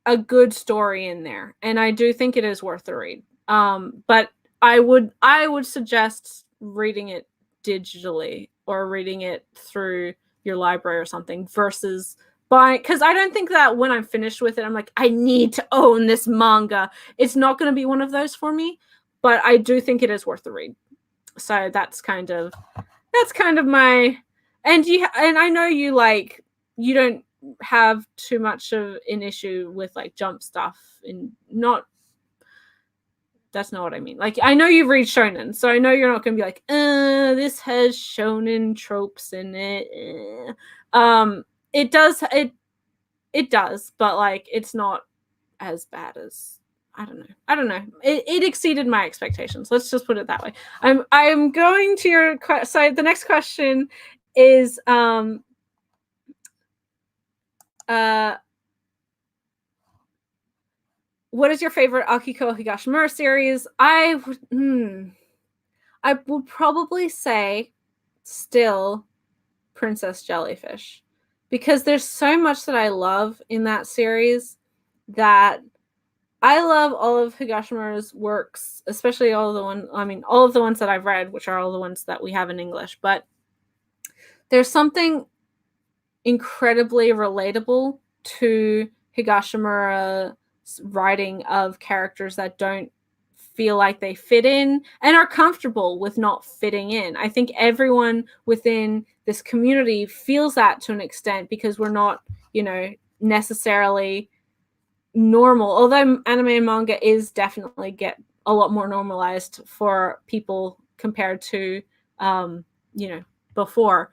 a good story in there, and I do think it is worth the read. But I would suggest reading it digitally or reading it through your library or something versus buying, because I don't think that when I'm finished with it, I'm like, I need to own this manga. It's not going to be one of those for me, but I do think it is worth the read. So that's kind of my, and I know you don't have too much of an issue with like jump stuff, and not, that's not what I mean. Like, I know you've read shonen, so I know you're not going to be like, this has shonen tropes in it. It does, but like it's not as bad as, I don't know. It exceeded my expectations. Let's just put it that way. I'm going to your so the next question is what is your favorite Akiko Higashimura series? I would probably say still Princess Jellyfish. because there's so much that I love in that series that I love all of Higashimura's works, especially all of the ones that I've read, which are all the ones that we have in English. But there's something incredibly relatable to Higashimura's writing of characters that don't feel like they fit in and are comfortable with not fitting in. I think everyone within this community feels that to an extent because we're not, necessarily normal. Although anime and manga is definitely get a lot more normalized for people compared to, before.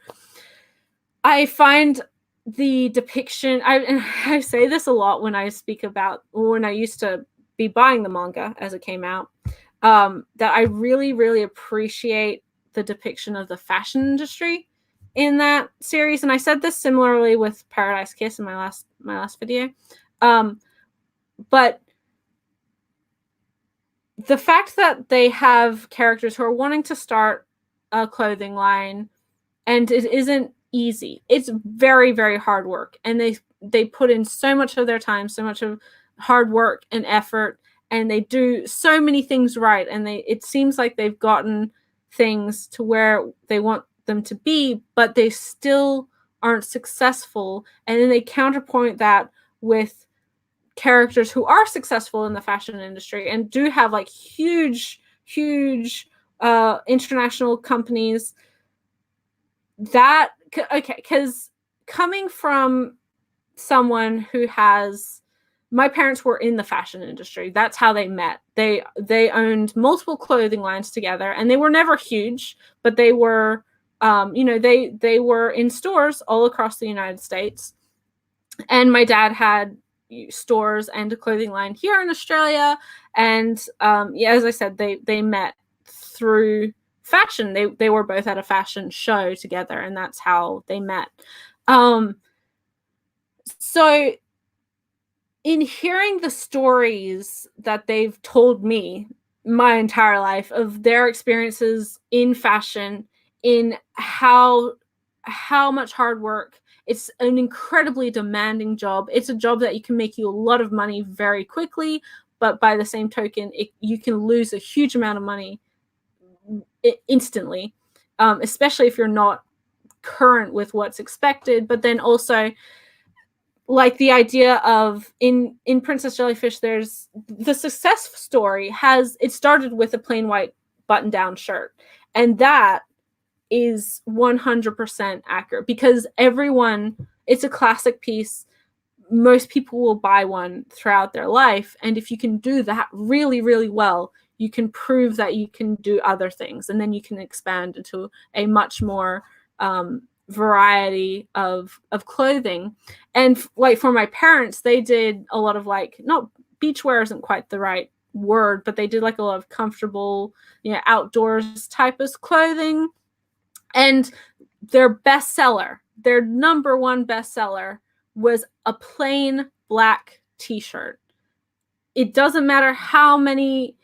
I find the depiction, I say this a lot when I speak about when I used to be buying the manga as it came out, that I really, really appreciate the depiction of the fashion industry in that series. And I said this similarly with Paradise Kiss in my last video. But the fact that they have characters who are wanting to start a clothing line, and it isn't easy. It's very, very hard work. And they put in so much of their time, so much of hard work and effort, and they do so many things right. And it seems like they've gotten things to where they want them to be, but they still aren't successful. And then they counterpoint that with characters who are successful in the fashion industry and do have like huge international companies. That okay, because coming from someone who has, my parents were in the fashion industry. That's how they met. They owned multiple clothing lines together, and they were never huge, but they were they were in stores all across the United States. And my dad had stores and a clothing line here in Australia. And as I said, they met through fashion. They were both at a fashion show together, and that's how they met. So in hearing the stories that they've told me my entire life of their experiences in fashion, in how much hard work, it's an incredibly demanding job. It's a job that you can make you a lot of money very quickly, but by the same token, you can lose a huge amount of money instantly, especially if you're not current with what's expected. But then also, like the idea of in Princess Jellyfish, there's the success story it started with a plain white button-down shirt, and that is 100% accurate because it's a classic piece. Most people will buy one throughout their life, and if you can do that really, really well, you can prove that you can do other things, and then you can expand into a much more variety of clothing. And like for my parents, they did a lot of not beachwear isn't quite the right word, but they did like a lot of comfortable, outdoors type of clothing. And their number one bestseller was a plain black t-shirt. It doesn't matter how many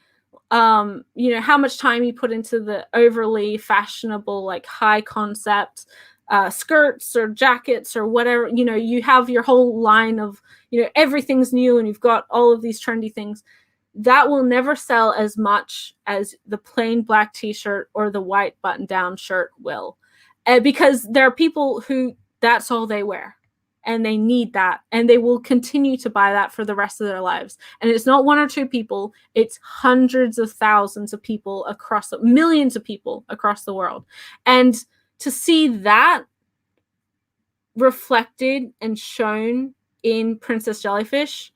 how much time you put into the overly fashionable, like high concept skirts or jackets or whatever, you have your whole line of, everything's new and you've got all of these trendy things. That will never sell as much as the plain black t-shirt or the white button-down shirt will. Because there are people who that's all they wear. And they need that. And they will continue to buy that for the rest of their lives. And it's not one or two people. It's hundreds of thousands of people millions of people across the world. And to see that reflected and shown in Princess Jellyfish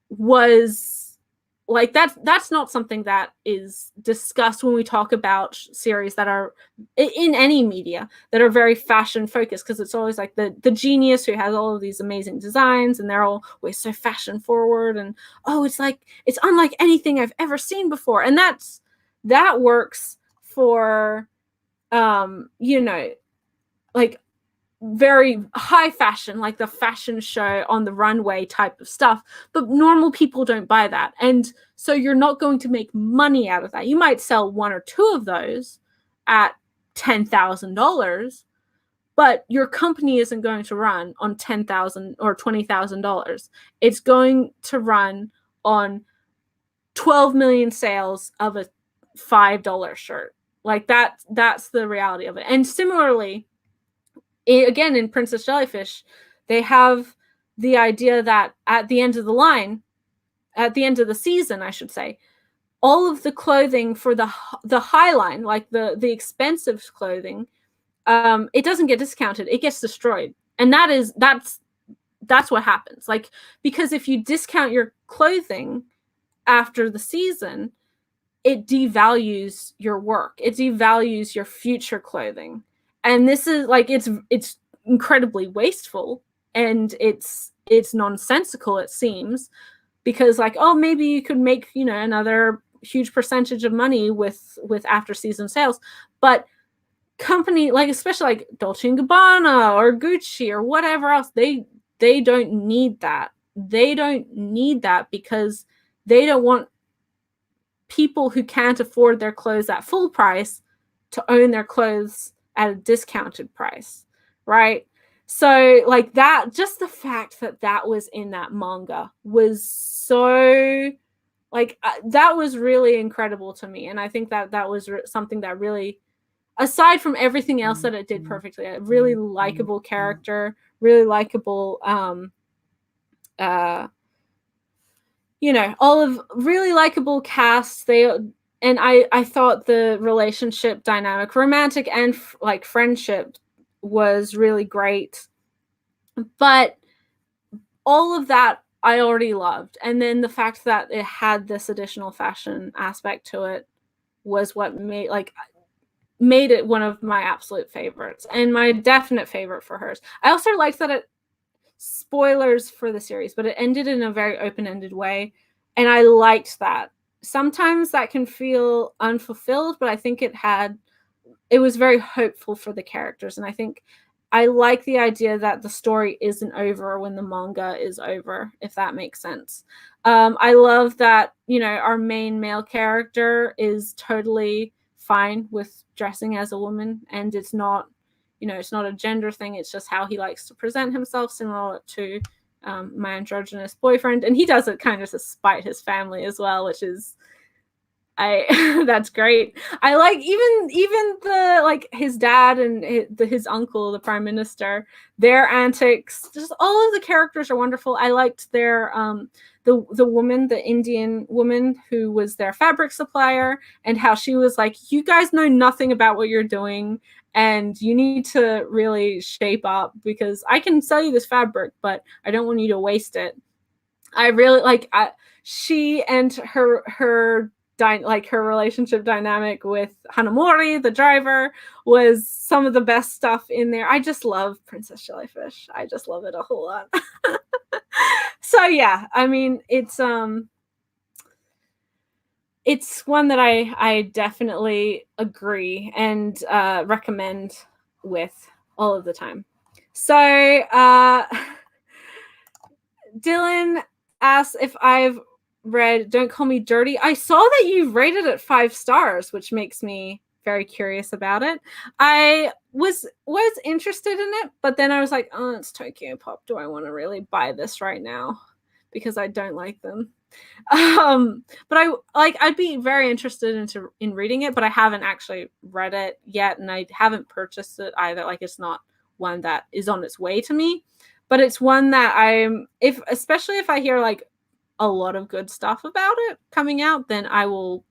was like that's not something that is discussed when we talk about series that are in any media that are very fashion focused, because it's always like the genius who has all of these amazing designs and they're always so fashion forward and it's unlike anything I've ever seen before. And that works for like very high fashion, like the fashion show on the runway type of stuff, but normal people don't buy that. And so you're not going to make money out of that. You might sell one or two of those at $10,000, but your company isn't going to run on $10,000 or $20,000. It's going to run on 12 million sales of a $5 shirt. Like that's the reality of it. And similarly, again, in Princess Jellyfish, they have the idea that at the end of the line, at the end of the season, I should say, all of the clothing for the high line, like the expensive clothing, it doesn't get discounted. It gets destroyed. And that's what happens. Like, because if you discount your clothing after the season, it devalues your work. It devalues your future clothing. And this is like, it's incredibly wasteful, and it's nonsensical, it seems, because like, oh, maybe you could make, you know, another huge percentage of money with after season sales. But company, like especially like Dolce & Gabbana or Gucci or whatever else, they don't need that. They don't need that because they don't want people who can't afford their clothes at full price to own their clothes at a discounted price, right? So like that, just the fact that that was in that manga was so like that was really incredible to me. And I think that that was something that really, aside from everything else that it did perfectly, a really likable character, really likable you know, all of really likable cast. And I thought the relationship dynamic, romantic and like friendship, was really great. But all of that I already loved. And then the fact that it had this additional fashion aspect to it was what made it one of my absolute favorites, and my definite favorite for hers. I also liked that it, spoilers for the series, but it ended in a very open-ended way, and I liked that. Sometimes that can feel unfulfilled, but I think it was very hopeful for the characters, and I think I like the idea that the story isn't over when the manga is over, if that makes sense. I love that, you know, our main male character is totally fine with dressing as a woman, and it's not, you know, it's not a gender thing. It's just how he likes to present himself, similar to my androgynous boyfriend, and he does it kind of to spite his family as well, which is that's great. I like even the like his dad and his uncle, the prime minister, their antics. Just all of the characters are wonderful. I liked their the woman, the Indian woman who was their fabric supplier, and how she was like, you guys know nothing about what you're doing, and you need to really shape up, because I can sell you this fabric, but I don't want you to waste it. I really like she and her relationship dynamic with Hanamori, the driver, was some of the best stuff in there. I just love Princess Jellyfish. I just love it a whole lot. So yeah, I mean, it's one that I definitely agree and recommend with all of the time. So Dylan asks if I've read Don't Call Me Dirty. I saw that you've rated it 5 stars, which makes me very curious about it. I was interested in it, but then I was like, oh, it's Tokyo Pop. Do I want to really buy this right now? Because I don't like them. But I'd be very interested in reading it, but I haven't actually read it yet, and I haven't purchased it either. Like, it's not one that is on its way to me, but it's one that especially if I hear like a lot of good stuff about it coming out, then I will,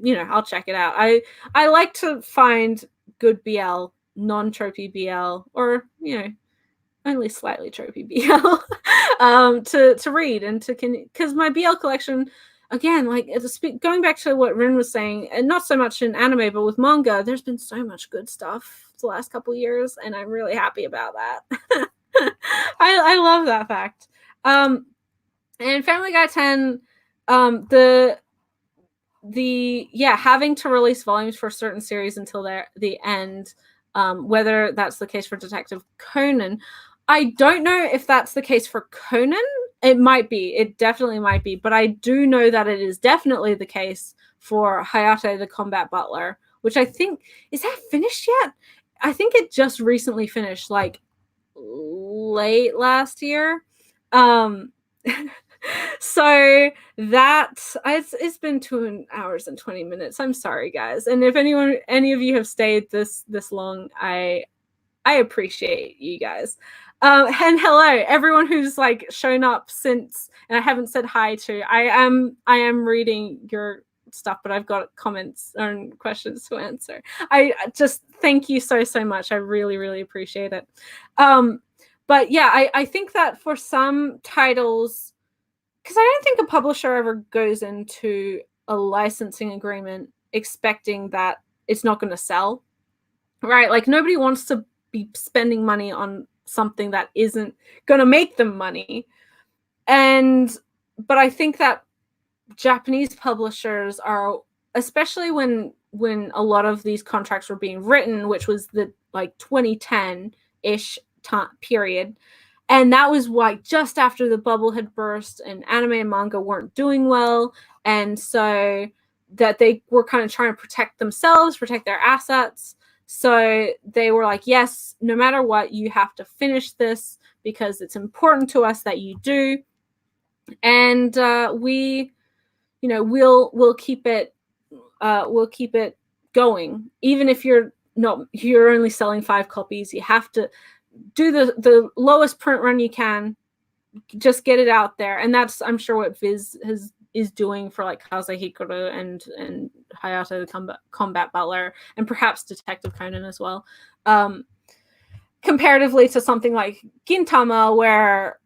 you know, I'll check it out. I like to find good BL, non-tropey BL, or, you know, only slightly tropey BL to read, and because my BL collection, again, like going back to what Rin was saying, and not so much in anime, but with manga, there's been so much good stuff the last couple of years, and I'm really happy about that. I love that fact. And Family Guy 10, having to release volumes for certain series until the end, whether that's the case for Detective Conan. I don't know if that's the case for Conan. It might be. It definitely might be. But I do know that it is definitely the case for Hayate the Combat Butler, which I think, is that finished yet? I think it just recently finished, like late last year. So that it's been 2 hours and 20 minutes. I'm sorry, guys. And if any of you have stayed this long, I appreciate you guys. And hello, everyone who's like shown up since, and I haven't said hi to. I am reading your stuff, but I've got comments and questions to answer. I just thank you so much. I really appreciate it. But yeah, I think that for some titles, because I don't think a publisher ever goes into a licensing agreement expecting that it's not going to sell, right? Like nobody wants to be spending money on something that isn't going to make them money. But I think that Japanese publishers are, especially when a lot of these contracts were being written, which was the like 2010-ish period, and that was like just after the bubble had burst and anime and manga weren't doing well, and so that they were kind of trying to protect themselves, protect their assets. So they were like, yes, no matter what, you have to finish this because it's important to us that you do. And we'll keep it going. Even if you're only selling 5 copies, you have to do the lowest print run you can, just get it out there. And that's, I'm sure, what Viz is doing for like Kazahikuru and Hayato the Combat Butler, and perhaps Detective Conan as well. Comparatively to something like Gintama, where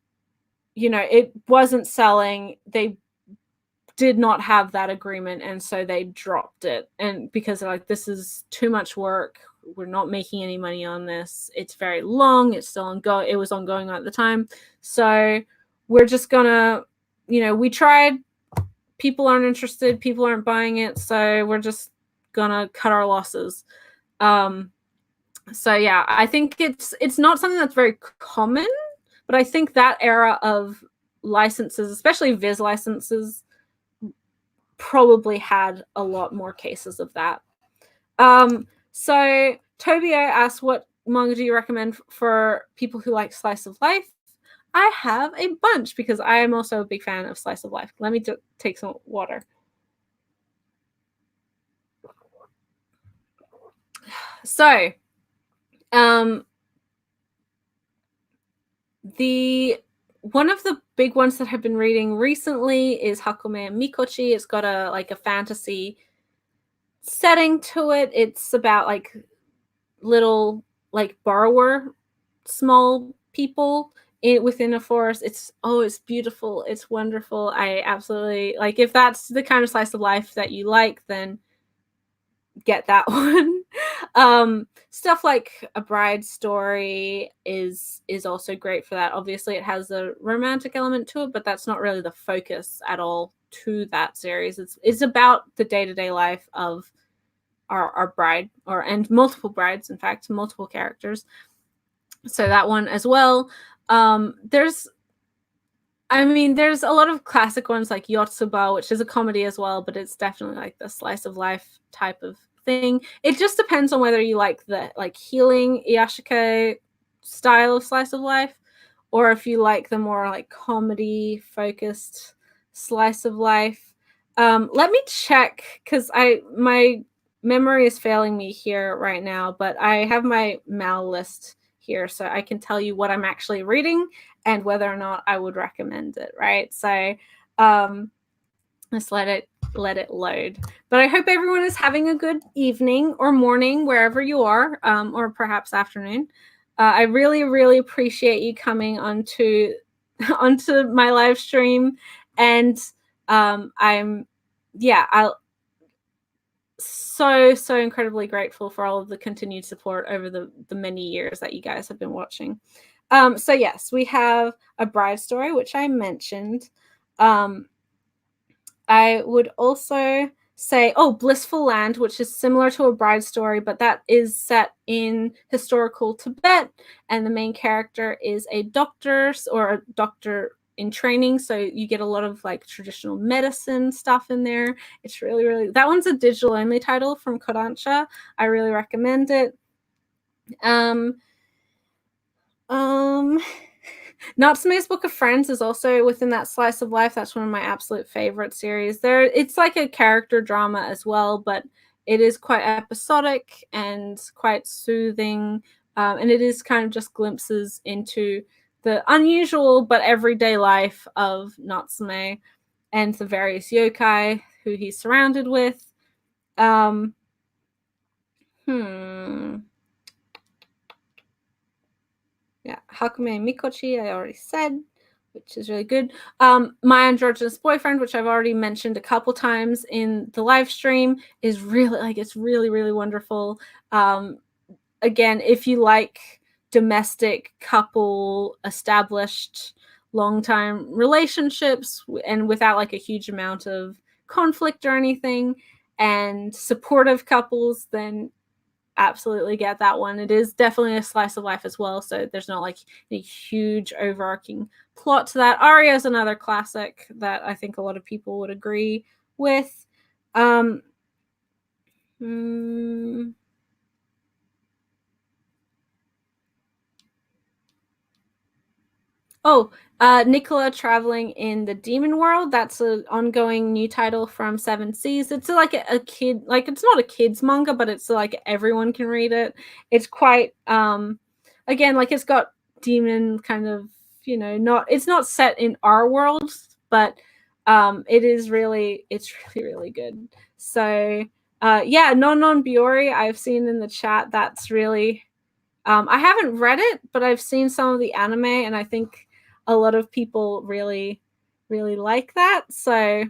it wasn't selling, they did not have that agreement, and so they dropped it. And because they're like, this is too much work, we're not making any money on this, it's very long, it's still ongoing, it was ongoing at the time, so we're just gonna, we tried, people aren't interested, people aren't buying it, so we're just gonna cut our losses. So yeah, I think it's not something that's very common, but I think that era of licenses, especially Viz licenses, probably had a lot more cases of that. So Tobio asked, what manga do you recommend for people who like slice of life? I have a bunch because I am also a big fan of slice of life. Let me take some water. So, one of the big ones that I've been reading recently is Hakume and Mikochi. It's got a fantasy setting to it. It's about like little like borrower, small people within a forest. It's beautiful. It's wonderful. I absolutely like. If that's the kind of slice of life that you like, then get that one. Stuff like A Bride Story is also great for that. Obviously, it has a romantic element to it, but that's not really the focus at all to that series. It's about the day-to-day life of our bride, and multiple brides, in fact, multiple characters. So that one as well. There's a lot of classic ones like Yotsuba, which is a comedy as well, but it's definitely like the slice of life type of thing. It just depends on whether you like the like healing Iyashikei style of slice of life, or if you like the more like comedy focused slice of life. Let me check, because my memory is failing me here right now, but I have my Mal list here, so I can tell you what I'm actually reading and whether or not I would recommend it, right? So let's let it load. But I hope everyone is having a good evening or morning wherever you are, or perhaps afternoon. I really appreciate you coming onto my live stream, and I'm so incredibly grateful for all of the continued support over the many years that you guys have been watching. So yes, we have A Bride Story, which I mentioned. I would also say, Blissful Land, which is similar to A Bride Story, but that is set in historical Tibet, and the main character is a doctor, or a doctor in training, so you get a lot of like traditional medicine stuff in there. It's really that one's a digital only title from Kodansha. I really recommend it. Natsume's Book of Friends is also within that slice of life. That's one of my absolute favorite series. It's like a character drama as well, but it is quite episodic and quite soothing. And it is kind of just glimpses into the unusual but everyday life of Natsume and the various yokai who he's surrounded with. Yeah, Hakume Mikochi, I already said, which is really good. My Androgynous Boyfriend, which I've already mentioned a couple times in the live stream, is really it's really wonderful. Again, if you like domestic couple established long time relationships and without like a huge amount of conflict or anything, and supportive couples, then absolutely get that one. It is definitely a slice of life as well, so there's not like a huge overarching plot to that. Aria is another classic that I think a lot of people would agree with. Nicola Traveling in the Demon World. That's an ongoing new title from Seven Seas. It's like a kid, like it's not a kid's manga, but it's like everyone can read it. It's quite, again, like it's got demon kind of, it's not set in our world, but it's really good. So Non Biori, I've seen in the chat. That's really, I haven't read it, but I've seen some of the anime, and I think a lot of people really like that. So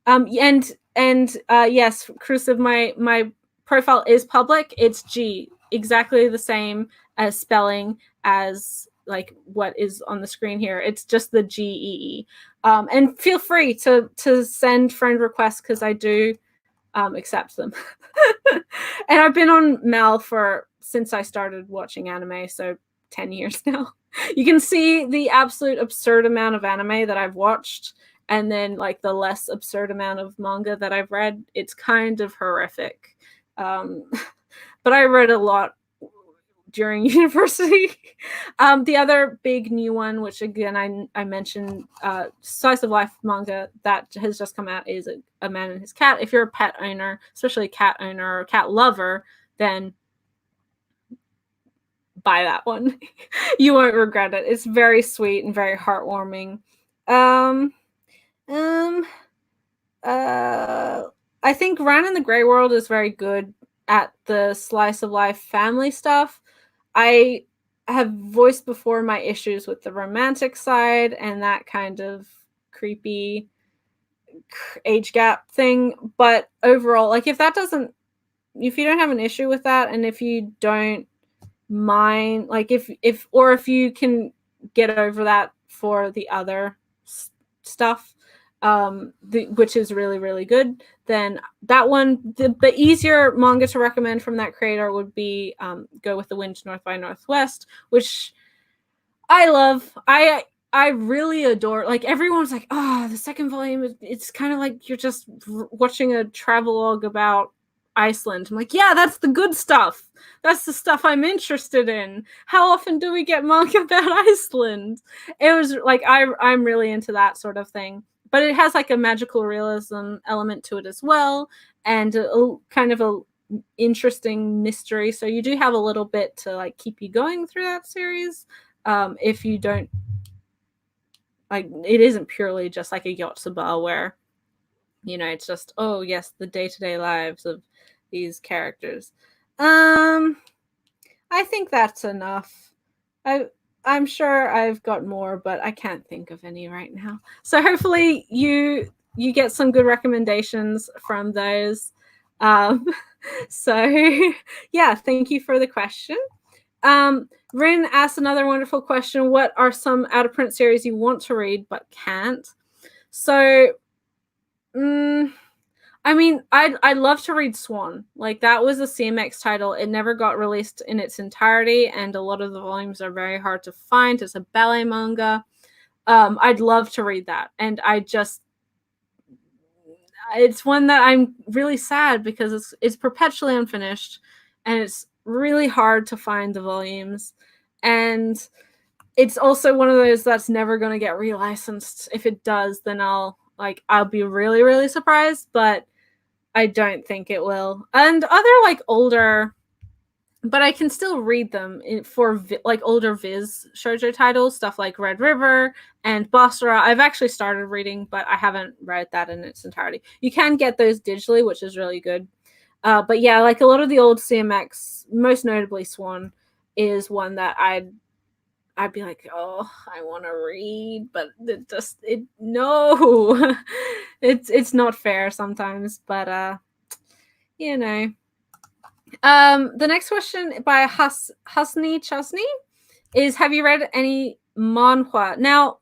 yes, Crucive, my profile is public. It's G, exactly the same as spelling as like what is on the screen here. It's just the GEE. And feel free to send friend requests, because I do accept them. And I've been on Mal since I started watching anime, so 10 years now. You can see the absolute absurd amount of anime that I've watched, and then like the less absurd amount of manga that I've read. It's kind of horrific. But I read a lot during university. The other big new one, which again I mentioned, slice of life manga that has just come out, is A Man and His Cat. If you're a pet owner, especially a cat owner or cat lover, then buy that one. You won't regret it. It's very sweet and very heartwarming. I think Ran in the Grey World is very good at the slice of life family stuff. I have voiced before my issues with the romantic side and that kind of creepy age gap thing, but overall, like if you don't have an issue with that, and if you don't mind, like if you can get over that for the other stuff, which is really good, then that one, the easier manga to recommend from that creator would be Go with the Wind North by Northwest, which I love. I really adore. Like everyone's like, the second volume, it's kind of like you're just watching a travelogue about Iceland. I'm like, yeah, that's the good stuff. That's the stuff I'm interested in. How often do we get manga about Iceland? It was like I'm really into that sort of thing. But it has like a magical realism element to it as well, and a kind of a interesting mystery. So you do have a little bit to like keep you going through that series. If you don't like, it isn't purely just like a Yotsuba where it's just, oh yes, the day-to-day lives of these characters. I think that's enough. I'm sure I've got more, but I can't think of any right now. So hopefully you get some good recommendations from those. So yeah, thank you for the question. Rin asked another wonderful question. What are some out-of-print series you want to read but can't? So, I mean, I'd love to read Swan. Like, that was a CMX title. It never got released in its entirety, and a lot of the volumes are very hard to find. It's a ballet manga. I'd love to read that. And it's one that I'm really sad because it's perpetually unfinished, and it's really hard to find the volumes, and it's also one of those that's never going to get relicensed. If it does, then I'll be really, really surprised, but I don't think it will. And other like older, but I can still read them for like older Viz shoujo titles, stuff like Red River and Basra. I've actually started reading, but I haven't read that in its entirety. You can get those digitally, which is really good. But yeah, like a lot of the old CMX, most notably Swan, is one that I'd be like, oh, I want to read, but no, it's not fair sometimes. But you know. The next question by Hasni Chasni is: have you read any manhwa? Now,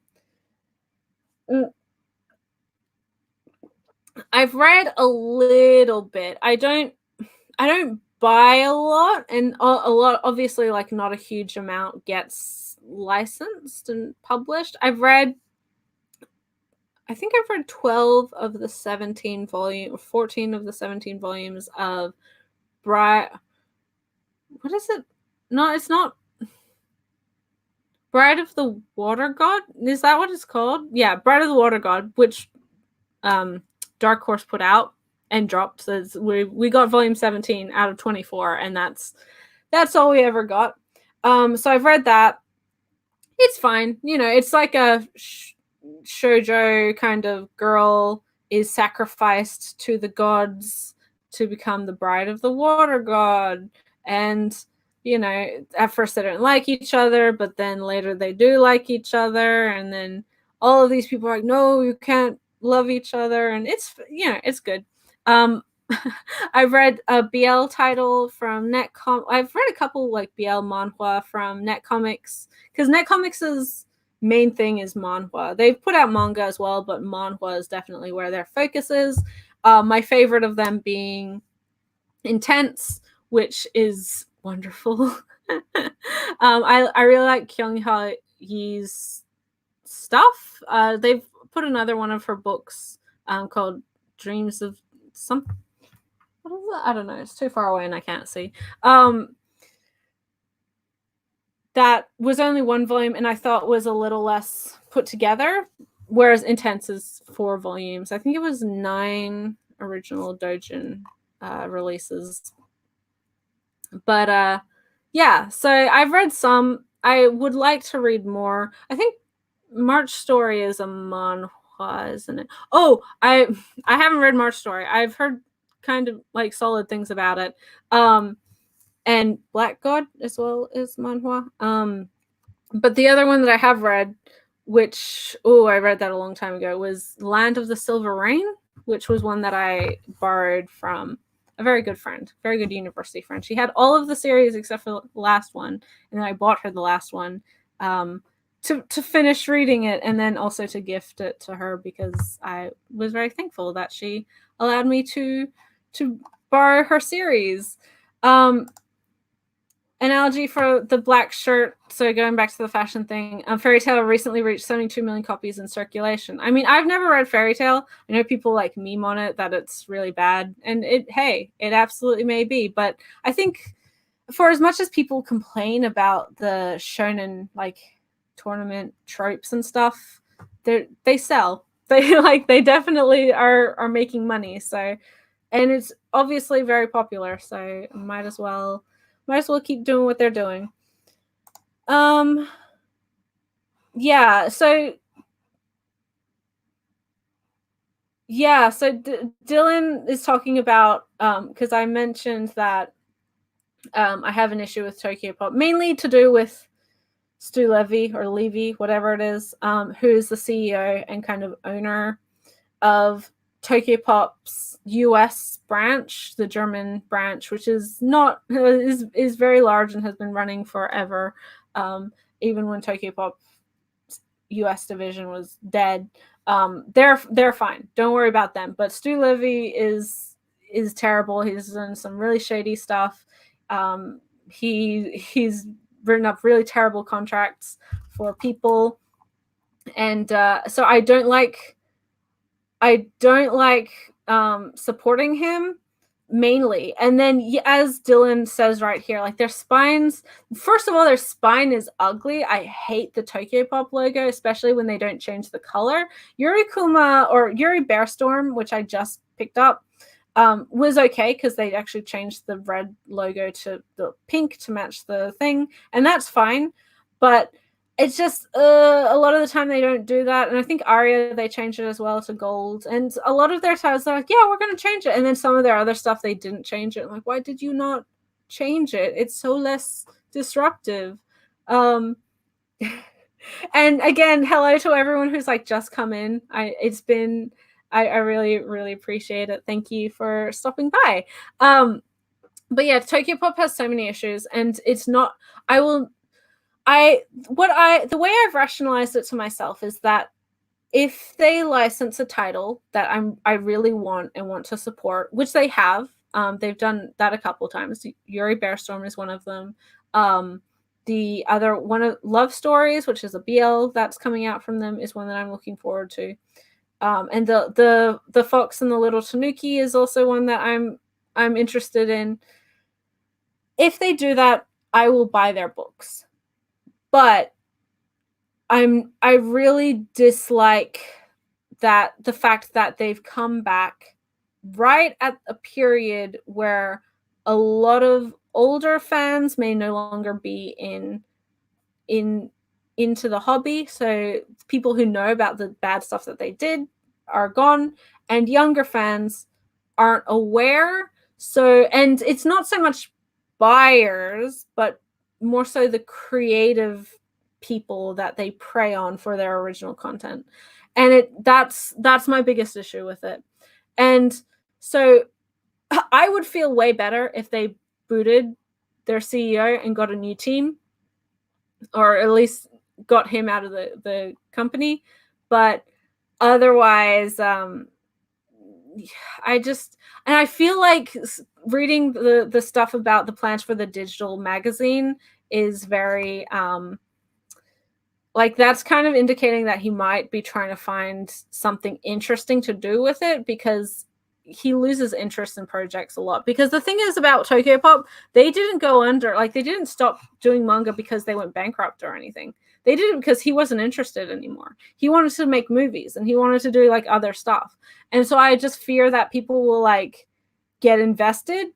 I've read a little bit. I don't buy a lot, and a lot, obviously, like not a huge amount gets licensed and published. I think I've read 12 of the 17 volume, 14 of the 17 volumes of Bride. What is it? No, it's not. Bride of the Water God? Is that what it's called? Yeah, Bride of the Water God, which Dark Horse put out and dropped. So we got volume 17 out of 24, and that's all we ever got. So I've read that. It's fine. You know, it's like a shoujo kind of girl is sacrificed to the gods to become the bride of the water god. And, you know, at first they don't like each other, but then later they do like each other. And then all of these people are like, no, you can't love each other. And it's, you know, it's good. I've read a BL title from I've read a couple like BL manhwa from Netcomics, because Netcomics' main thing is manhwa. They've put out manga as well, but manhwa is definitely where their focus is. My favorite of them being Intense, which is wonderful. I really like Kyung Ye's stuff. They've put another one of her books called Dreams of Something. What is it? I don't know. It's too far away and I can't see. That was only one volume, and I thought was a little less put together, whereas Intense is 4 volumes. I think it was 9 original Dojin releases. But yeah, so I've read some. I would like to read more. I think March Story is a manhwa, isn't it? Oh, I haven't read March Story. I've heard kind of like solid things about it. And Black God as well is manhwa. But the other one that I have read, which I read that a long time ago, was Land of the Silver Rain, which was one that I borrowed from a very good friend, very good university friend. She had all of the series except for the last one, and then I bought her the last one to finish reading it, and then also to gift it to her, because I was very thankful that she allowed me to borrow her series. Analogy for the black shirt. So going back to the fashion thing, Fairy Tail recently reached 72 million copies in circulation. I mean, I've never read Fairy Tail. I know people like meme on it that it's really bad, and it absolutely may be. But I think for as much as people complain about the shonen like tournament tropes and stuff, they sell. They definitely are making money. So, and it's obviously very popular. So might as well keep doing what they're doing. Yeah, so Dylan is talking about, because I mentioned that I have an issue with Tokyo Pop, mainly to do with Stu Levy, or Levy, whatever it is, who's the CEO and kind of owner of Tokyo Pop's US branch, the German branch, which is very large and has been running forever, even when Tokyo Pop's US division was dead. They're fine. Don't worry about them. But Stu Levy is terrible. He's done some really shady stuff. He's written up really terrible contracts for people, and so I don't like supporting him, mainly. And then, as Dylan says right here, like their spines, first of all, their spine is ugly. I hate the Tokyo Pop logo, especially when they don't change the color. Yuri Kuma or Yuri Bearstorm, which I just picked up, was okay because they actually changed the red logo to the pink to match the thing, and that's fine. But it's just a lot of the time they don't do that. And I think Aria, they changed it as well to gold. And a lot of their titles are like, yeah, we're going to change it. And then some of their other stuff, they didn't change it. I'm like, why did you not change it? It's so less disruptive. And again, hello to everyone who's like just come in. I really, really appreciate it. Thank you for stopping by. But yeah, Tokyo Pop has so many issues, and it's not, the way I've rationalized it to myself is that if they license a title that I really want and want to support, which they have, they've done that a couple times. Yuri Bearstorm is one of them. The other one of Love Stories, which is a BL that's coming out from them, is one that I'm looking forward to. And the Fox and the Little Tanuki is also one that I'm interested in. If they do that, I will buy their books. But I really dislike that the fact that they've come back right at a period where a lot of older fans may no longer be into the hobby. So people who know about the bad stuff that they did are gone, and younger fans aren't aware. So, and it's not so much buyers, but more so the creative people that they prey on for their original content. And that's my biggest issue with it. And so I would feel way better if they booted their CEO and got a new team, or at least got him out of the company. But otherwise, I feel like reading the stuff about the plans for the digital magazine is very like, that's kind of indicating that he might be trying to find something interesting to do with it, because he loses interest in projects a lot. Because the thing is about Tokyo Pop, they didn't go under, like, they didn't stop doing manga because they went bankrupt or anything. They did it because he wasn't interested anymore. He wanted to make movies, and he wanted to do like other stuff. And so I just fear that people will like get invested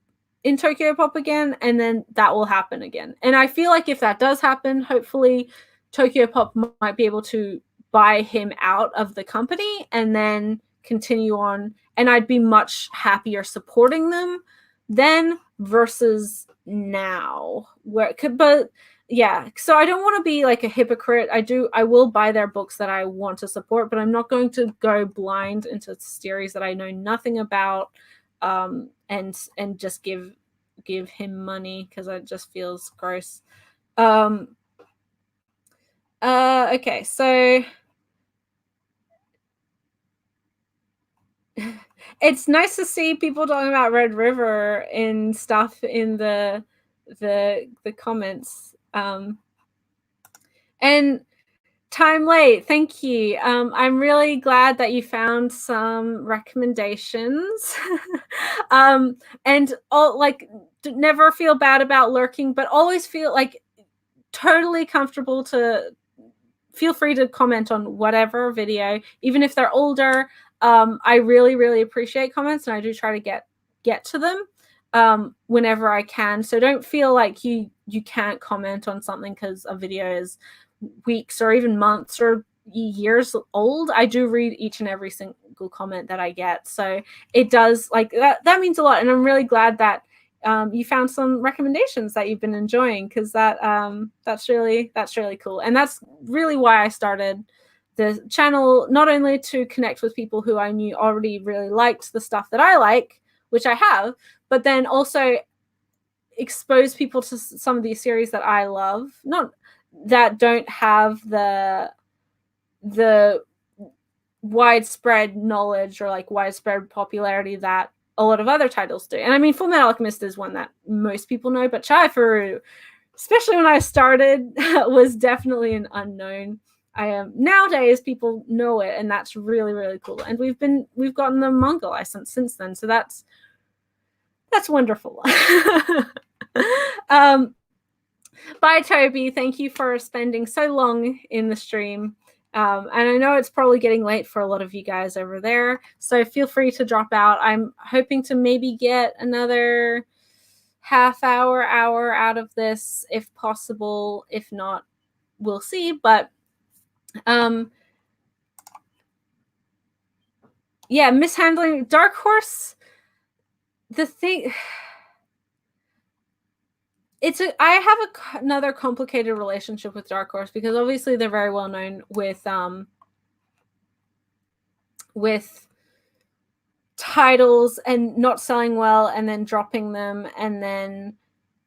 in Tokyo Pop again, and then that will happen again. And I feel like if that does happen, hopefully Tokyo Pop might be able to buy him out of the company and then continue on. And I'd be much happier supporting them then versus now. But yeah, so I don't want to be like a hypocrite. I will buy their books that I want to support, but I'm not going to go blind into series that I know nothing about, and just give him money, because it just feels gross. Okay, so it's nice to see people talking about Red River and stuff in the comments. And Time Late, thank you. I'm really glad that you found some recommendations. And all, like, never feel bad about lurking, but always feel like totally comfortable to feel free to comment on whatever video, even if they're older. I really, really appreciate comments, and I do try to get to them whenever I can. So don't feel like you can't comment on something because a video is weeks or even months or years old. I do read each and every single comment that I get. So it does, like, that means a lot. And I'm really glad that you found some recommendations that you've been enjoying, because that's really cool. And that's really why I started the channel, not only to connect with people who I knew already really liked the stuff that I like, which I have, but then also expose people to some of these series that I love, not that don't have the widespread knowledge or like widespread popularity that a lot of other titles do. And I mean, Fullmetal Alchemist is one that most people know, but Chaifaru, especially when I started, was definitely an unknown. Nowadays people know it, and that's really, really cool. And we've gotten the manga license since then, so that's That's wonderful. Bye, Toby. Thank you for spending so long in the stream. And I know it's probably getting late for a lot of you guys over there, so feel free to drop out. I'm hoping to maybe get another half hour out of this if possible. If not, we'll see. But yeah, mishandling Dark Horse. The thing, I have another complicated relationship with Dark Horse because obviously they're very well known with titles and not selling well and then dropping them, and then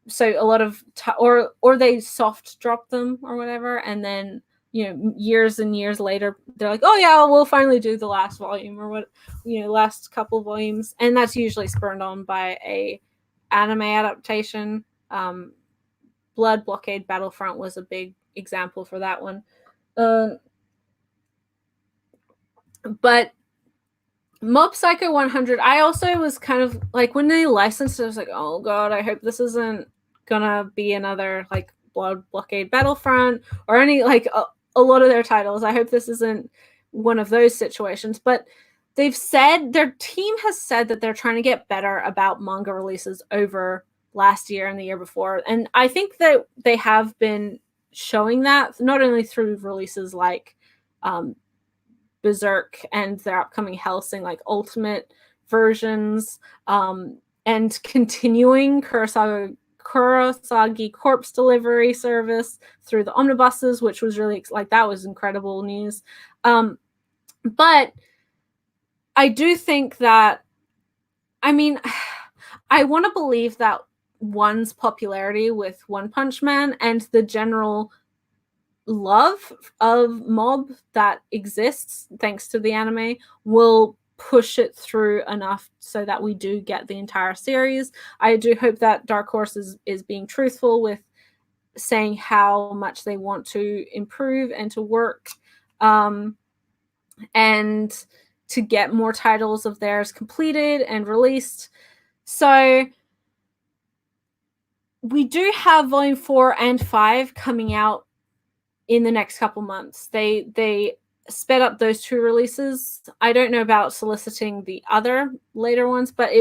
so a lot of or they soft drop them or whatever, and then years and years later they're like, oh yeah, we'll finally do the last volume or what, last couple volumes, and that's usually spurned on by a anime adaptation. Blood Blockade Battlefront was a big example for that one. But Mob Psycho 100, I also was kind of like, when they licensed it, I was like, oh god, I hope this isn't gonna be another like Blood Blockade Battlefront or any like a lot of their titles. I hope this isn't one of those situations. But they've said, their team has said that they're trying to get better about manga releases over last year and the year before, and I think that they have been showing that not only through releases like Berserk and their upcoming Hellsing like ultimate versions, and continuing Kurosagi Corpse Delivery Service through the omnibuses, which was really like, that was incredible news. But I do think that, I mean, I want to believe that One's popularity with One Punch Man and the general love of Mob that exists thanks to the anime will push it through enough so that we do get the entire series. I do hope that Dark Horse is being truthful with saying how much they want to improve and to work, and to get more titles of theirs completed and released. So we do have volume 4 and 5 coming out in the next couple months. They sped up those 2 releases. I don't know about soliciting the other later ones, but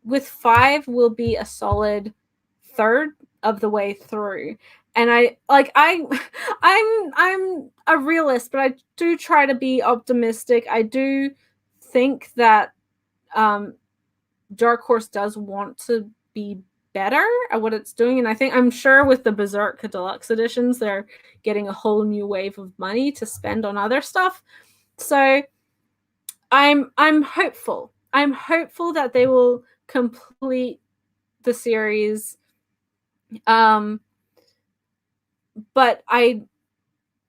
with 5 will be a solid third of the way through. And I'm a realist, but I do try to be optimistic. I do think that Dark Horse does want to be better at what it's doing, and I'm sure with the Berserk Deluxe editions, they're getting a whole new wave of money to spend on other stuff. So I'm hopeful. I'm hopeful that they will complete the series. But I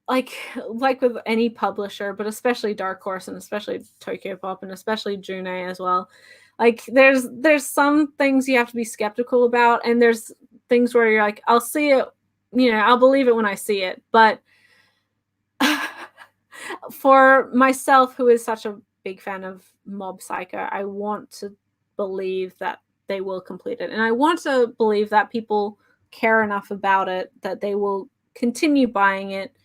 like with any publisher, but especially Dark Horse and especially Tokyo Pop and especially Junei as well, like there's some things you have to be skeptical about, and there's things where you're like, I'll see it, I'll believe it when I see it. But for myself, who is such a big fan of Mob Psycho, I want to believe that they will complete it, and I want to believe that people care enough about it that they will continue buying it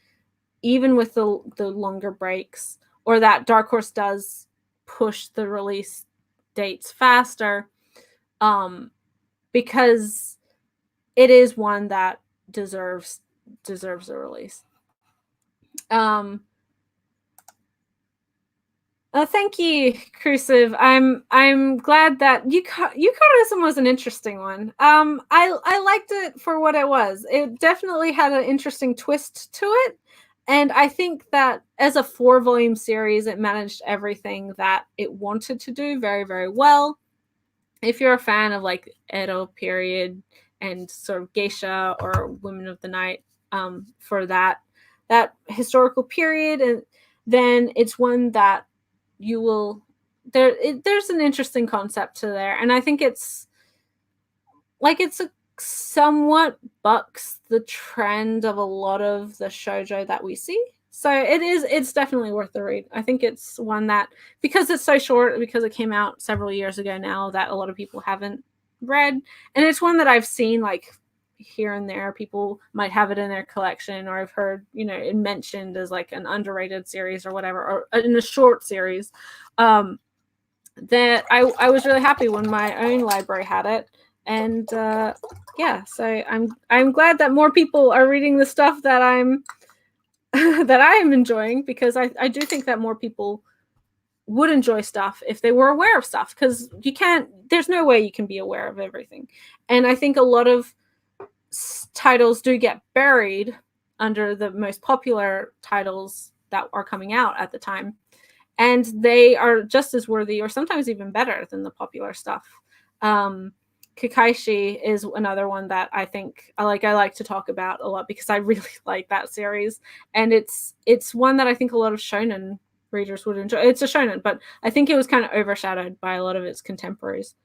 even with the longer breaks, or that Dark Horse does push the release dates faster, because it is one that deserves a release. Thank you, Crucive. I'm glad that Yukarism was an interesting one. I liked it for what it was. It definitely had an interesting twist to it, and I think that as a 4-volume series, it managed everything that it wanted to do very, very well. If you're a fan of like Edo period and sort of geisha or women of the night, for that historical period, and then it's one that you will there's an interesting concept to there, and I think it's a somewhat bucks the trend of a lot of the shoujo that we see. So it's definitely worth the read. I think it's one that, because it's so short, because it came out several years ago now, that a lot of people haven't read, and it's one that I've seen like here and there. People might have it in their collection, or I've heard, you know, it mentioned as like an underrated series or whatever, or in a short series. That I was really happy when my own library had it, and yeah, so I'm glad that more people are reading the stuff that I'm that I am enjoying, because I do think that more people would enjoy stuff if they were aware of stuff, because there's no way you can be aware of everything. And I think a lot of titles do get buried under the most popular titles that are coming out at the time, and they are just as worthy or sometimes even better than the popular stuff. Kakaishi is another one that I think I like to talk about a lot, because I really like that series, and it's one that I think a lot of shonen readers would enjoy. It's a shonen, but I think it was kind of overshadowed by a lot of its contemporaries.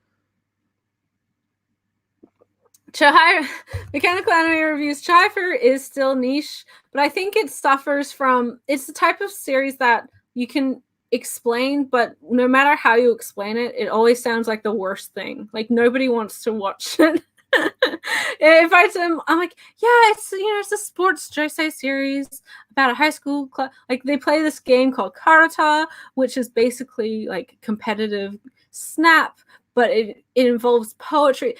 Chihaya, Mechanical Anime Reviews, Chihaya is still niche, but I think it suffers from, it's the type of series that you can explain, but no matter how you explain it, it always sounds like the worst thing. Like nobody wants to watch it. If I'm like, yeah, it's a sports josei series about a high school club. Like they play this game called Karata, which is basically like competitive Snap, but it involves poetry.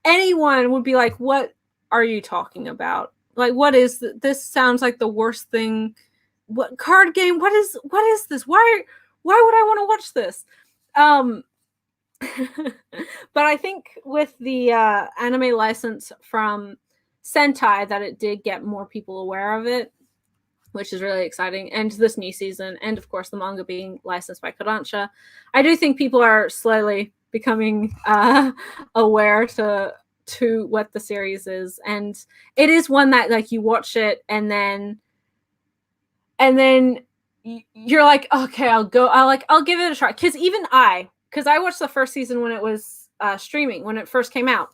Anyone would be like, what are you talking about? Like, what is this? Sounds like the worst thing. What card game? What is this? Why would I want to watch this? But I think with the anime license from Sentai, that it did get more people aware of it, which is really exciting. And this new season, and of course the manga being licensed by Kodansha, I do think people are slowly becoming aware to what the series is. And it is one that like you watch it and then you're like, okay, I'll give it a try. Because I watched the first season when it was streaming, when it first came out,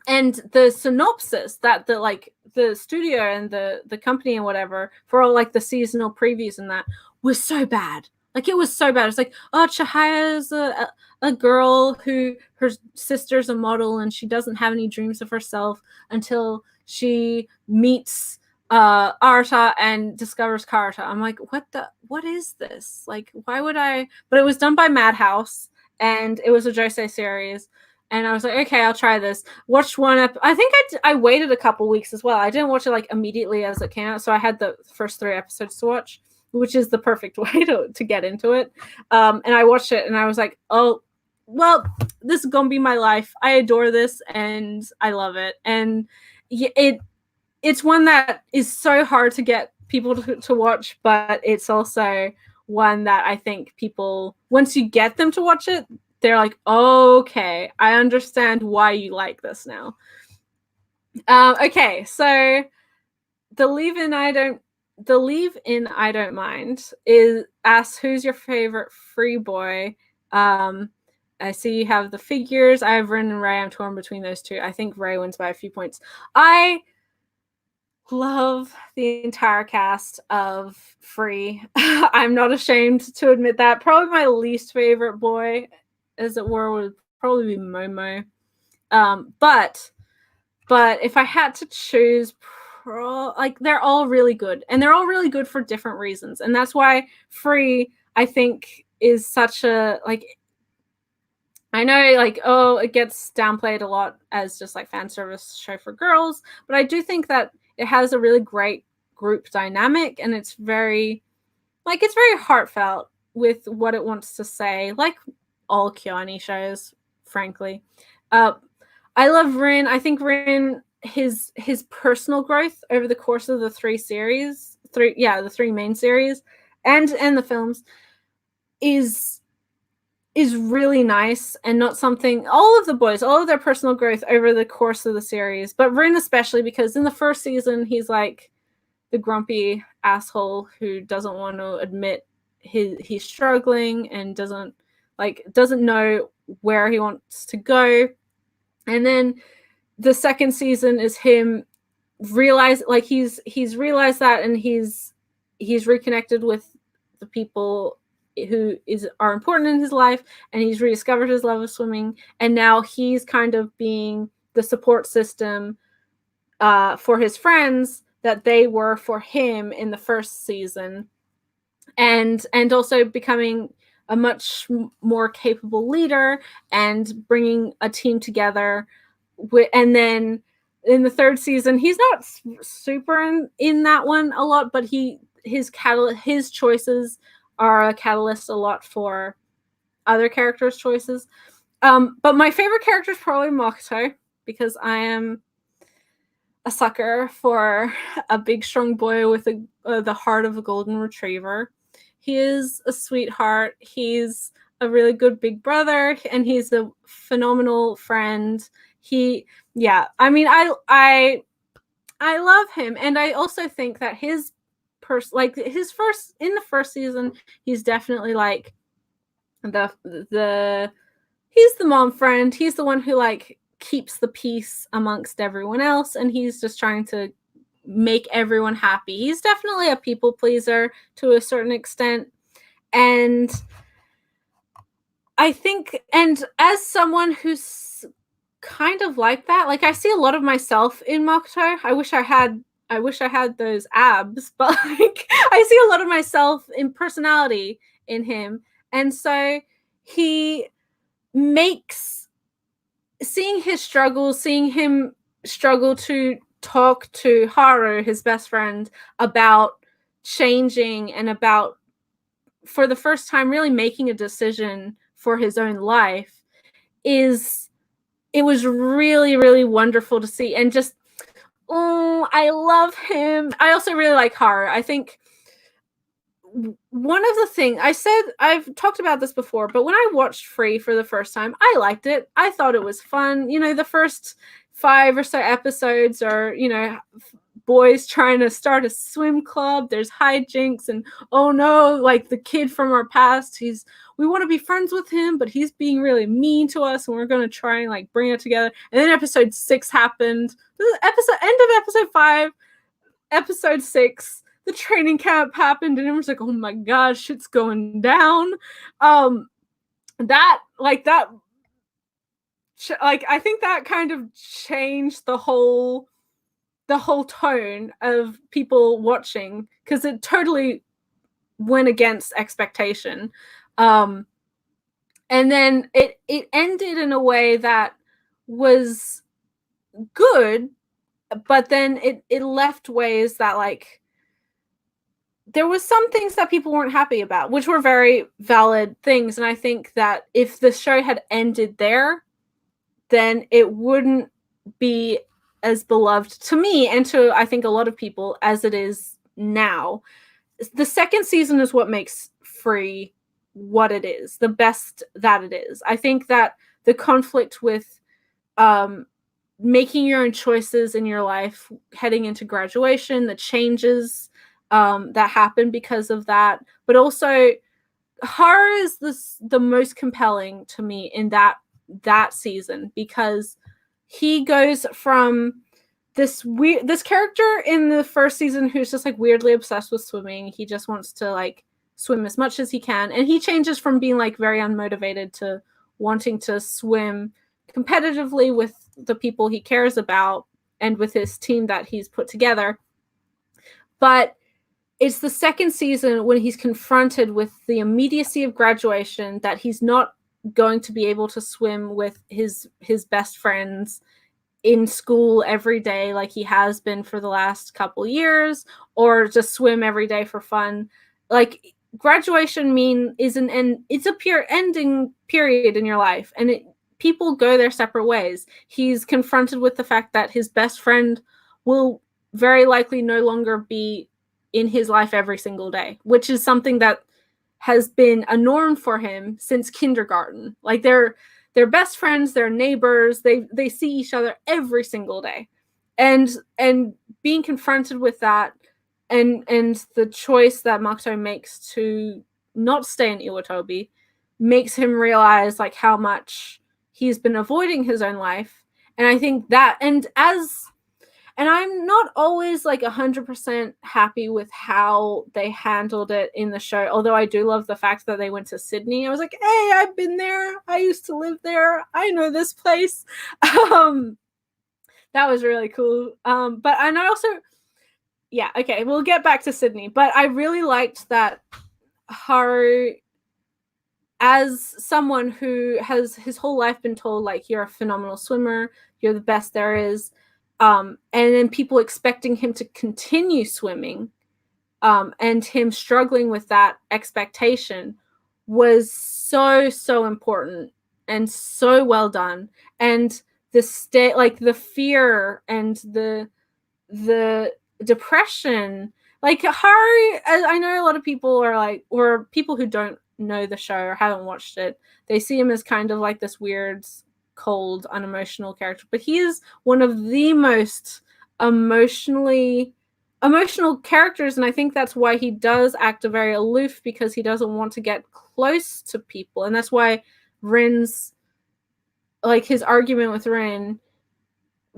and the synopsis that the studio and the company and whatever for all like the seasonal previews and that was so bad. Like it was so bad. It's like, oh, Chihaya is a girl who her sister's a model and she doesn't have any dreams of herself until she meets Arata and discovers Karata. I'm like, what is this? Like, why would I? But it was done by Madhouse, and it was a josei series. And I was like, okay, I'll try this. Watched one I think I waited a couple weeks as well. I didn't watch it like immediately as it came out, so I had the first 3 episodes to watch, which is the perfect way to get into it. And I watched it, and I was like, oh, well, this is gonna be my life. I adore this, and I love it. And it's one that is so hard to get people to watch, but it's also one that I think people, once you get them to watch it, they're like, oh, okay, I understand why you like this now. Okay, so the leave-in I don't mind is asks, who's your favorite free boy? I see you have the figures. I have Rin and Ray. I'm torn between those two. I think Ray wins by a few points. I love the entire cast of Free. I'm not ashamed to admit that. Probably my least favorite boy, as it were, would probably be Momo. But if I had to choose, they're all really good, and they're all really good for different reasons, and that's why Free, I think, is such a like. I know, like, oh, it gets downplayed a lot as just like fan service show for girls, but I do think that it has a really great group dynamic, and it's very heartfelt with what it wants to say, like all Kyoani shows, frankly. I love Rin. I think Rin, his personal growth over the course of the 3 main series and the films is really nice, and not something, all of the boys, all of their personal growth over the course of the series, but Rin especially, because in the first season he's like the grumpy asshole who doesn't want to admit he's struggling and doesn't know where he wants to go. And then the second season is him realize, like, he's realized that, and he's reconnected with the people are important in his life, and he's rediscovered his love of swimming, and now he's kind of being the support system for his friends that they were for him in the first season, and also becoming a much more capable leader and bringing a team together. And then in the third season, he's not super in that one a lot, but his choices are a catalyst a lot for other characters' choices. But my favorite character is probably Makoto, because I am a sucker for a big, strong boy with the heart of a golden retriever. He is a sweetheart. He's a really good big brother, and he's a phenomenal friend. I mean, I love him, and I also think that in the first season, he's definitely like he's the mom friend. He's the one who like keeps the peace amongst everyone else, and he's just trying to make everyone happy. He's definitely a people pleaser to a certain extent, and I think, and as someone who's kind of like that, like I see a lot of myself in Makoto. I wish I had those abs, but like I see a lot of myself in personality in him, and so he makes seeing his struggles, seeing him struggle to talk to Haru, his best friend, about changing and about, for the first time, really making a decision for his own life, it was really, really wonderful to see. And just, I love him. I also really like Haru. I think one of the things I've talked about this before, but when I watched Free for the first time, I liked it. I thought it was fun. The first 5 or so episodes are, boys trying to start a swim club. There's hijinks, and oh no, like the kid from our past, we want to be friends with him, but he's being really mean to us, and we're going to try and like bring it together. And then episode 6 happened. End of episode 5, episode 6, the training camp happened, and everyone's like, oh my god, shit's going down. I think that kind of changed the whole tone of people watching, because it totally went against expectation. And then it ended in a way that was good, but then it left ways that, like, there was some things that people weren't happy about, which were very valid things. And I think that if the show had ended there, then it wouldn't be as beloved to me and to, I think, a lot of people as it is now. The second season is what makes Free what it is, the best that it is. I think that the conflict with making your own choices in your life heading into graduation, the changes that happen because of that, but also Haru is the most compelling to me in that season, because he goes from this character in the first season who's just like weirdly obsessed with swimming. He just wants to like swim as much as he can, and he changes from being like very unmotivated to wanting to swim competitively with the people he cares about and with his team that he's put together. But it's the second season when he's confronted with the immediacy of graduation, that he's not going to be able to swim with his best friends in school every day like he has been for the last couple years, or just swim every day for fun. Like, graduation it's a pure ending period in your life, and people go their separate ways. He's confronted with the fact that his best friend will very likely no longer be in his life every single day, which is something that has been a norm for him since kindergarten. Like, they're best friends, they're neighbors, they see each other every single day. And being confronted with that, and the choice that Makoto makes to not stay in Iwatobi makes him realize like how much he's been avoiding his own life. And I think that, and as And I'm not always like 100% happy with how they handled it in the show. Although I do love the fact that they went to Sydney. I was like, hey, I've been there. I used to live there. I know this place. That was really cool. And I also, yeah, okay, we'll get back to Sydney. But I really liked that Haru, as someone who has his whole life been told, like, you're a phenomenal swimmer, you're the best there is, and then people expecting him to continue swimming, and him struggling with that expectation was so important and so well done. And the state, like the fear and the depression, like Haru, I know a lot of people are like, or people who don't know the show or haven't watched it, they see him as kind of like this weird, cold, unemotional character, but he is one of the most emotional characters, and I think that's why he does act very aloof, because he doesn't want to get close to people. And that's why Rin's, like, his argument with Rin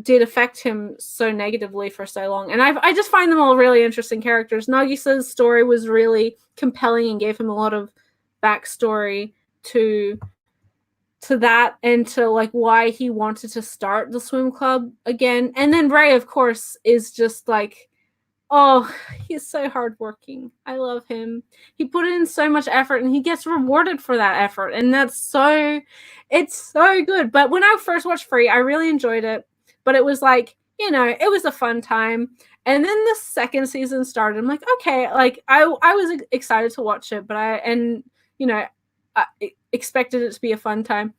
did affect him so negatively for so long. And I just find them all really interesting characters. Nagisa's story was really compelling and gave him a lot of backstory to that, and to like why he wanted to start the swim club again. And then Ray, of course, is just like, oh, he's so hardworking. I love him. He put in so much effort, and he gets rewarded for that effort, and it's so good. But when I first watched Free, I really enjoyed it, but it was like, it was a fun time. And then the second season started. I'm like, okay, like I was excited to watch it, but I expected it to be a fun time.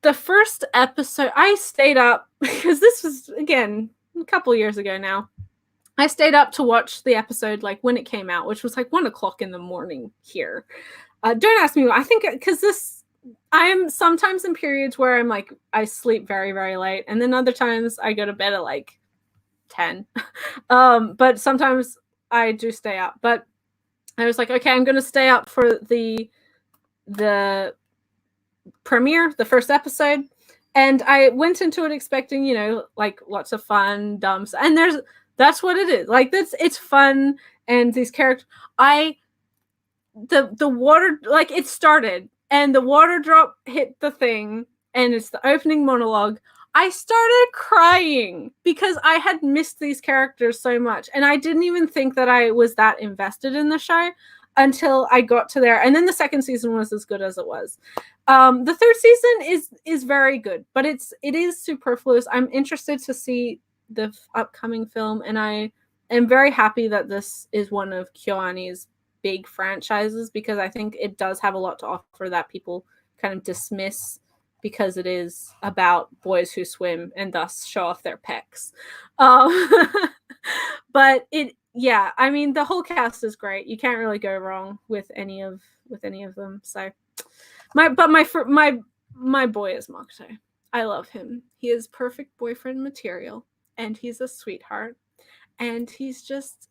The first episode, I stayed up because this was, again, a couple years ago now. I stayed up to watch the episode like when it came out, which was like 1:00 in the morning here. Don't ask me why. I think because I'm sometimes in periods where I'm like, I sleep very, very late, and then other times I go to bed at like 10. But sometimes I do stay up. But I was like, okay, I'm going to stay up for the premiere, the first episode. And I went into it expecting, like lots of fun, dumps. And that's what it is. Like, it's fun. And these characters, the water, like, it started and the water drop hit the thing, and it's the opening monologue. I started crying because I had missed these characters so much. And I didn't even think that I was that invested in the show until I got to there. And then the second season was as good as it was. The third season is very good, but it is superfluous. I'm interested to see the upcoming film, and I am very happy that this is one of KyoAni's big franchises, because I think it does have a lot to offer that people kind of dismiss, because it is about boys who swim and thus show off their pecs. But yeah, I mean, the whole cast is great. You can't really go wrong with any of them. So my boy is Makoto. I love him. He is perfect boyfriend material, and he's a sweetheart. And he's just,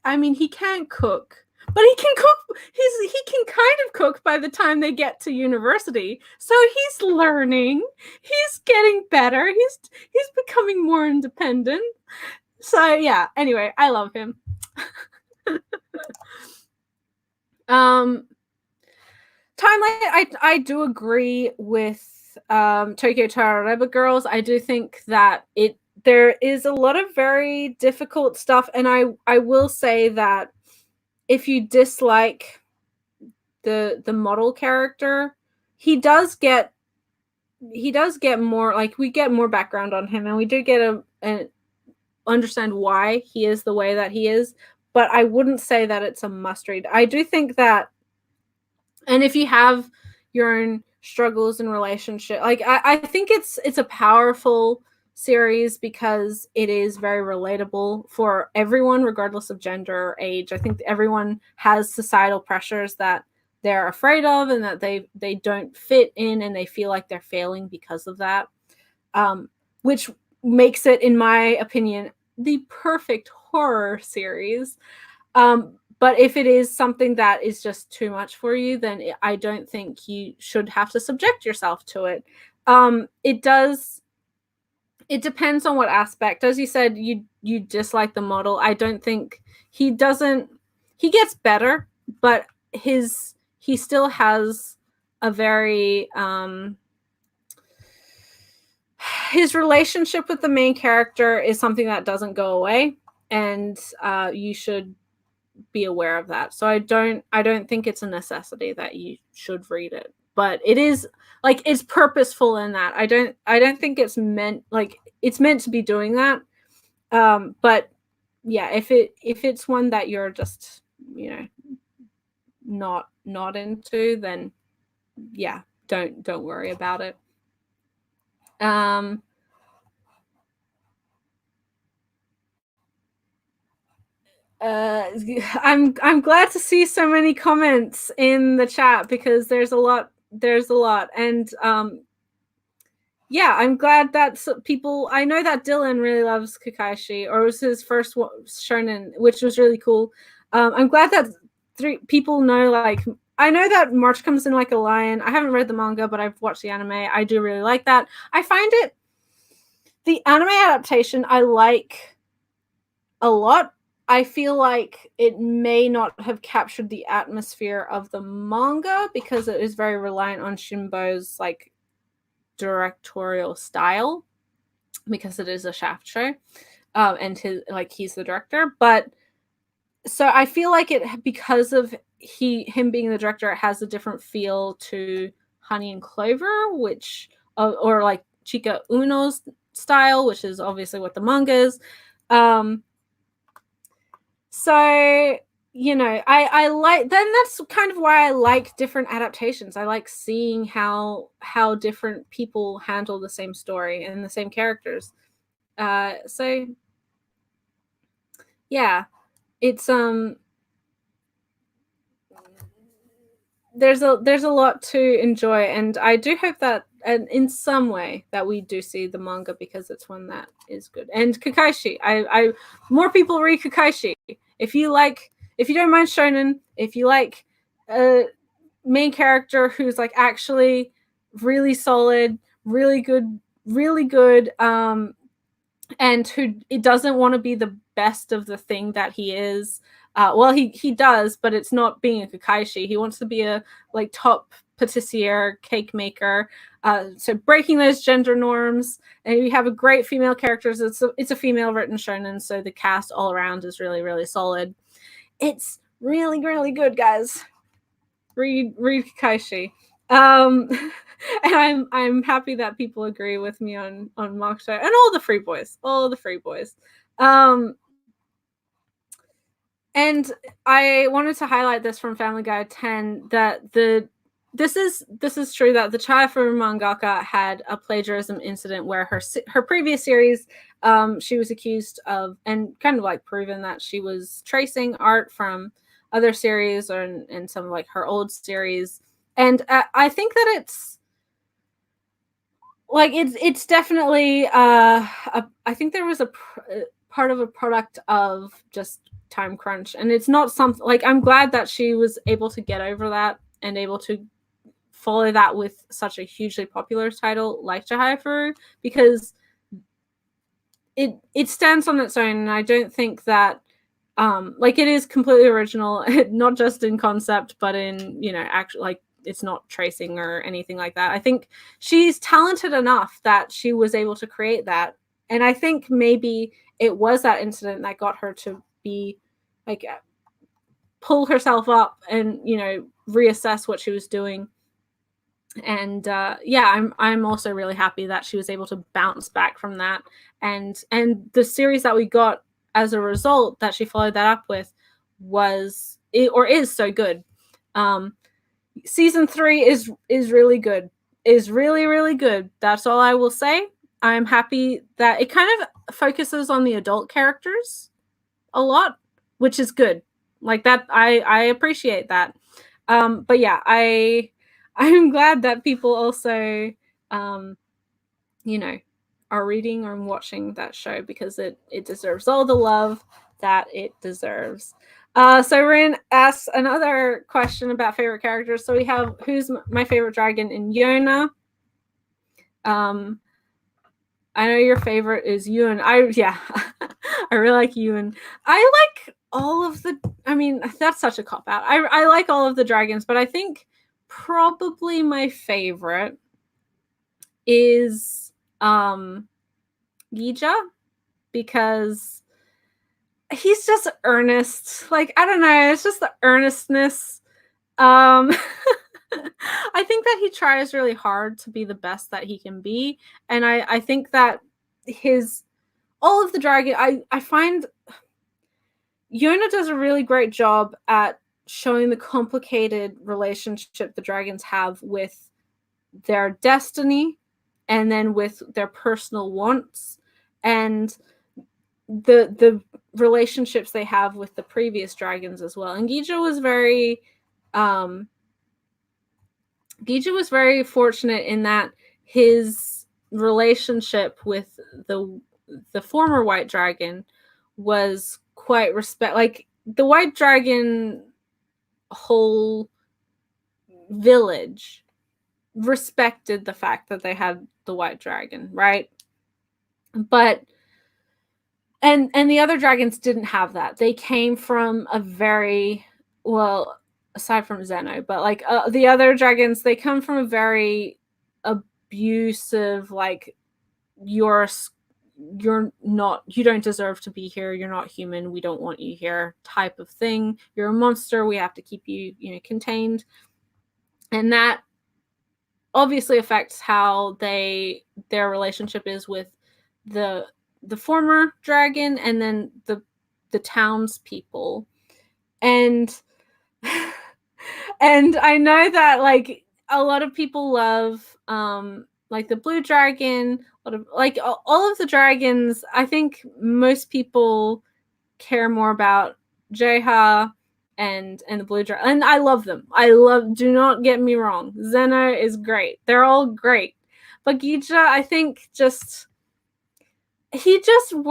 I mean, he can't cook, but he can cook. He can kind of cook by the time they get to university. So he's learning. He's getting better. He's becoming more independent. So yeah, anyway, I love him. Timeline, I do agree with Tokyo Tarareba Girls. I do think that there is a lot of very difficult stuff, and I will say that if you dislike the model character, he does get more, like, we get more background on him, and we do get a understand why he is the way that he is, but I wouldn't say that it's a must read. I do think that, and if you have your own struggles in relationship, like, I think it's a powerful series because it is very relatable for everyone, regardless of gender or age. I think everyone has societal pressures that they're afraid of, and that they don't fit in, and they feel like they're failing because of that, which makes it, in my opinion, the perfect horror series. But if it is something that is just too much for you, then I don't think you should have to subject yourself to it. it depends on what aspect. As you said, you dislike the model. I don't think he doesn't. He gets better, but he still has a very his relationship with the main character is something that doesn't go away, and you should be aware of that. So I don't think it's a necessity that you should read it, but it is like it's purposeful in that. I don't think it's meant like it's meant to be doing that. But yeah, if it's one that you're just, you know, not into, then yeah, don't worry about it. I'm glad to see so many comments in the chat because there's a lot, and yeah, I'm glad that people. I know that Dylan really loves Kakashi, or it was his first shonen, which was really cool. I'm glad that people know. Like, I know that March Comes in Like a Lion. I haven't read the manga, but I've watched the anime. I do really like that. I find the anime adaptation I like a lot. I feel like it may not have captured the atmosphere of the manga because it is very reliant on Shimbo's like directorial style, because it is a Shaft show, and he's the director. But so I feel like it, because of him being the director, it has a different feel to Honey and Clover, which or like Chika Uno's style, which is obviously what the manga is. So, you know, I like, then that's kind of why I like different adaptations. I like seeing how different people handle the same story and the same characters. So yeah, it's there's a lot to enjoy, and I do hope that in some way that we do see the manga, because it's one that is good. And Kakashi, I more people read Kakashi. If you don't mind shonen, if you like a main character who's like actually really solid, really good, and who it doesn't want to be the best of the thing that he is. Well, he does, but it's not being a Kakashi. He wants to be a like top patissier, cake maker. So breaking those gender norms, and you have a great female characters. It's a female written shonen, so the cast all around is really, really solid. It's really, really good, guys. Read Kakashi. And I'm happy that people agree with me on Moksha and all the free boys. And I wanted to highlight this from Family Guide 10, that this is true that the Chaifu mangaka had a plagiarism incident where her previous series, she was accused of, and kind of like proven, that she was tracing art from other series or in some of like her old series. And I think that it's like it's definitely I think there was a part of a product of just time crunch, and it's not something like, I'm glad that she was able to get over that and able to follow that with such a hugely popular title like Chihayafuru, because it stands on its own, and I don't think that like it is completely original, not just in concept but in, you know, actually, like, it's not tracing or anything like that. I think she's talented enough that she was able to create that, and I think maybe it was that incident that got her to be like pull herself up and, you know, reassess what she was doing. And yeah, I'm also really happy that she was able to bounce back from that, and the series that we got as a result that she followed that up with was is so good. Season 3 is really good, is really, really good. That's all I will say. I'm happy that it kind of focuses on the adult characters a lot, which is good. Like that, I appreciate that. But yeah, I'm glad that people also, you know, are reading or watching that show, because it deserves all the love that it deserves. So Rin asks another question about favorite characters. So we have, who's my favorite dragon in Yona? I know your favorite is Yun. I really like Yun. I like all of the. I mean, that's such a cop out. I like all of the dragons, but I think probably my favorite is Gija, because he's just earnest. Like, I don't know, it's just the earnestness. I think that he tries really hard to be the best that he can be, and I think that all of the dragon, I find Yona does a really great job at showing the complicated relationship the dragons have with their destiny and then with their personal wants, and the relationships they have with the previous dragons as well. And Gija was very fortunate in that his relationship with the former white dragon was quite like the white dragon whole village respected the fact that they had the white dragon, right? But and the other dragons didn't have that. They came from a very, well, aside from Zeno, but like the other dragons, they come from a very abusive, like, you don't deserve to be here, you're not human, we don't want you here type of thing, you're a monster, we have to keep you, contained. And that obviously affects how their relationship is with the former dragon and then the townspeople. And and I know that, like, a lot of people love like the blue dragon, a lot of, like, all of the dragons. I think most people care more about Jeha and the blue dragon, and I love them. Do not get me wrong, Zeno is great, they're all great, but Gija, I think, he just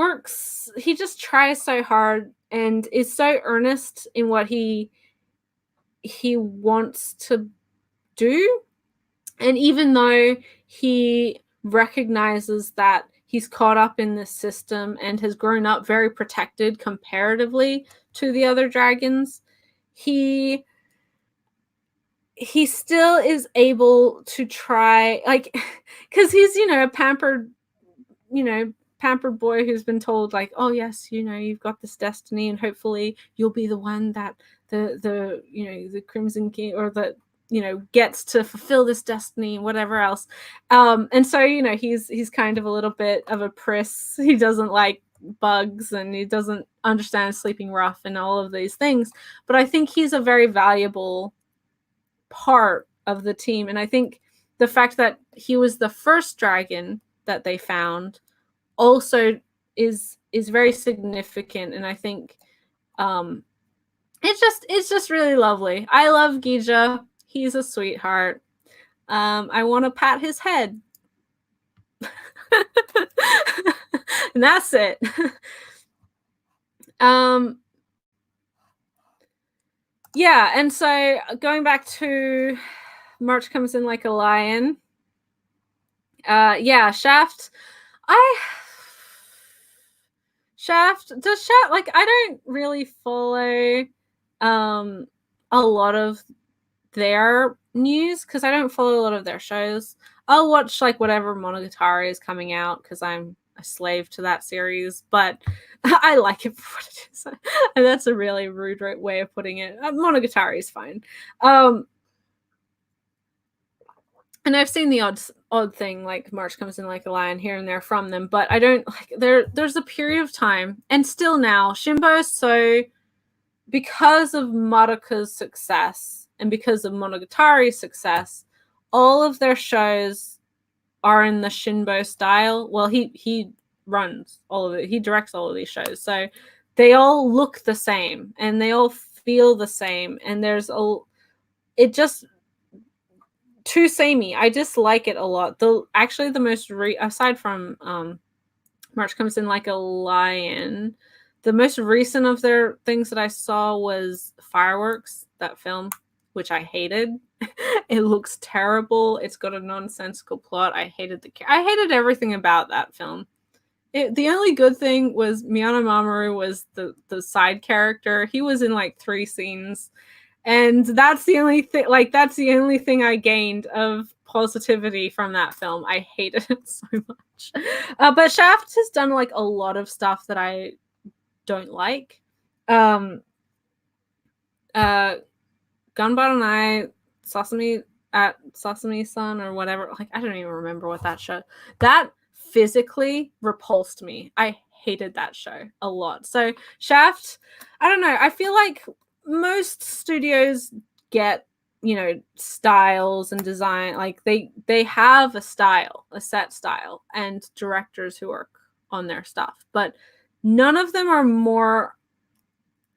tries so hard and is so earnest in what he wants to do. And even though he recognizes that he's caught up in this system and has grown up very protected comparatively to the other dragons, he still is able to try, like, because he's, a pampered boy who's been told, like, oh yes, you've got this destiny and hopefully you'll be the one that the Crimson King, or the gets to fulfill this destiny and whatever else. And so he's kind of a little bit of a priss. He doesn't like bugs and he doesn't understand sleeping rough and all of these things, but I think he's a very valuable part of the team. And I think the fact that he was the first dragon that they found also is very significant. And I think it's just really lovely. I love Gija. He's a sweetheart. I want to pat his head. And that's it. Yeah, and so going back to March Comes in Like a Lion. Yeah, Shaft. Like, I don't really follow a lot of their news because I don't follow a lot of their shows. I'll watch, like, whatever Monogatari is coming out because I'm a slave to that series, but I like it for what it is. And that's a really rude way of putting it. Monogatari is fine. And I've seen the odd thing, like March Comes in Like a Lion here and there from them, but I don't, like, there's a period of time, and still now, Shimbo is so, because of Madoka's success and because of Monogatari's success, all of their shows are in the Shinbo style. Well, he runs all of it. He directs all of these shows. So they all look the same and they all feel the same. And it just too samey. I dislike it a lot. Actually the most aside from March Comes in Like a Lion, the most recent of their things that I saw was Fireworks, that film, which I hated. It looks terrible. It's got a nonsensical plot. I hated everything about that film. The only good thing was Miyano Mamoru was the side character. He was in like 3 scenes, and that's the only thing. Like, that's the only thing I gained of positivity from that film. I hated it so much. But Shaft has done like a lot of stuff that I don't like. Gunpowder and I, Sesame Sun or whatever. Like, I don't even remember what that show. That physically repulsed me. I hated that show a lot. So Shaft, I don't know. I feel like most studios get, you know, styles and design. Like they have a style, a set style, and directors who work on their stuff. But none of them are more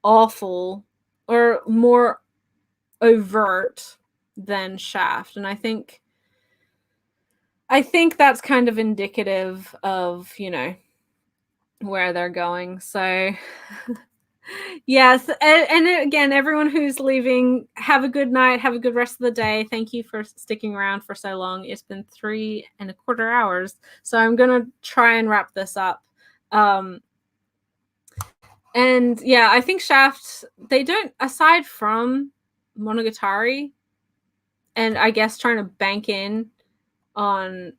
awful or more overt than Shaft. And I think that's kind of indicative of, you know, where they're going. So yes, and again, everyone who's leaving, have a good night, have a good rest of the day. Thank you for sticking around for so long. It's been 3.25 hours, so I'm gonna try and wrap this up. And yeah, I think Shaft, they don't, aside from Monogatari, and I guess trying to bank in on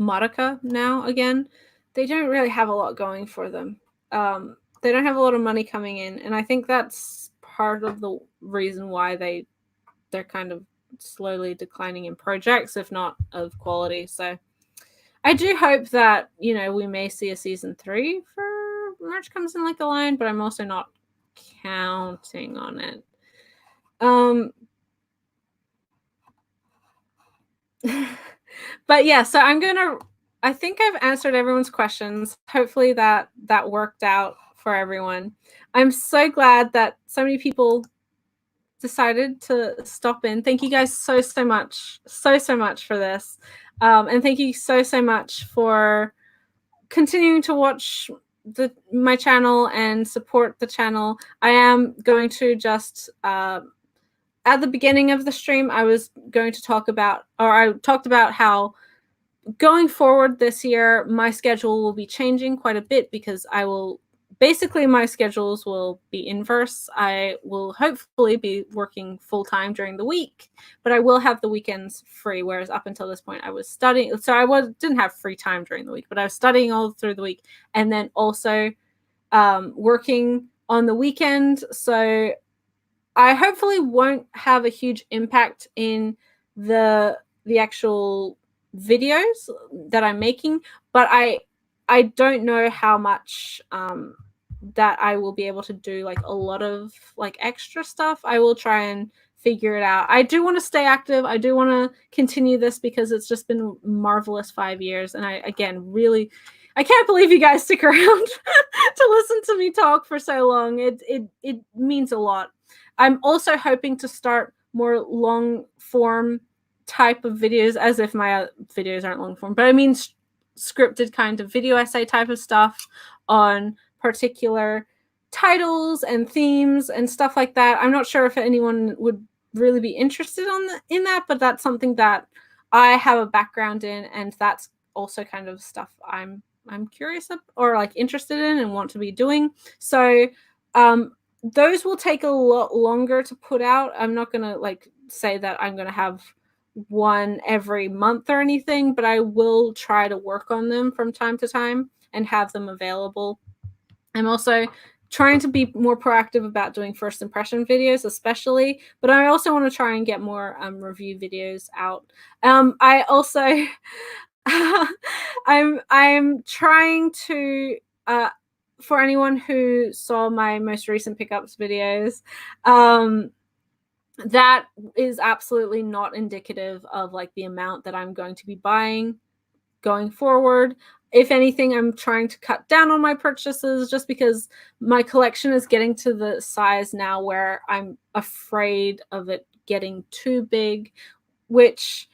Madoka now again, they don't really have a lot going for them. They don't have a lot of money coming in, and I think that's part of the reason why they're kind of slowly declining in projects, if not of quality. So I do hope that, you know, we may see a season 3 for March Comes in Like a Lion, but I'm also not counting on it. But yeah, so I think I've answered everyone's questions. Hopefully that worked out for everyone. I'm so glad that so many people decided to stop in. Thank you guys so much for this. And thank you so much for continuing to watch my channel and support the channel. I am going to just at the beginning of the stream, I was going to talk about, or I talked about how going forward this year, my schedule will be changing quite a bit because basically my schedules will be inverse. I will hopefully be working full-time during the week, but I will have the weekends free, whereas up until this point I was studying. So didn't have free time during the week, but I was studying all through the week and then also working on the weekend. So I hopefully won't have a huge impact in the actual videos that I'm making, but I don't know how much that I will be able to do like a lot of like extra stuff. I will try and figure it out. I do want to stay active. I do want to continue this because it's just been a marvelous 5 years. And I can't believe you guys stick around to listen to me talk for so long. It means a lot. I'm also hoping to start more long form type of videos, as if my videos aren't long form, but I mean scripted kind of video essay type of stuff on particular titles and themes and stuff like that. I'm not sure if anyone would really be interested in that, but that's something that I have a background in, and that's also kind of stuff I'm curious of, or like interested in and want to be doing. So those will take a lot longer to put out. I'm not gonna like say that I'm gonna have one every month or anything, but I will try to work on them from time to time and have them available. I'm also trying to be more proactive about doing first impression videos, especially, but I also want to try and get more review videos out. I also I'm trying to for anyone who saw my most recent pickups videos, that is absolutely not indicative of like the amount that I'm going to be buying going forward. If anything, I'm trying to cut down on my purchases just because my collection is getting to the size now where I'm afraid of it getting too big, which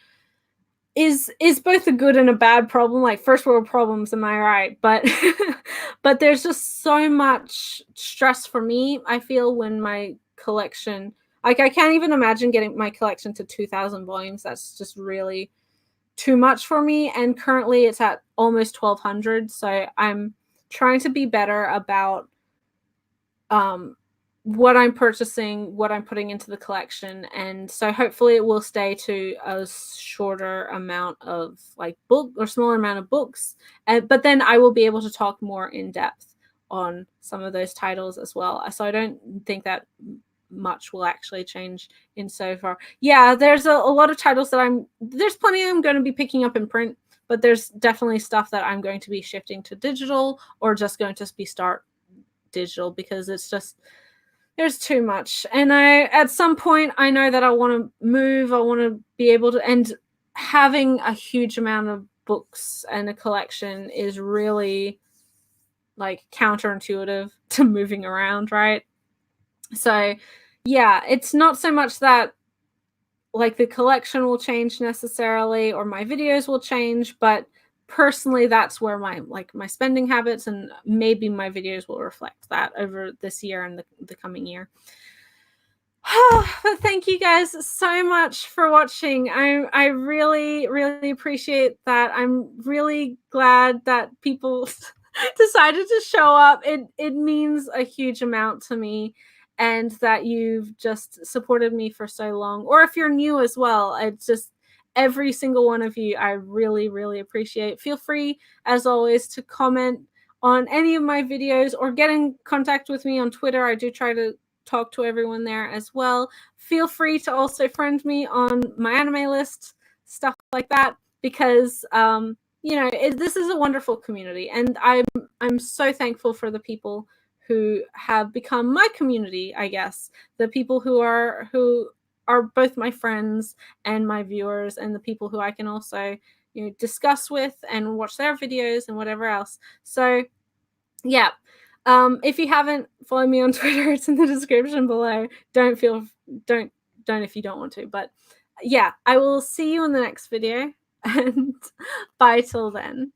is both a good and a bad problem. Like first world problems, am I right? But but there's just so much stress for me, I feel, when my collection, like I can't even imagine getting my collection to 2,000 volumes. That's just really too much for me. And currently it's at almost 1,200. So I'm trying to be better about what I'm purchasing, what I'm putting into the collection. And so hopefully it will stay to a shorter amount of like book or smaller amount of books. But then I will be able to talk more in depth on some of those titles as well. So I don't think that much will actually change in so far. Yeah, there's a lot of titles that there's plenty I'm going to be picking up in print, but there's definitely stuff that I'm going to be shifting to digital or just going to be start digital because it's just, there's too much. And at some point I know that I want to move, I want to be able to, and having a huge amount of books and a collection is really like counterintuitive to moving around, right? So yeah, it's not so much that like the collection will change necessarily or my videos will change, but personally that's where my spending habits and maybe my videos will reflect that over this year and the coming year. But thank you guys so much for watching. I really appreciate that. I'm really glad that people decided to show up. It means a huge amount to me, and that you've just supported me for so long. Or if you're new as well, it's just every single one of you I really appreciate. Feel free as always to comment on any of my videos or get in contact with me on Twitter. I do try to talk to everyone there as well. Feel free to also friend me on my anime list, stuff like that, because you know, this is a wonderful community, and I'm so thankful for the people who have become my community, I guess. The people who are both my friends and my viewers, and the people who I can also, you know, discuss with and watch their videos and whatever else. So yeah, if you haven't followed me on Twitter, it's in the description below. Don't if you don't want to. But yeah, I will see you in the next video, and bye till then.